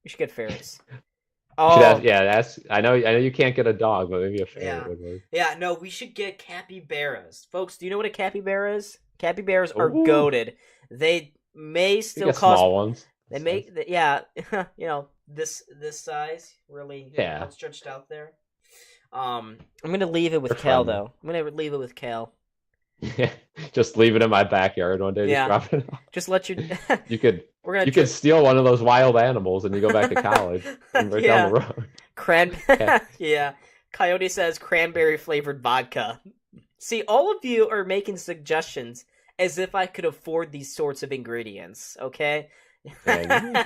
You should get ferrets. Should ask, Oh, yeah, that's I know you can't get a dog, but maybe a ferret yeah. would work. Yeah, no, we should get capybaras. Folks, do you know what a capybara is? Capybaras are Ooh, goated. They may we still get cause small ones. they This size. may yeah, this size really Yeah. outstretched out there. I'm going to leave it with They're Cal friendly. though. I'm going to leave it with Cal. Just leave it in my backyard one day, just Yeah. drop it off. Just let you You could We're going you to could steal one of those wild animals and you go back to college and right down Yeah. the road. Cran Yeah. Coyote says cranberry flavored vodka. See, all of you are making suggestions as if I could afford these sorts of ingredients, okay? Yeah,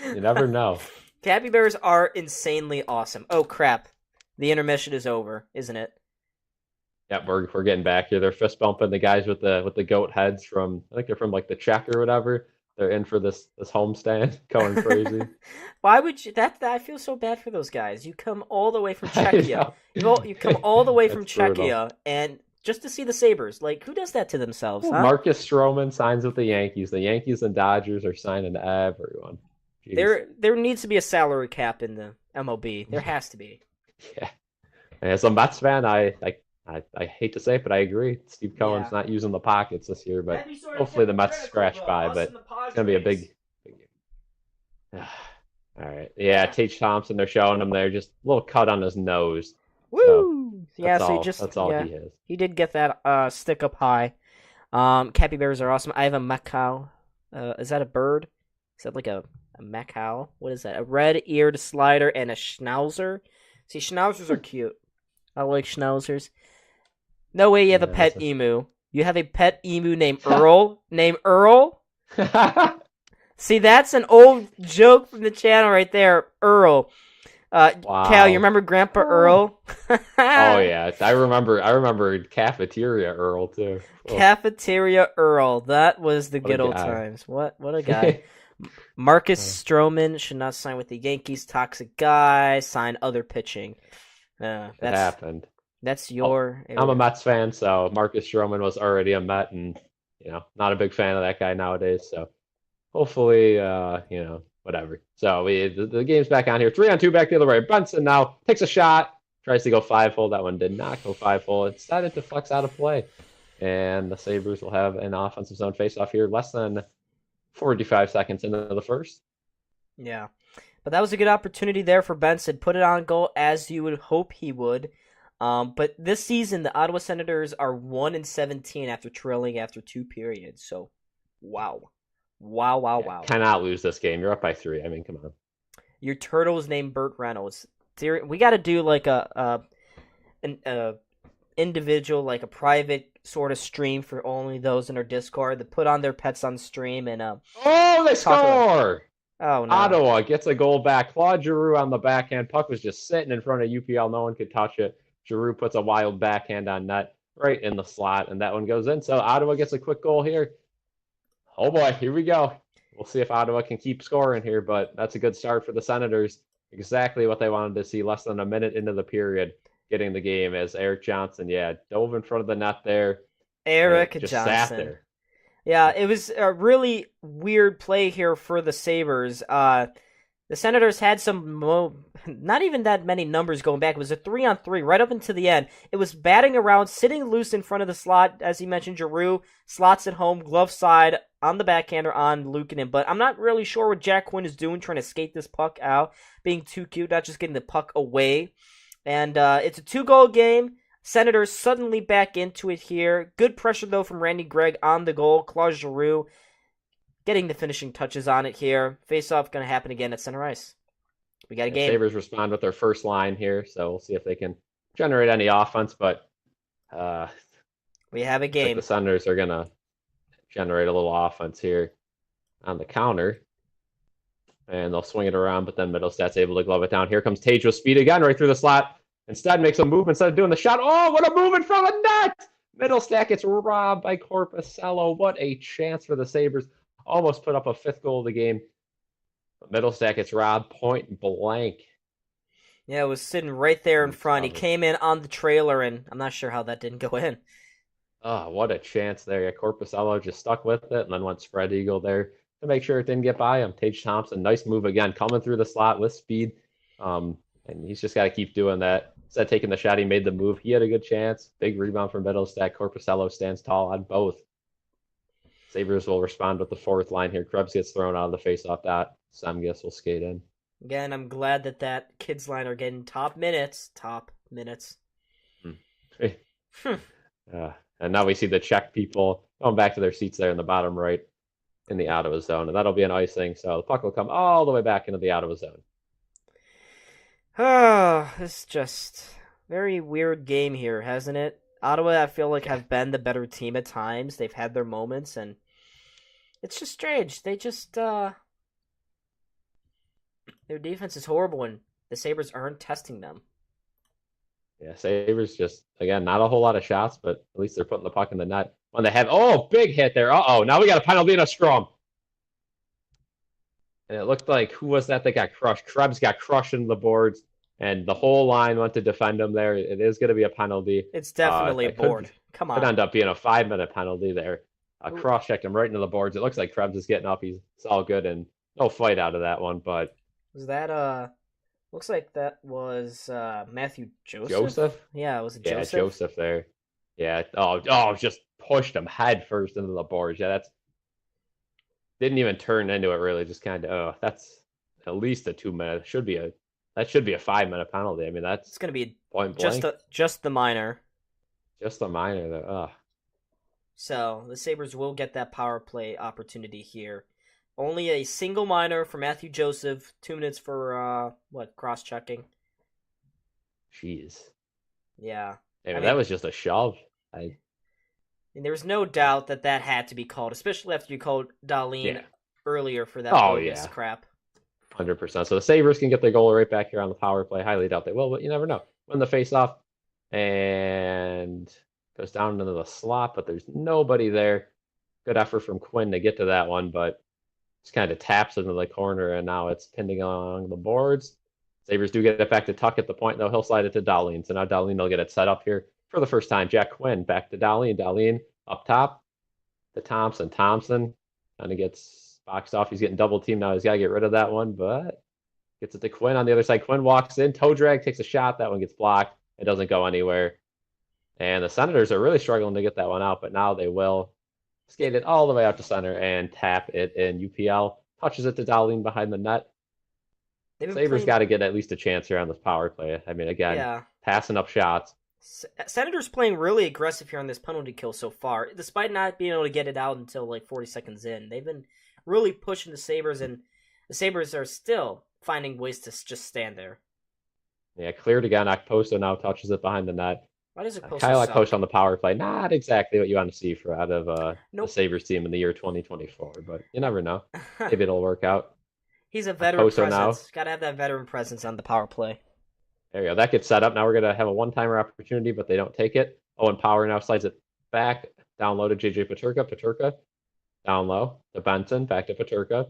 you never know. Capybaras are insanely awesome. Oh crap. The intermission is over, isn't it? Yeah, we're getting back here. They're fist bumping the guys with the goat heads from I think they're from like the Czech or whatever. They're in for this homestand, going crazy. Why would you that I feel so bad for those guys. You come all the way from I Czechia. know. You come all the way from That's brutal. Czechia and just to see the Sabres. Like who does that to themselves, huh? Marcus Stroman signs with the Yankees. The Yankees and Dodgers are signing everyone. Jeez. There needs to be a salary cap in the MLB. There has to be. Yeah. And as a Mets fan, I hate to say it, but I agree. Steve Cohen's Yeah. not using the pockets this year, but hopefully the Mets scratch by. But it's gonna be a big. All right. Yeah, Tage Thompson. They're showing him there, just a little cut on his nose. Woo! Yeah, That's so all. That's all he has. he did get that stick up high. Capybaras are awesome. I have a macaw. Is that a bird? Is that like a macaw? What is that? A red-eared slider and a schnauzer. See, schnauzers are cute. I like schnauzers. No way you have a pet emu. You have a pet emu named Earl. See, that's an old joke from the channel right there. Earl. Wow. Cal, you remember Grandpa Earl? Oh yeah, I remember Cafeteria Earl too. Oh. Cafeteria Earl. That was the What a good old guy. times. What a guy. Marcus Stroman should not sign with the Yankees. Toxic guy. Sign other pitching. It happened. That's your. I'm a Mets fan, so Marcus Stroman was already a Met, and not a big fan of that guy nowadays. So hopefully, whatever. So the game's back on here. 3-on-2 back the other way. Benson now takes a shot, tries to go 5-hole. That one did not go 5-hole. It decided to flex out of play, and the Sabres will have an offensive zone faceoff here. Less than 45 seconds into the first. Yeah, but that was a good opportunity there for Benson. Put it on goal as you would hope he would. But this season, the Ottawa Senators are 1-17 after trailing after 2 periods. So, wow. Cannot lose this game. You're up by 3. I mean, come on. Your turtle is named Burt Reynolds. We got to do like an individual, like a private sort of stream for only those in our Discord that put on their pets on stream and they score! Oh no! Ottawa gets a goal back. Claude Giroux on the backhand. Puck was just sitting in front of UPL. No one could touch it. Giroux puts a wild backhand on net right in the slot, and that one goes in. So Ottawa gets a quick goal here. Oh boy, here we go. We'll see if Ottawa can keep scoring here, but that's a good start for the Senators. Exactly what they wanted to see less than a minute into the period, getting the game as Eric Johnson, dove in front of the net there. Eric just Johnson. Sat there. Yeah, it was a really weird play here for the Sabres. The Senators had not even that many numbers going back. It was a 3-on-3 right up into the end. It was batting around, sitting loose in front of the slot. As you mentioned, Giroux slots at home, glove side on the backhander on Luukkonen. But I'm not really sure what Jack Quinn is doing, trying to skate this puck out, being too cute, not just getting the puck away. And it's a 2-goal game. Senators suddenly back into it here. Good pressure, though, from Randy Gregg on the goal. Claude Giroux getting the finishing touches on it here. Face-off going to happen again at center ice. We got a game. Sabres respond with their first line here, so we'll see if they can generate any offense. But we have a game. The Senators are going to generate a little offense here on the counter. And they'll swing it around, but then Middlestad's able to glove it down. Here comes Tage with speed again, right through the slot. Instead, makes a move instead of doing the shot. Oh, what a move in front of the net! Middlestad gets robbed by Korpisalo. What a chance for the Sabres. Almost put up a 5th goal of the game. But Middlestad gets robbed point blank. Yeah, it was sitting right there in front. He Uncovered. came in on the trailer, and I'm not sure how that didn't go in. Oh, what a chance there. Yeah, Corpusello just stuck with it and then went spread eagle there to make sure it didn't get by him. Tage Thompson, nice move again, coming through the slot with speed. And he's just got to keep doing that. Instead of taking the shot, he made the move. He had a good chance. Big rebound from Middlestat. Corpusello stands tall on both. Sabres will respond with the fourth line here. Krebs gets thrown out of the faceoff dot. Semgus will skate in. Again, I'm glad that kids line are getting top minutes. Top minutes. And now we see the Czech people going back to their seats there in the bottom right in the Ottawa zone. And that'll be an icing. So the puck will come all the way back into the Ottawa zone. Oh, this is just very weird game here, hasn't it? Ottawa, I feel like, have been the better team at times. They've had their moments, and it's just strange. They just, their defense is horrible, and the Sabres aren't testing them. Yeah, Sabres just, again, not a whole lot of shots, but at least they're putting the puck in the net. When they have, oh, big hit there. Uh-oh, now we got a penalty and a scrum. And it looked like, who was that got crushed? Krebs got crushed into the boards, and the whole line went to defend him there. It is going to be a penalty. It's definitely a board. Come on. Could end up being a 5-minute penalty there. Cross-checked him right into the boards. It looks like Krebs is getting up. It's all good, and no fight out of that one, but... Was that, looks like that was Matthew Joseph? Joseph? Yeah, it was Joseph. Yeah, Joseph there. Yeah. Oh, just pushed him head first into the boards. Yeah, that's... Didn't even turn into it, really. Just kind of, that's at least a 2-minute. That should be a 5-minute penalty. I mean, that's... It's going to be point blank. Just the minor. Just the minor, though. So, the Sabres will get that power play opportunity here. Only a single minor for Matthew Joseph. 2 minutes for, cross-checking. Jeez. Yeah. I mean, that was just a shove. And there was no doubt that had to be called, especially after you called Dahlin earlier for that bogus crap. 100%. So the Sabres can get their goal right back here on the power play. Highly doubt they will, but you never know. Win the faceoff and goes down into the slot, but there's nobody there. Good effort from Quinn to get to that one, but just kind of taps into the corner, and now it's pinning along the boards. Sabres do get it back to Tuck at the point, though. He'll slide it to Dahlin. So now Dahlin will get it set up here for the first time. Jack Quinn back to Dahlin. Dahlin up top to Thompson. Thompson kind of gets boxed off. He's getting double teamed now. He's got to get rid of that one, but gets it to Quinn on the other side. Quinn walks in. Toe drag, takes a shot. That one gets blocked. It doesn't go anywhere. And the Senators are really struggling to get that one out, but now they will. Skate it all the way out to center and tap it in. UPL touches it to Dahlin behind the net. Sabres got to get at least a chance here on this power play. I mean, again, passing up shots. Senators playing really aggressive here on this penalty kill so far, despite not being able to get it out until like 40 seconds in. They've been really pushing the Sabres, and the Sabres are still finding ways to just stand there. Yeah, cleared again. Okposo now touches it behind the net. Why does Okposo Kyle Okposo on the power play. Not exactly what you want to see out of the Sabres team in the year 2024, but you never know. Maybe it'll work out. He's a veteran presence. Got to have that veteran presence on the power play. There you go. That gets set up. Now we're going to have a one-timer opportunity, but they don't take it. Owen Power now slides it back. Down low to JJ Peterka. Peterka down low to Benson. Back to Peterka.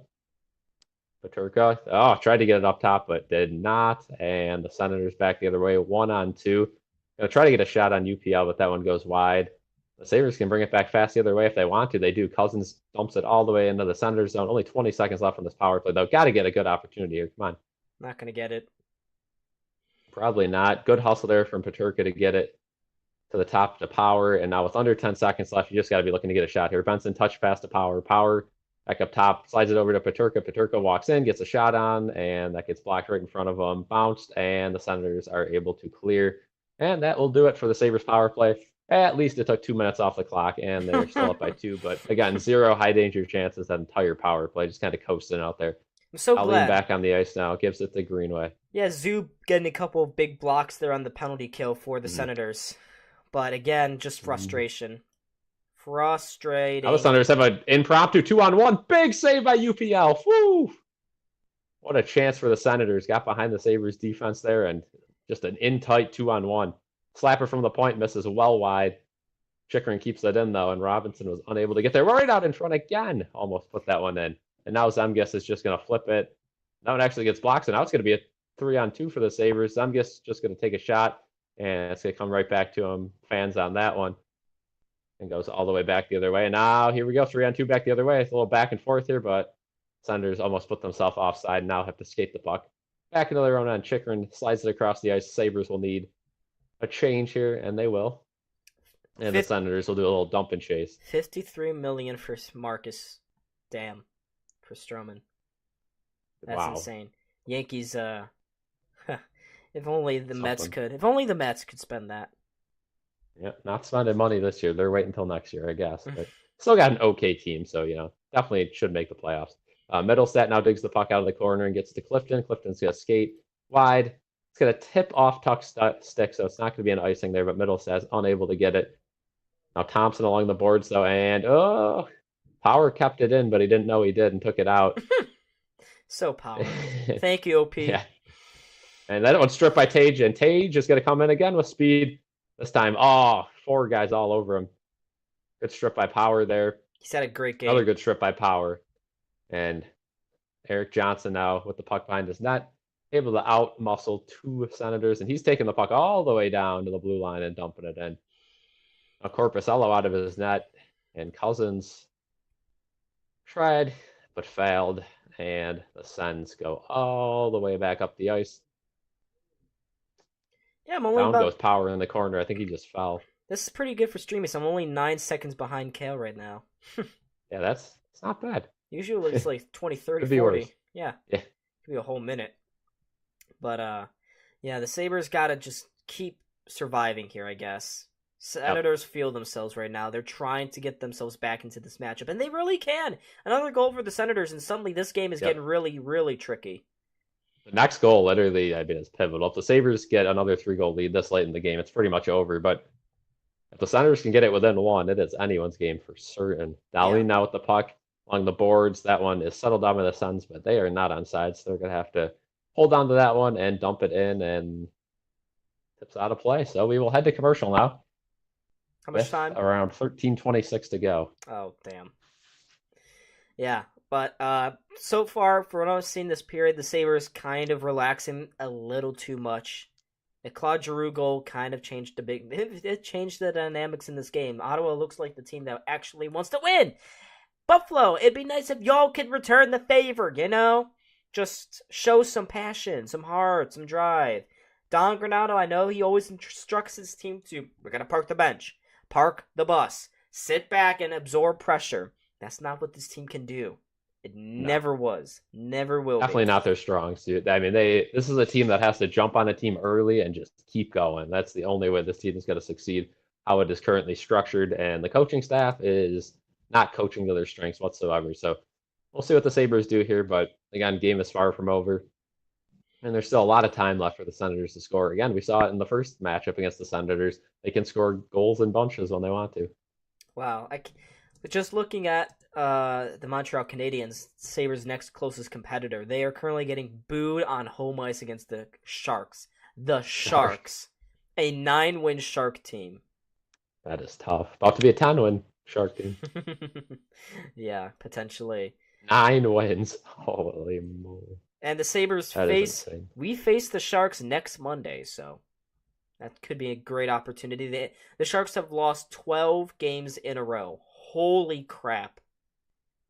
Peterka. Tried to get it up top, but did not. And the Senators back the other way. 1-on-2. Going to try to get a shot on UPL, but that one goes wide. The Sabres can bring it back fast the other way if they want to. They do. Cousins dumps it all the way into the Senators zone. Only 20 seconds left on this power play, though. Got to get a good opportunity here. Come on. Not going to get it. Probably not. Good hustle there from Peterka to get it to the top to Power. And now with under 10 seconds left, you just got to be looking to get a shot here. Benson touch pass to Power. Power back up top, slides it over to Peterka. Peterka walks in, gets a shot on, and that gets blocked right in front of him. Bounced, and the Senators are able to clear. And that will do it for the Sabres power play. At least it took 2 minutes off the clock, and they're still up by 2. But again, 0 high danger chances that entire power play, just kind of coasting out there. I'm so glad. Back on the ice now, gives it to Greenway. Yeah, Zub getting a couple of big blocks there on the penalty kill for the Senators. But again, just frustration. Frustrating. Now the Senators have an impromptu 2-on-1. Big save by UPL. Woo! What a chance for the Senators. Got behind the Sabres defense there, and just an in-tight 2-on-1. Slapper from the point misses well wide. Chickering keeps that in, though, and Robinson was unable to get there. Right out in front again. Almost put that one in. And now Zemgus is just going to flip it. That one actually gets blocked, so now it's going to be a 3-on-2 for the Sabres. I'm just going to take a shot, and it's going to come right back to him. Fans on that one. And goes all the way back the other way. And now here we go, 3-on-2 back the other way. It's a little back and forth here, but Senators almost put themselves offside and now have to skate the puck. Back into their own end. Chychrun slides it across the ice. Sabres will need a change here, and they will. And the Senators will do a little dump and chase. $53 million for Marcus. Damn. For Stroman. That's insane. Yankees, if only the Mets could spend that. Yeah, not spending money this year. They're waiting until next year, I guess. But still got an okay team, so definitely should make the playoffs. Middlestat now digs the puck out of the corner and gets to Clifton. Clifton's gonna skate wide. It's gonna tip off Tuck's stick, so it's not gonna be an icing there. But Middlestat's unable to get it. Now Thompson along the boards though, and Power kept it in, but he didn't know he did and took it out. So Power. Thank you, OP. Yeah. And that one's stripped by Tage, and Tage is gonna come in again with speed. This time, 4 guys all over him. Good strip by Power there. He's had a great game. Another good strip by Power. And Eric Johnson now with the puck behind his net, able to out-muscle 2 Senators, and he's taking the puck all the way down to the blue line and dumping it in. Now Korpisalo out of his net, and Cousins tried but failed, and the Sens go all the way back up the ice. Yeah, I'm only Down goes Power in the corner. I think he just fell. This is pretty good for streaming. So I'm only 9 seconds behind Kale right now. Yeah, it's not bad. Usually it's like 20, 30, Could be 40. Worse. Yeah. Yeah. Could be a whole minute. But the Sabres gotta just keep surviving here, I guess. Senators feel themselves right now. They're trying to get themselves back into this matchup, and they really can. Another goal for the Senators, and suddenly this game is getting really, really tricky. The next goal, literally, is pivotal. If the Sabres get another 3-goal lead this late in the game, it's pretty much over. But if the Senators can get it within 1, it is anyone's game for certain. Dahlin now with the puck along the boards. That one is settled down by the Sens, but they are not on side, so they're going to have to hold on to that one and dump it in, and tips out of play. So we will head to commercial now. How much time? Around 13:26 to go. Oh, damn. Yeah. But so far, for what I've seen this period, the Sabres kind of relaxing a little too much. The Claude Giroux goal kind of changed it changed the dynamics in this game. Ottawa looks like the team that actually wants to win. Buffalo, it'd be nice if y'all could return the favor, Just show some passion, some heart, some drive. Don Granato, I know he always instructs his team to, we're going to park the bench, park the bus, sit back and absorb pressure. That's not what this team can do. It never was. Never will Definitely be. Not their strong suit. I mean, this is a team that has to jump on a team early and just keep going. That's the only way this team is going to succeed, how it is currently structured. And the coaching staff is not coaching to their strengths whatsoever. So we'll see what the Sabres do here. But again, game is far from over. And there's still a lot of time left for the Senators to score. Again, we saw it in the first matchup against the Senators. They can score goals in bunches when they want to. Wow. But just looking at the Montreal Canadiens, Sabres' next closest competitor, they are currently getting booed on home ice against the Sharks. The Sharks. A 9-win Shark team. That is tough. About to be a 10-win Shark team. Yeah, potentially. 9 wins. Holy moly. And the Sabres we face the Sharks next Monday, so that could be a great opportunity. The Sharks have lost 12 games in a row. Holy crap.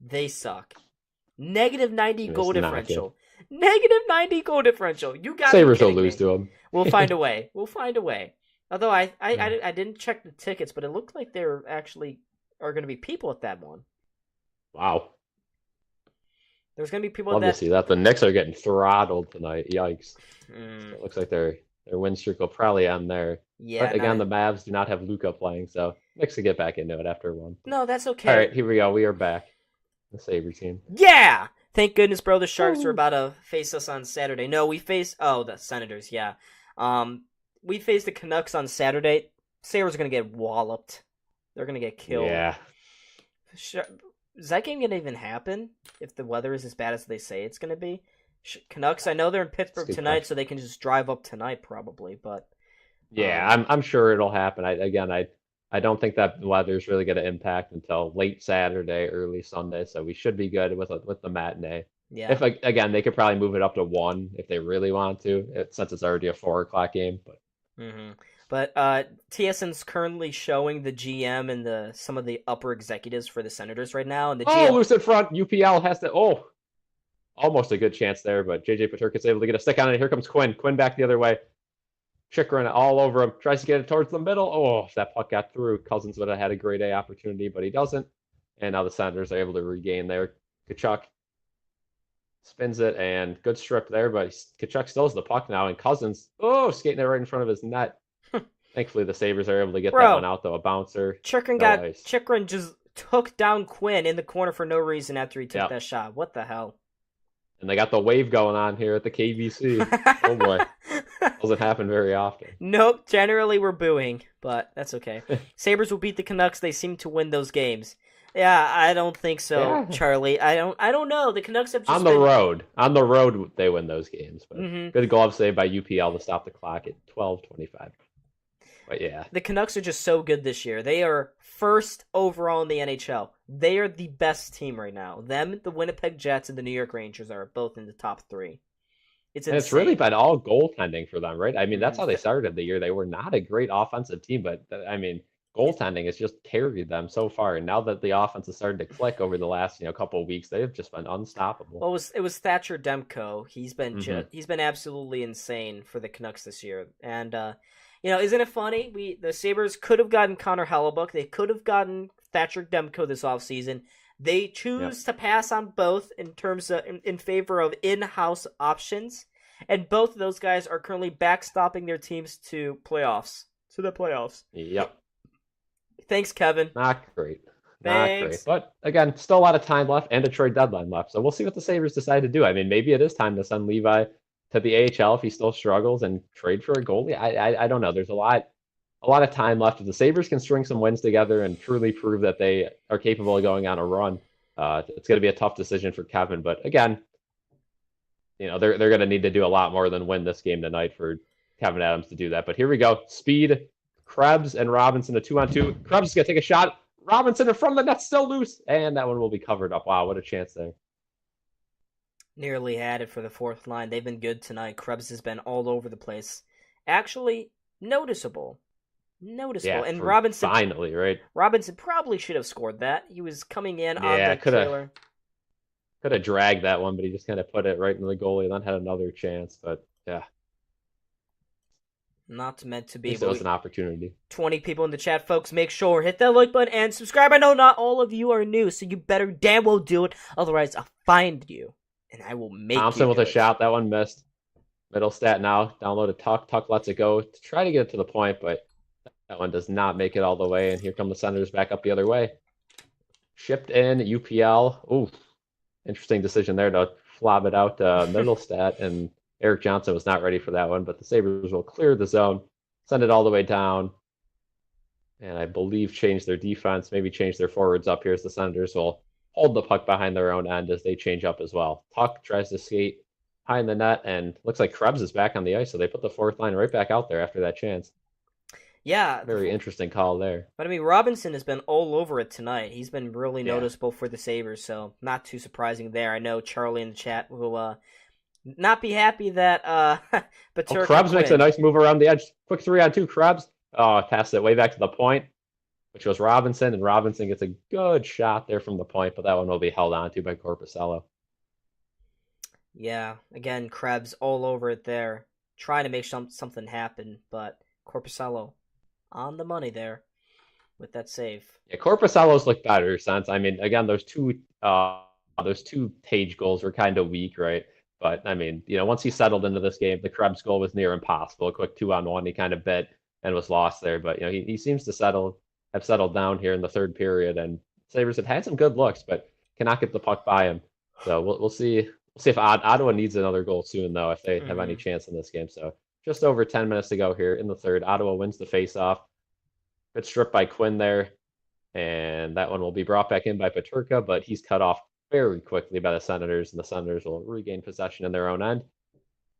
They suck. Negative 90 goal differential. Negative 90 goal differential. You got Sabres will lose to them. We'll find a way. Although I didn't check the tickets, but it looked like there actually are going to be people at that one. Wow. There's going to be people Love to see that. The Knicks are getting throttled tonight. Yikes. It looks like their win streak will probably end there. Yeah. But again, the Mavs do not have Luka playing, so Knicks will get back into it after one. No, that's okay. All right, here we go. We are back. The Sabres team. Yeah! Thank goodness, bro. The Sharks are about to face us on Saturday. No, we face... Oh, the Senators, yeah. We face the Canucks on Saturday. Sabres are going to get walloped. They're going to get killed. Yeah. Is that game going to even happen if the weather is as bad as they say it's going to be? Canucks, I know they're in Pittsburgh tonight, so they can just drive up tonight probably, but... Yeah, I'm sure it'll happen. I don't think that weather's really going to impact until late Saturday, early Sunday, so we should be good with the matinee. Yeah. Again, they could probably move it up to 1 if they really want to, since it's already a 4 o'clock game. But hmm But TSN's currently showing the GM and some of the upper executives for the Senators right now, and the GM. loose in front. UPL has to. Almost a good chance there, but JJ Paterka's able to get a stick on it. Here comes Quinn. Quinn back the other way. Chikrin all over him. Tries to get it towards the middle. Oh, if that puck got through, Cousins would have had a great A opportunity, but he doesn't. And now the Senators are able to regain there. Kachuk spins it, and good strip there, but Kachuk steals the puck now, and Cousins, skating it right in front of his net. Thankfully, the Sabres are able to get that one out, though. A bouncer. Chikrin just took down Quinn in the corner for no reason after he took that shot. What the hell? And they got the wave going on here at the KBC. Oh, boy. Doesn't happen very often. Nope. Generally, we're booing, but that's okay. Sabres will beat the Canucks. They seem to win those games. Yeah, I don't think so, Charlie. I don't know. The Canucks have just on the road they win those games. But good glove save by UPL to stop the clock at 12:25. But yeah, the Canucks are just so good this year. They are first overall in the NHL. They are the best team right now. Them, the Winnipeg Jets, and the New York Rangers are both in the top 3. It's really been all goaltending for them, right? I mean, that's how they started the year. They were not a great offensive team, but I mean, goaltending has just carried them so far. And now that the offense has started to click over the last couple of weeks, they've just been unstoppable. Well, it was Thatcher Demko. He's been absolutely insane for the Canucks this year. And isn't it funny? The Sabres could have gotten Connor Hellebuck. They could have gotten Thatcher Demko this offseason. They choose to pass on both in terms of in favor of in-house options, and both of those guys are currently backstopping their teams to the playoffs. Yep. Thanks, Kevin. Not great. Thanks. But again, still a lot of time left and a trade deadline left. So we'll see what the Sabres decide to do. I mean, maybe it is time to send Levi to the AHL if he still struggles and trade for a goalie. I don't know. There's a lot of time left. If the Sabres can string some wins together and truly prove that they are capable of going on a run, it's going to be a tough decision for Kevin. But again, they're going to need to do a lot more than win this game tonight for Kevin Adams to do that. But here we go. Speed, Krebs, and Robinson, a 2-on-2. Krebs is going to take a shot. Robinson in front of the net, still loose. And that one will be covered up. Wow, what a chance there. Nearly had it for the fourth line. They've been good tonight. Krebs has been all over the place. Actually, noticeable. Yeah, and Robinson finally, right? Robinson probably should have scored that. He was coming in on the trailer. Could have dragged that one, but he just kind of put it right in the goalie and then had another chance. But yeah. Not meant to be. It was an opportunity. 20 people in the chat, folks. Make sure hit that like button and subscribe. I know not all of you are new, so you better damn well do it. Otherwise, I'll find you and I will make Thompson you with a shot. That one missed. Middle stat now. Downloaded Tuck. Tuck lets it go to try to get it to the point, but that one does not make it all the way. And here come the Senators back up the other way. Shipped in UPL. Ooh, interesting decision there to flop it out middle stat, and Eric Johnson was not ready for that one, but the Sabres will clear the zone, send it all the way down, and I believe change their defense, maybe change their forwards up here as the Senators will hold the puck behind their own end as they change up as well. Tuck tries to skate behind the net, and looks like Krebs is back on the ice, so they put the fourth line right back out there after that chance. Yeah. Very interesting call there. But I mean, Robinson has been all over it tonight. He's been really noticeable for the Sabres, so not too surprising there. I know Charlie in the chat will not be happy that Paterka Krebs makes a nice move around the edge. Quick 3-on-2. Krebs passes it way back to the point, which was Robinson, and Robinson gets a good shot there from the point, but that one will be held on to by Korpisalo. Yeah, again, Krebs all over it there, trying to make something happen, but Korpisalo on the money there with that save. Yeah, Korpisalo's looked better since. I mean, again, those two Tage goals were kind of weak, right? But I mean, once he settled into this game, the Krebs goal was near impossible. A quick 2-on-1, he kind of bit and was lost there. But he seems to have settled down here in the third period, and Sabres have had some good looks, but cannot get the puck by him. So we'll see. We'll see if Ottawa needs another goal soon, though, if they have any chance in this game. So just over 10 minutes to go here in the third. Ottawa wins the faceoff. Good strip by Quinn there, and that one will be brought back in by Paterka, but he's cut off very quickly by the Senators, and the Senators will regain possession in their own end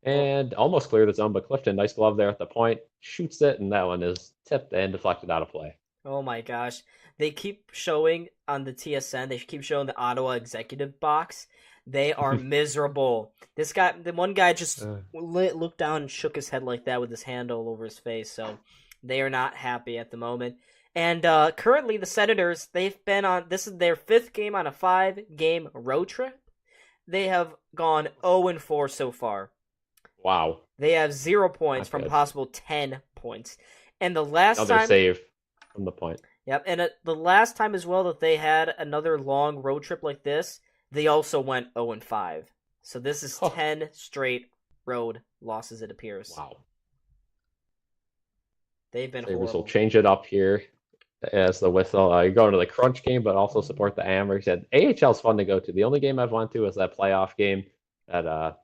and almost clear the zone. But Clifton, nice glove there at the point, shoots it, and that one is tipped and deflected out of play. Oh my gosh. They keep showing on the TSN, they keep showing the Ottawa executive box. They are miserable. The one guy just Uh. looked down and shook his head like that with his hand all over his face. So they are not happy at the moment. And currently, the Senators, they've been on, this is their 5th game on a 5-game road trip. They have gone 0-4 so far. Wow. They have 0 points Not from good. possible 10 points. And the last Another time... save from the point. Yep, and the last time as well that they had another long road trip like this, they also went 0-5. So this is 10 straight road losses, it appears. Wow. They've been Sabres horrible. will change it up here as the whistle. You're going to the crunch game, but also support the Amherst. And AHL's fun to go to. The only game I've went to was that playoff game that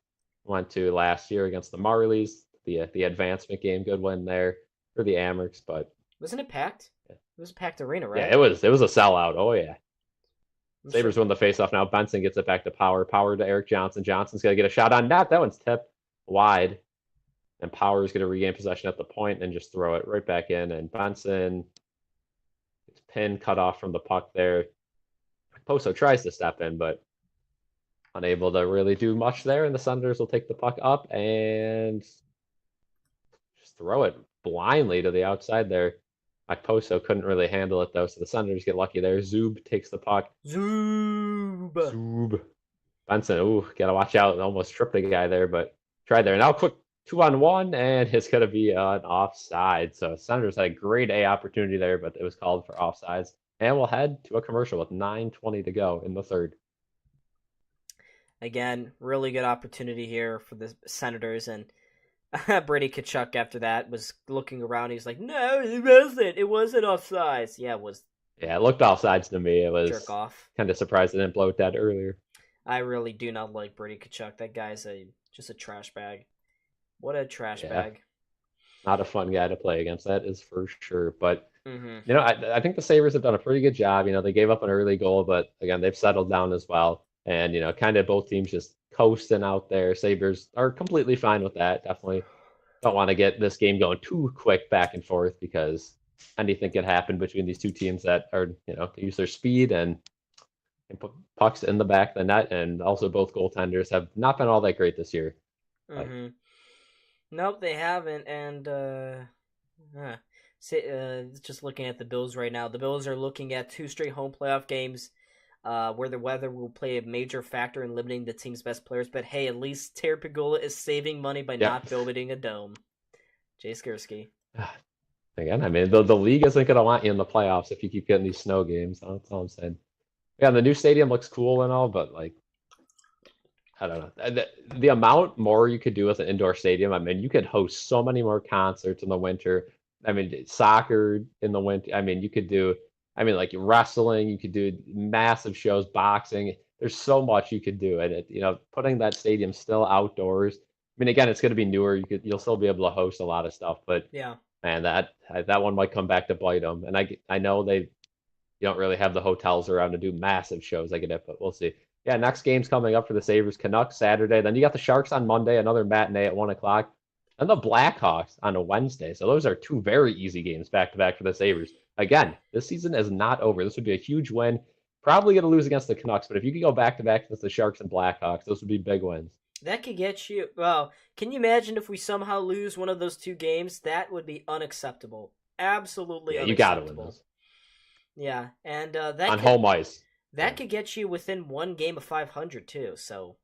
went to last year against the Marlies. The advancement game, good win there for the Amherst. But wasn't it packed? It was a packed arena, right? yeah, it was a sellout. Oh yeah. I'm Sabres sure. win the faceoff now. Benson gets it back to Power. Power to Eric Johnson. Johnson's going to get a shot on net. That one's tipped wide. And Power's going to regain possession at the point and just throw it right back in. And Benson gets pinned, cut off from the puck there. Poso tries to step in, but unable to really do much there. And the Senators will take the puck up and just throw it blindly to the outside there. Poso couldn't really handle it, though, so the Senators get lucky there. Zub takes the puck. Zub. Benson, got to watch out. Almost tripped the guy there, but tried there. Now quick 2-on-1, and it's going to be an offside. So Senators had a great A opportunity there, but it was called for offsides. And we'll head to a commercial with 9:20 to go in the third. Again, really good opportunity here for the Senators, and Brady Tkachuk after that was looking around. He's like, "No, it wasn't. It wasn't offsides." Yeah, it was. Yeah, it looked offsides to me. It was jerk off. Kind of surprised they didn't blow it dead earlier. I really do not like Brady Tkachuk. That guy's just a trash bag. What a trash bag. Not a fun guy to play against, that is for sure. But Mm-hmm. I think the Sabres have done a pretty good job. They gave up an early goal, but again, they've settled down as well. And kind of both teams just coasting out there. Sabres are completely fine with that. Definitely don't want to get this game going too quick back and forth because anything can happen between these two teams that are use their speed and put pucks in the back of the net. And also both goaltenders have not been all that great this year. Mm-hmm. Nope, they haven't. And just looking at the Bills right now, the Bills are looking at 2 straight home playoff games. Where the weather will play a major factor in limiting the team's best players. But hey, at least Terry Pegula is saving money by not building a dome. Jay Skirsky. Again, I mean, the league isn't going to want you in the playoffs if you keep getting these snow games. That's all I'm saying. Yeah, the new stadium looks cool and all, but I don't know. The amount more you could do with an indoor stadium, I mean, you could host so many more concerts in the winter. I mean, soccer in the winter. I mean, you could do... like wrestling, you could do massive shows, boxing. There's so much you could do, and putting that stadium still outdoors. I mean, again, it's going to be newer. You'll still be able to host a lot of stuff, but yeah, man, that one might come back to bite them. And I know you don't really have the hotels around to do massive shows. I get it, but we'll see. Yeah, next game's coming up for the Sabres. Canucks Saturday. Then you got the Sharks on Monday, another matinee at 1:00. And the Blackhawks on a Wednesday. So those are 2 very easy games back to back for the Sabres. Again, this season is not over. This would be a huge win. Probably going to lose against the Canucks, but if you could go back to back against the Sharks and Blackhawks, those would be big wins. That could get you. Well, can you imagine if we somehow lose one of those 2 games? That would be unacceptable. Absolutely unacceptable. You got to win those. Yeah, and on home ice. That could get you within 1 game of 500 too. So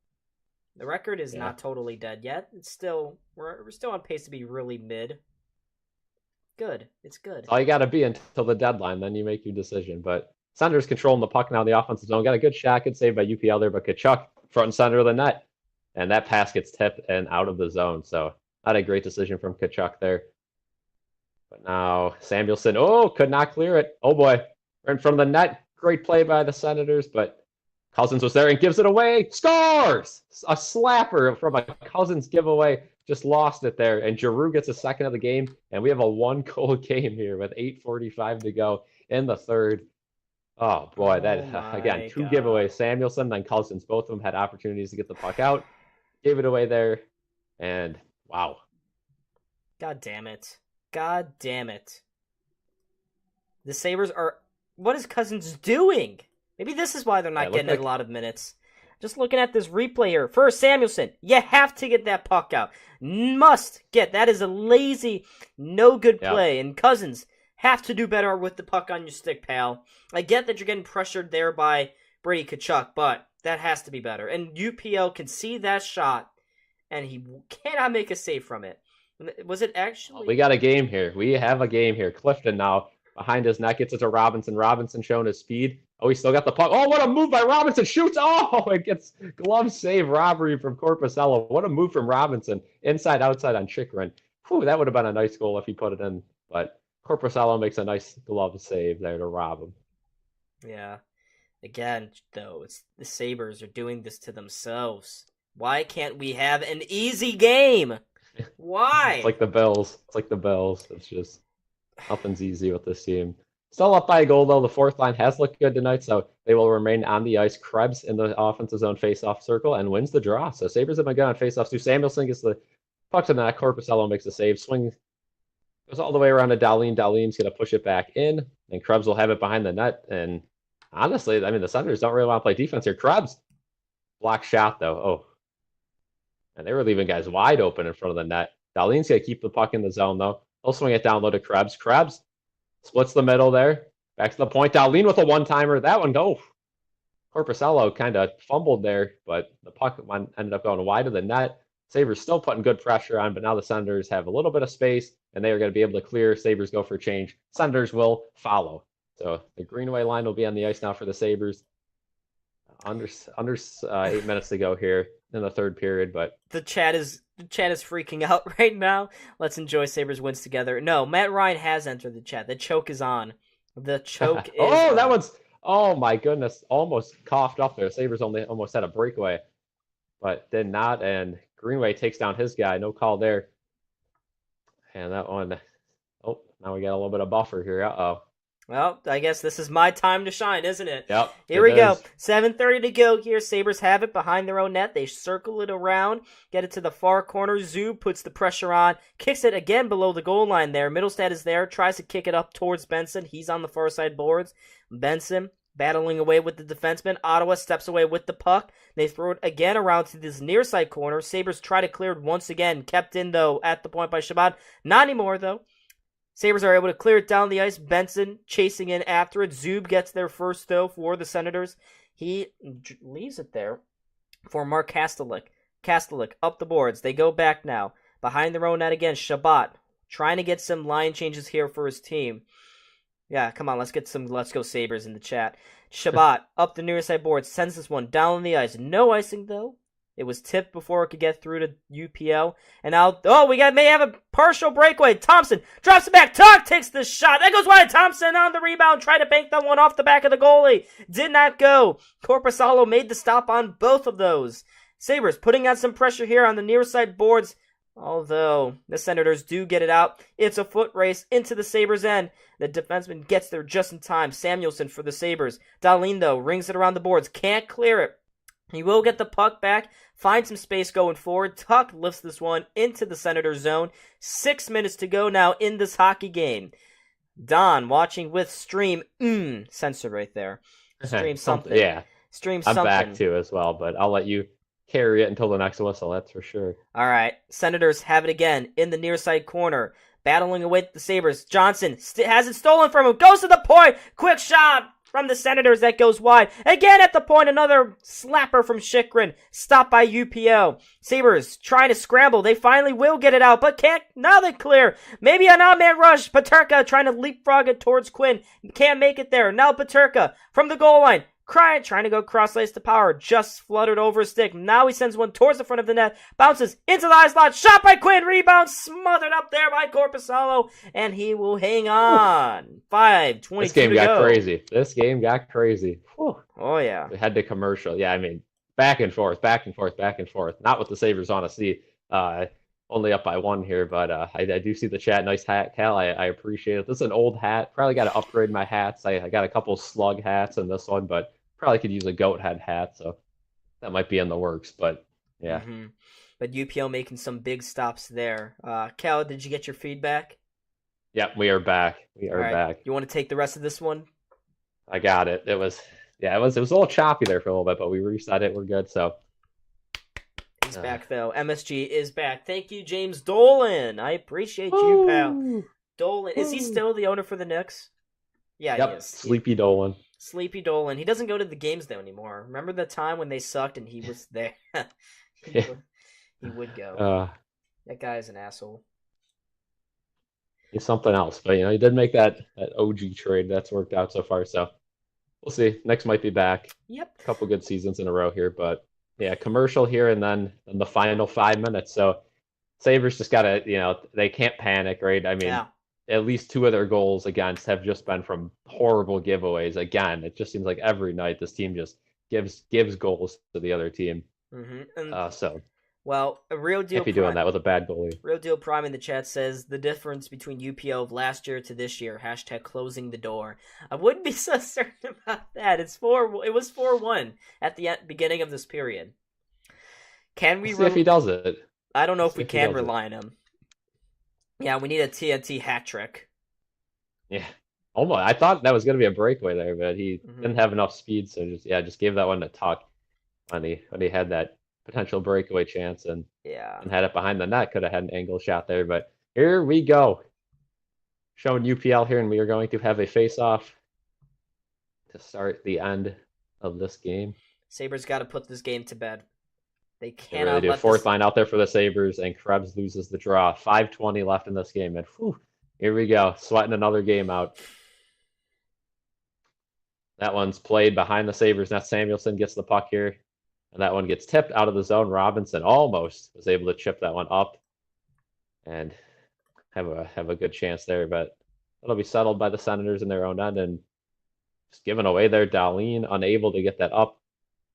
the record is not totally dead yet. It's still we're still on pace to be really mid. Good. It's good. All you got to be until the deadline, then you make your decision. But Senators controlling the puck now in the offensive zone. Got a good shot, good save by UPL there, but Tkachuk front and center of the net. And that pass gets tipped and out of the zone. So not a great decision from Tkachuk there. But now Samuelson, could not clear it. Oh boy, right in front of the net. Great play by the Senators, but Cousins was there and gives it away. Scores! A slapper from a Cousins giveaway. Just lost it there. And Giroux gets a second of the game. And we have a 1-goal game here with 8:45 to go in the third. Oh, boy. Again, 2 giveaways. Samuelson, then Cousins. Both of them had opportunities to get the puck out. Gave it away there. And, wow. God damn it. God damn it. The Sabres are... What is Cousins doing? Maybe this is why they're not getting a lot of minutes. Just looking at this replay here. First, Samuelson, you have to get that puck out. Must get. That is a lazy, no good play. And Cousins, have to do better with the puck on your stick, pal. I get that you're getting pressured there by Brady Tkachuk, but that has to be better. And UPL can see that shot, and he cannot make a save from it. Was it actually? We got a game here. We have a game here. Clifton now behind his net gets it to Robinson. Robinson showing his speed. Oh, he still got the puck. Oh, what a move by Robinson. Shoots. Oh, it gets glove save robbery from Corpusalo. What a move from Robinson. Inside, outside on Chychrun. Whew, that would have been a nice goal if he put it in. But Corpusalo makes a nice glove save there to rob him. Yeah. Again, though, it's the Sabres are doing this to themselves. Why can't we have an easy game? Why? It's like the Bills. It's just nothing's easy with this team. Still up by a goal, though. The fourth line has looked good tonight, so they will remain on the ice. Krebs in the offensive zone face-off circle and wins the draw. So Sabres have been good on face-offs too. Samuelson gets the puck to the net. Corpusalo makes a save. Swing goes all the way around to Dahlin. Dahlin's going to push it back in, and Krebs will have it behind the net. And honestly, I mean, the Senators don't really want to play defense here. Krebs, block shot, though. Oh. And they were leaving guys wide open in front of the net. Dahlin's going to keep the puck in the zone, though. He'll swing it down low to Krebs. Krebs splits the middle there. Back to the point. Dahlin with a one-timer. That one, go. Corpusalo kind of fumbled there, but the puck ended up going wide of the net. Sabres still putting good pressure on, but now the Senators have a little bit of space, and they are going to be able to clear. Sabres go for change. Senators will follow. So the Greenway line will be on the ice now for the Sabres. Under 8 minutes to go here in the third period, but the chat is freaking out right now. Let's enjoy Sabres wins together. No, Matt Ryan has entered the chat. The choke is on. The choke is on. That one's, oh my goodness, almost coughed up there. Sabres almost had a breakaway, but did not, and Greenway takes down his guy. No call there. And that one, oh, now we got a little bit of buffer here. Uh-oh. Well, I guess this is my time to shine, isn't it? Yep. Here we go. 7:30 to go here. Sabres have it behind their own net. They circle it around, get it to the far corner. Zub puts the pressure on, kicks it again below the goal line there. Middlestad is there, tries to kick it up towards Benson. He's on the far side boards. Benson battling away with the defenseman. Ottawa steps away with the puck. They throw it again around to this near side corner. Sabres try to clear it once again. Kept in, though, at the point by Shabbat. Not anymore, though. Sabres are able to clear it down the ice. Benson chasing in after it. Zub gets there first, though, for the Senators. He leaves it there for Mark Kastelik. Kastelik up the boards. They go back now. Behind their own net again. Shabbat trying to get some line changes here for his team. Yeah, come on, let's go Sabres in the chat. Shabbat up the near side boards. Sends this one down on the ice. No icing, though. It was tipped before it could get through to UPL. And now, may have a partial breakaway. Thompson drops it back. Tuck takes the shot. That goes wide. Thompson on the rebound. Tried to bank that one off the back of the goalie. Did not go. Corpusalo made the stop on both of those. Sabres putting on some pressure here on the near side boards. Although the Senators do get it out. It's a foot race into the Sabres' end. The defenseman gets there just in time. Samuelson for the Sabres. Dahlin, though, rings it around the boards. Can't clear it. He will get the puck back, find some space going forward. Tuck lifts this one into the Senator zone. 6 minutes to go now in this hockey game. Don watching with stream. Censored right there. Stream something. Yeah. Stream something. I'm back too as well, but I'll let you carry it until the next whistle, that's for sure. All right. Senators have it again in the near side corner. Battling away with the Sabres. Johnson has it stolen from him. Goes to the point. Quick shot from the Senators that goes wide. Again at the point, another slapper from Chychrun. Stopped by UPL. Sabres trying to scramble. They finally will get it out, but can't. Now they clear. Maybe an odd-man rush. Peterka trying to leapfrog it towards Quinn. Can't make it there. Now Peterka from the goal line. Trying to go cross-ice to power. Just fluttered over a stick. Now he sends one towards the front of the net. Bounces into the eye slot. Shot by Quinn. Rebound smothered up there by Corpusalo. And he will hang on. 5:22 to go. This game got crazy. Whew. Oh, yeah. We had to commercial. Yeah, I mean, back and forth. Not what the Sabres want to see. Only up by one here, but I do see the chat. Nice hat, Cal. I appreciate it. This is an old hat. Probably got to upgrade my hats. I got a couple slug hats in this one, but probably could use a goat head hat, so that might be in the works, but yeah. Mm-hmm. But UPL making some big stops there. Cal, did you get your feedback? Yep, we are back. We are back. You want to take the rest of this one? I got it. It was Yeah, it was a little choppy there for a little bit, but we reset it. We're good. So He's back though. MSG is back. Thank you, James Dolan. I appreciate you, pal. woo, Dolan, is he woo. still the owner for the Knicks? Yeah, he Yep, is. Sleepy Dolan. Sleepy Dolan. He doesn't go to the games though anymore. Remember the time when they sucked and he was there? Yeah. He would go. That guy is an asshole. He's something else, but he did make that OG trade. That's worked out so far. So we'll see. Knicks might be back. Yep. A couple good seasons in a row here, but yeah, commercial here and then in the final 5 minutes. So Sabres just gotta, they can't panic, right? I mean, Yeah. at least 2 of their goals against have just been from horrible giveaways. Again, it just seems like every night this team just gives goals to the other team. So well, a real deal. Can't be doing that with a bad goalie. Real deal Prime in the chat says the difference between UPL of last year to this year. # closing the door. I wouldn't be so certain about that. It was 4-1 at the beginning of this period. Can we? See if he does it. I don't know if we can rely on him. Yeah, we need a TNT hat trick. Yeah. Almost. I thought that was going to be a breakaway there, but he didn't have enough speed, so just gave that one a tuck when he had that potential breakaway chance and had it behind the net. Could have had an angle shot there, but here we go. Showing UPL here, and we are going to have a face-off to start the end of this game. Sabres got to put this game to bed. They cannot really do. let Fourth line out there for the Sabres, and Krebs loses the draw. 5:20 left in this game, and here we go. Sweating another game out. That one's played behind the Sabres net. Samuelson gets the puck here, and that one gets tipped out of the zone. Robinson almost was able to chip that one up and have a good chance there, but it'll be settled by the Senators in their own end, and just giving away there. Dahlin unable to get that up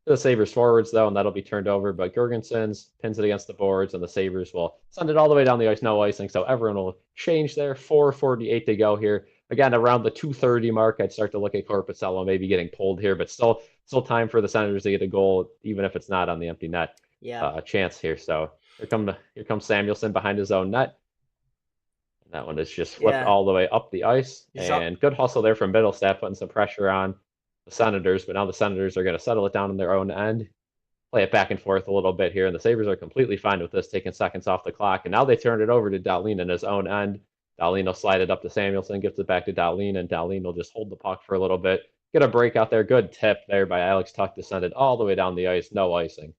to the Sabres forwards, though, and that'll be turned over. But Girgensons pins it against the boards, and the Sabres will send it all the way down the ice. No icing, so everyone will change there. 4:48 to go here. Again, around the 2:30 mark, I'd start to look at Korpisalo maybe getting pulled here, but still time for the Senators to get a goal, even if it's not on the empty net. Yeah. Chance here. So here comes Samuelson behind his own net. And that one is just flipped all the way up the ice. And good hustle there from Middlestat, putting some pressure on the Senators, but now the Senators are going to settle it down on their own end, play it back and forth a little bit here, and the Sabres are completely fine with this, taking seconds off the clock, and now they turn it over to Dahlin in his own end. Dahlin will slide it up to Samuelson, gives it back to Dahlin, and Dahlin will just hold the puck for a little bit, get a break out there. Good tip there by Alex Tuch to send it all the way down the ice, no icing.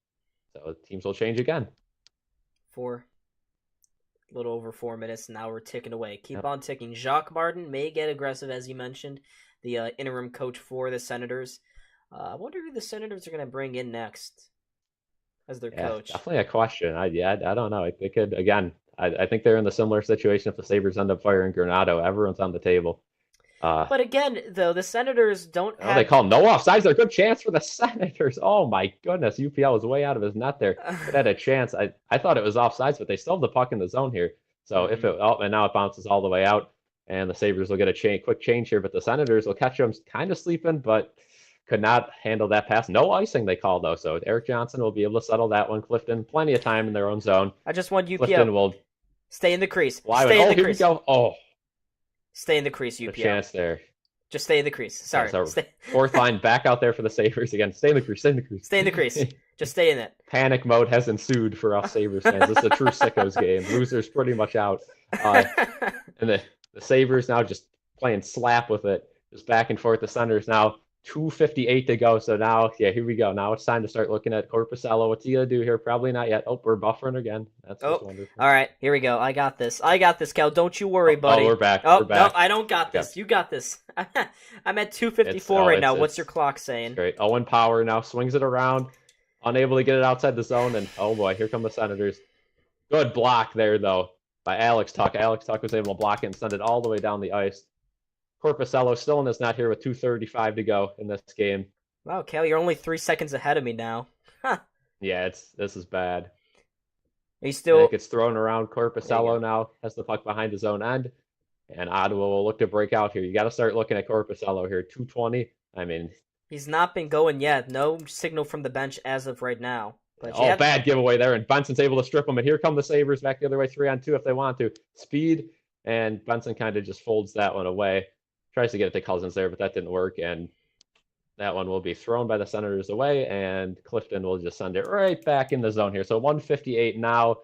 So teams will change again. A little over 4 minutes, and now we're ticking away. Keep on ticking. Jacques Martin may get aggressive, as you mentioned, the interim coach for the Senators. I wonder who the Senators are going to bring in next as their coach. Definitely a question. I don't know. They could, again, I think they're in the similar situation if the Sabres end up firing Granato. Everyone's on the table. But again, though, the Senators don't have... They call no offsides. There's a good chance for the Senators. Oh, my goodness. UPL was way out of his net there. It had a chance. I thought it was offsides, but they still have the puck in the zone here. So and now it bounces all the way out, and the Sabres will get a quick change here, but the Senators will catch them kind of sleeping, but could not handle that pass. No icing, they call, though, so Eric Johnson will be able to settle that one. Clifton, plenty of time in their own zone. I just want UPL. Clifton will stay in the crease. Stay in the crease. Here we go. Oh. Stay in the crease, UPL. A chance there. Just stay in the crease. Sorry. Fourth line back out there for the Sabres again. Stay in the crease. Stay in the crease. Stay in the crease. Just stay in it. Panic mode has ensued for us Sabres fans. This is a true sickos game. Losers pretty much out. And the Sabres now just playing slap with it. Just back and forth. The Senators now 2:58 to go. So now, here we go. Now it's time to start looking at Korpisalo. What's he going to do here? Probably not yet. Oh, we're buffering again. That's just wonderful. All right. Here we go. I got this, Cal. Don't you worry, buddy. Oh, we're back. Oh, we're back. No, I don't got this. You got this. I'm at 2:54 right now. What's your clock saying? Great. Owen Power now swings it around. Unable to get it outside the zone. And, oh, boy, here come the Senators. Good block there, though, by Alex Tuch. Alex Tuch was able to block it and send it all the way down the ice. Korpisalo still in his net here with 2:35 to go in this game. Wow, Cal, you're only 3 seconds ahead of me now. Yeah, this is bad. He still gets thrown around. Korpisalo now has the puck behind his own end, and Ottawa will look to break out here. You got to start looking at Korpisalo here. 2:20. I mean, he's not been going yet. No signal from the bench as of right now. But bad giveaway there, and Benson's able to strip him. And here come the Sabres back the other way, 3-on-2 if they want to. Speed, and Benson kind of just folds that one away. Tries to get it to Cousins there, but that didn't work. And That one will be thrown by the Senators away, and Clifton will just send it right back in the zone here. So 158 now.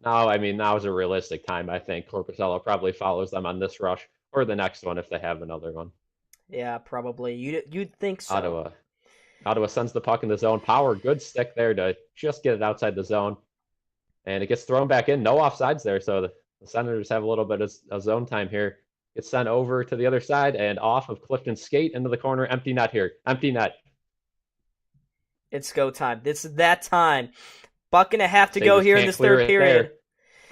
Now is a realistic time. I think Corpusello probably follows them on this rush or the next one if they have another one. Yeah, probably. You'd think so. Ottawa sends the puck in the zone. Power, good stick there to just get it outside the zone. And it gets thrown back in. No offsides there, so the Senators have a little bit of zone time here. It's sent over to the other side and off of Clifton's skate into the corner. Empty net here. Empty net. It's go time. This is that time. Buck and a half to go here in this third period.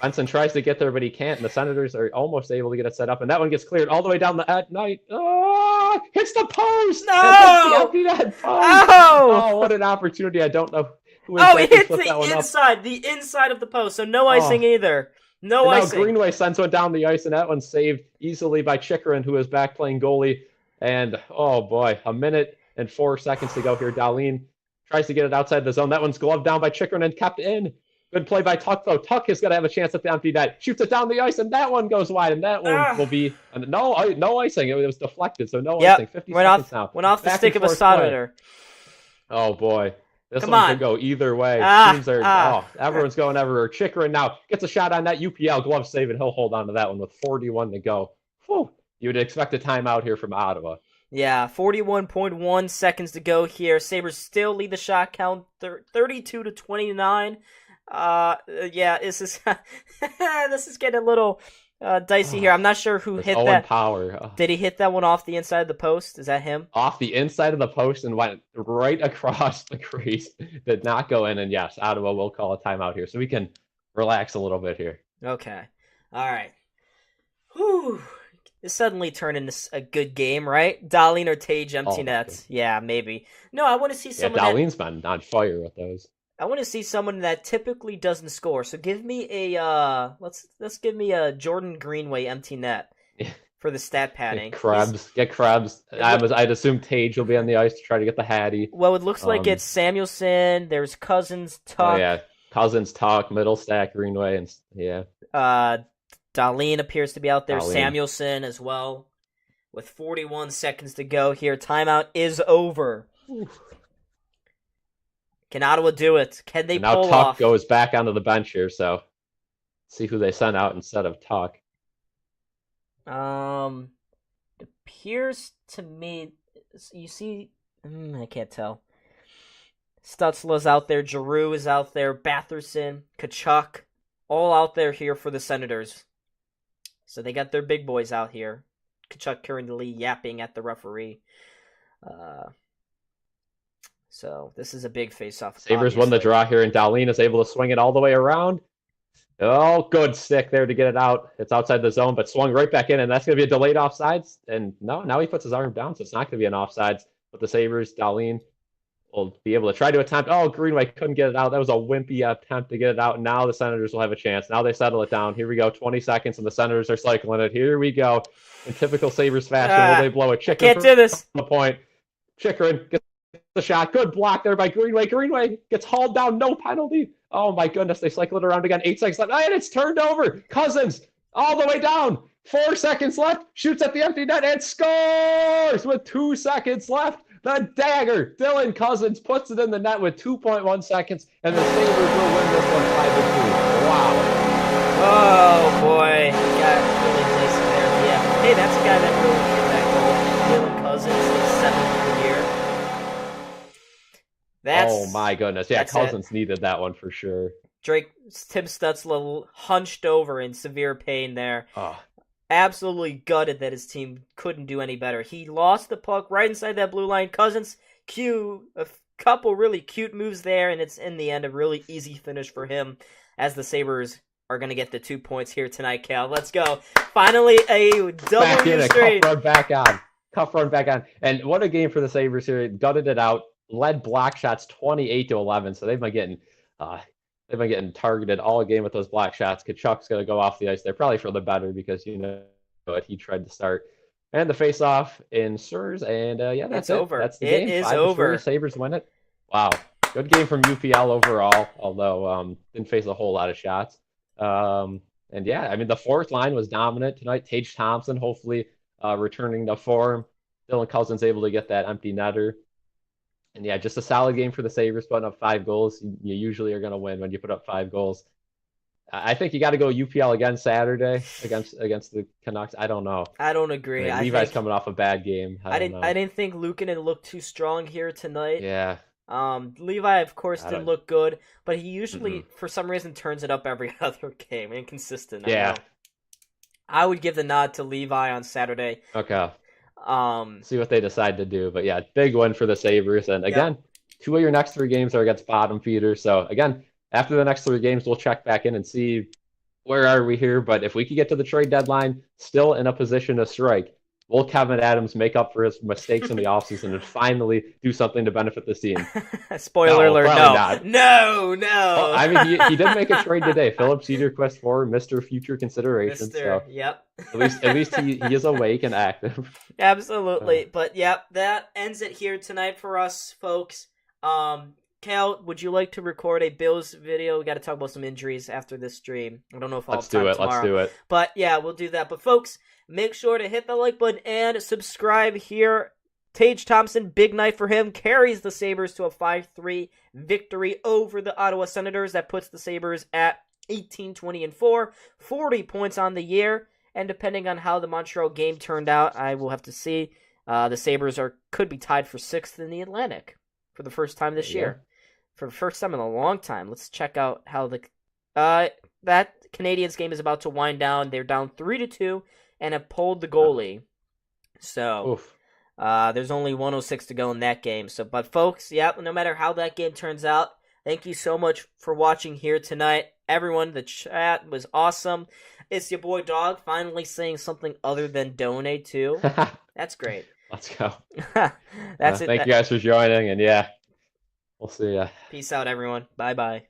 Benson tries to get there, but he can't. And the Senators are almost able to get it set up. And that one gets cleared all the way down the night. Oh, hits the post. No! The empty net post. Oh, what an opportunity. I don't know who it hits the the inside of the post. So no icing either. No icing. Now Greenway sends one down the ice, and that one's saved easily by Chikrin, who is back playing goalie. And, oh, boy, 1 minute and 4 seconds to go here. Darlene tries to get it outside the zone. That one's gloved down by Chikrin and kept in. Good play by Tuck, though. Tuck has got to have a chance at the empty net. Shoots it down the ice, and that one goes wide. And that one will be no icing. It was deflected, so no icing. 50 seconds now. Went off the stick of a Senator. Oh, boy. This one could go either way. Teams are, everyone's going everywhere. Chikrin now gets a shot on that UPL glove save, and he'll hold on to that one with 41 to go. Whew. You would expect a timeout here from Ottawa. Yeah, 41.1 seconds to go here. Sabres still lead the shot count 32-29. This is this is getting a little dicey here. I'm not sure who hit that. Power. Did he hit that one off the inside of the post? Is that him? Off the inside of the post and went right across the crease. Did not go in. And yes, Ottawa will call a timeout here, so we can relax a little bit here. Okay. All right. Whew. It suddenly turned into a good game, right? Darlene or Tage empty nets. Yeah, maybe. No, I want to see someone. Darlene's been on fire with those. I want to see someone that typically doesn't score. So give me a let's give me a Jordan Greenway empty net for the stat padding. Get Krebs. I'd assume Tage will be on the ice to try to get the Hattie. Well, it looks like it's Samuelson. There's Cousins, Tuck. Oh yeah, Cousins, Tuck, middle stack, Greenway, and yeah. Darlene appears to be out there. Darlene. Samuelson as well. With 41 seconds to go here, timeout is over. Oof. Can Ottawa do it? Can they pull off? Now Tuck goes back onto the bench here, so see who they send out instead of Tuck. It appears to me, you see, I can't tell. Stutzla's out there, Giroux is out there, Batherson, Kachuk, all out there here for the Senators. So they got their big boys out here. Kachuk currently yapping at the referee. So this is a big face-off. Sabres won the draw here, and Darlene is able to swing it all the way around. Oh, good stick there to get it out. It's outside the zone, but swung right back in, and that's going to be a delayed offsides. And no, now he puts his arm down, so it's not going to be an offsides. But the Sabres, Darlene will be able to try to attempt. Oh, Greenway couldn't get it out. That was a wimpy attempt to get it out. Now the Senators will have a chance. Now they settle it down. Here we go, 20 seconds, and the Senators are cycling it. Here we go. In typical Sabres fashion, will they blow it? Chikrin can't do this. The point. Chikrin gets the shot. Good block there by Greenway. Greenway gets hauled down. No penalty. Oh, my goodness. They cycle it around again. 8 seconds left. And it's turned over. Cousins all the way down. 4 seconds left. Shoots at the empty net and scores with 2 seconds left. The dagger. Dylan Cousins puts it in the net with 2.1 seconds. And the Sabres will win this one 5-2. Wow. Oh, boy. Got really nice there. Yeah. Hey, that's a guy that really needed that goal. Dylan Cousins, his 7th of the year. Oh my goodness. Yeah, Cousins needed that one for sure. Tim Stutzla hunched over in severe pain there. Oh. Absolutely gutted that his team couldn't do any better. He lost the puck right inside that blue line. Cousins, a couple really cute moves there, and it's in the end a really easy finish for him as the Sabres are going to get the 2 points here tonight, Cal. Let's go. Finally, a double straight. Cup run back on. And what a game for the Sabres here. Gutted it out. Led block shots 28-11, so they've been getting targeted all game with those block shots. Kachuk's going to go off the ice there, probably for the better because you know what he tried to start. And the face-off ensures, and that's it. Over. That's the game. It is over. Sabres win it. Wow, good game from UPL overall. Although didn't face a whole lot of shots. And yeah, I mean the fourth line was dominant tonight. Tage Thompson hopefully returning to form. Dylan Cousins able to get that empty netter. And yeah, just a solid game for the Sabres, putting up 5 goals. You usually are going to win when you put up 5 goals. I think you got to go UPL again Saturday against the Canucks. I don't know. I don't I agree. mean, Levi's coming off a bad game. I don't know. I didn't think Luukkonen looked too strong here tonight. Yeah. Levi, of course, didn't look good, but he usually, for some reason, turns it up every other game. Inconsistent. Yeah. I would give the nod to Levi on Saturday. Okay. See what they decide to do. But yeah, big win for the Sabres. And again, 2 of your next 3 games are against bottom feeders. So again, after the next 3 games, we'll check back in and see where are we here. But if we could get to the trade deadline still in a position to strike, will Kevin Adams make up for his mistakes in the offseason and finally do something to benefit the team? Spoiler alert, no. Not. No. Well, I mean, he did make a trade today. Philip Cederquist for Mr. Future Consideration. So yep. At least he is awake and active. Absolutely. But yep, that ends it here tonight for us, folks. Cal, would you like to record a Bills video? We got to talk about some injuries after this stream. I don't know if I'll have time tomorrow. Let's do it. But yeah, we'll do that. But folks, make sure to hit the like button and subscribe here. Tage Thompson, big night for him, carries the Sabres to a 5-3 victory over the Ottawa Senators. That puts the Sabres at 18-20-4, 40 points on the year. And depending on how the Montreal game turned out, I will have to see. The Sabres could be tied for 6th in the Atlantic for the first time this year. For the first time in a long time. Let's check out how that Canadiens game is about to wind down. They're down 3-2 and have pulled the goalie. So there's only 106 to go in that game. But folks, no matter how that game turns out, thank you so much for watching here tonight. Everyone, the chat was awesome. It's your boy Dog finally saying something other than donate too. That's great. Let's go. That's it. Thank you guys for joining, and we'll see ya. Peace out, everyone. Bye-bye.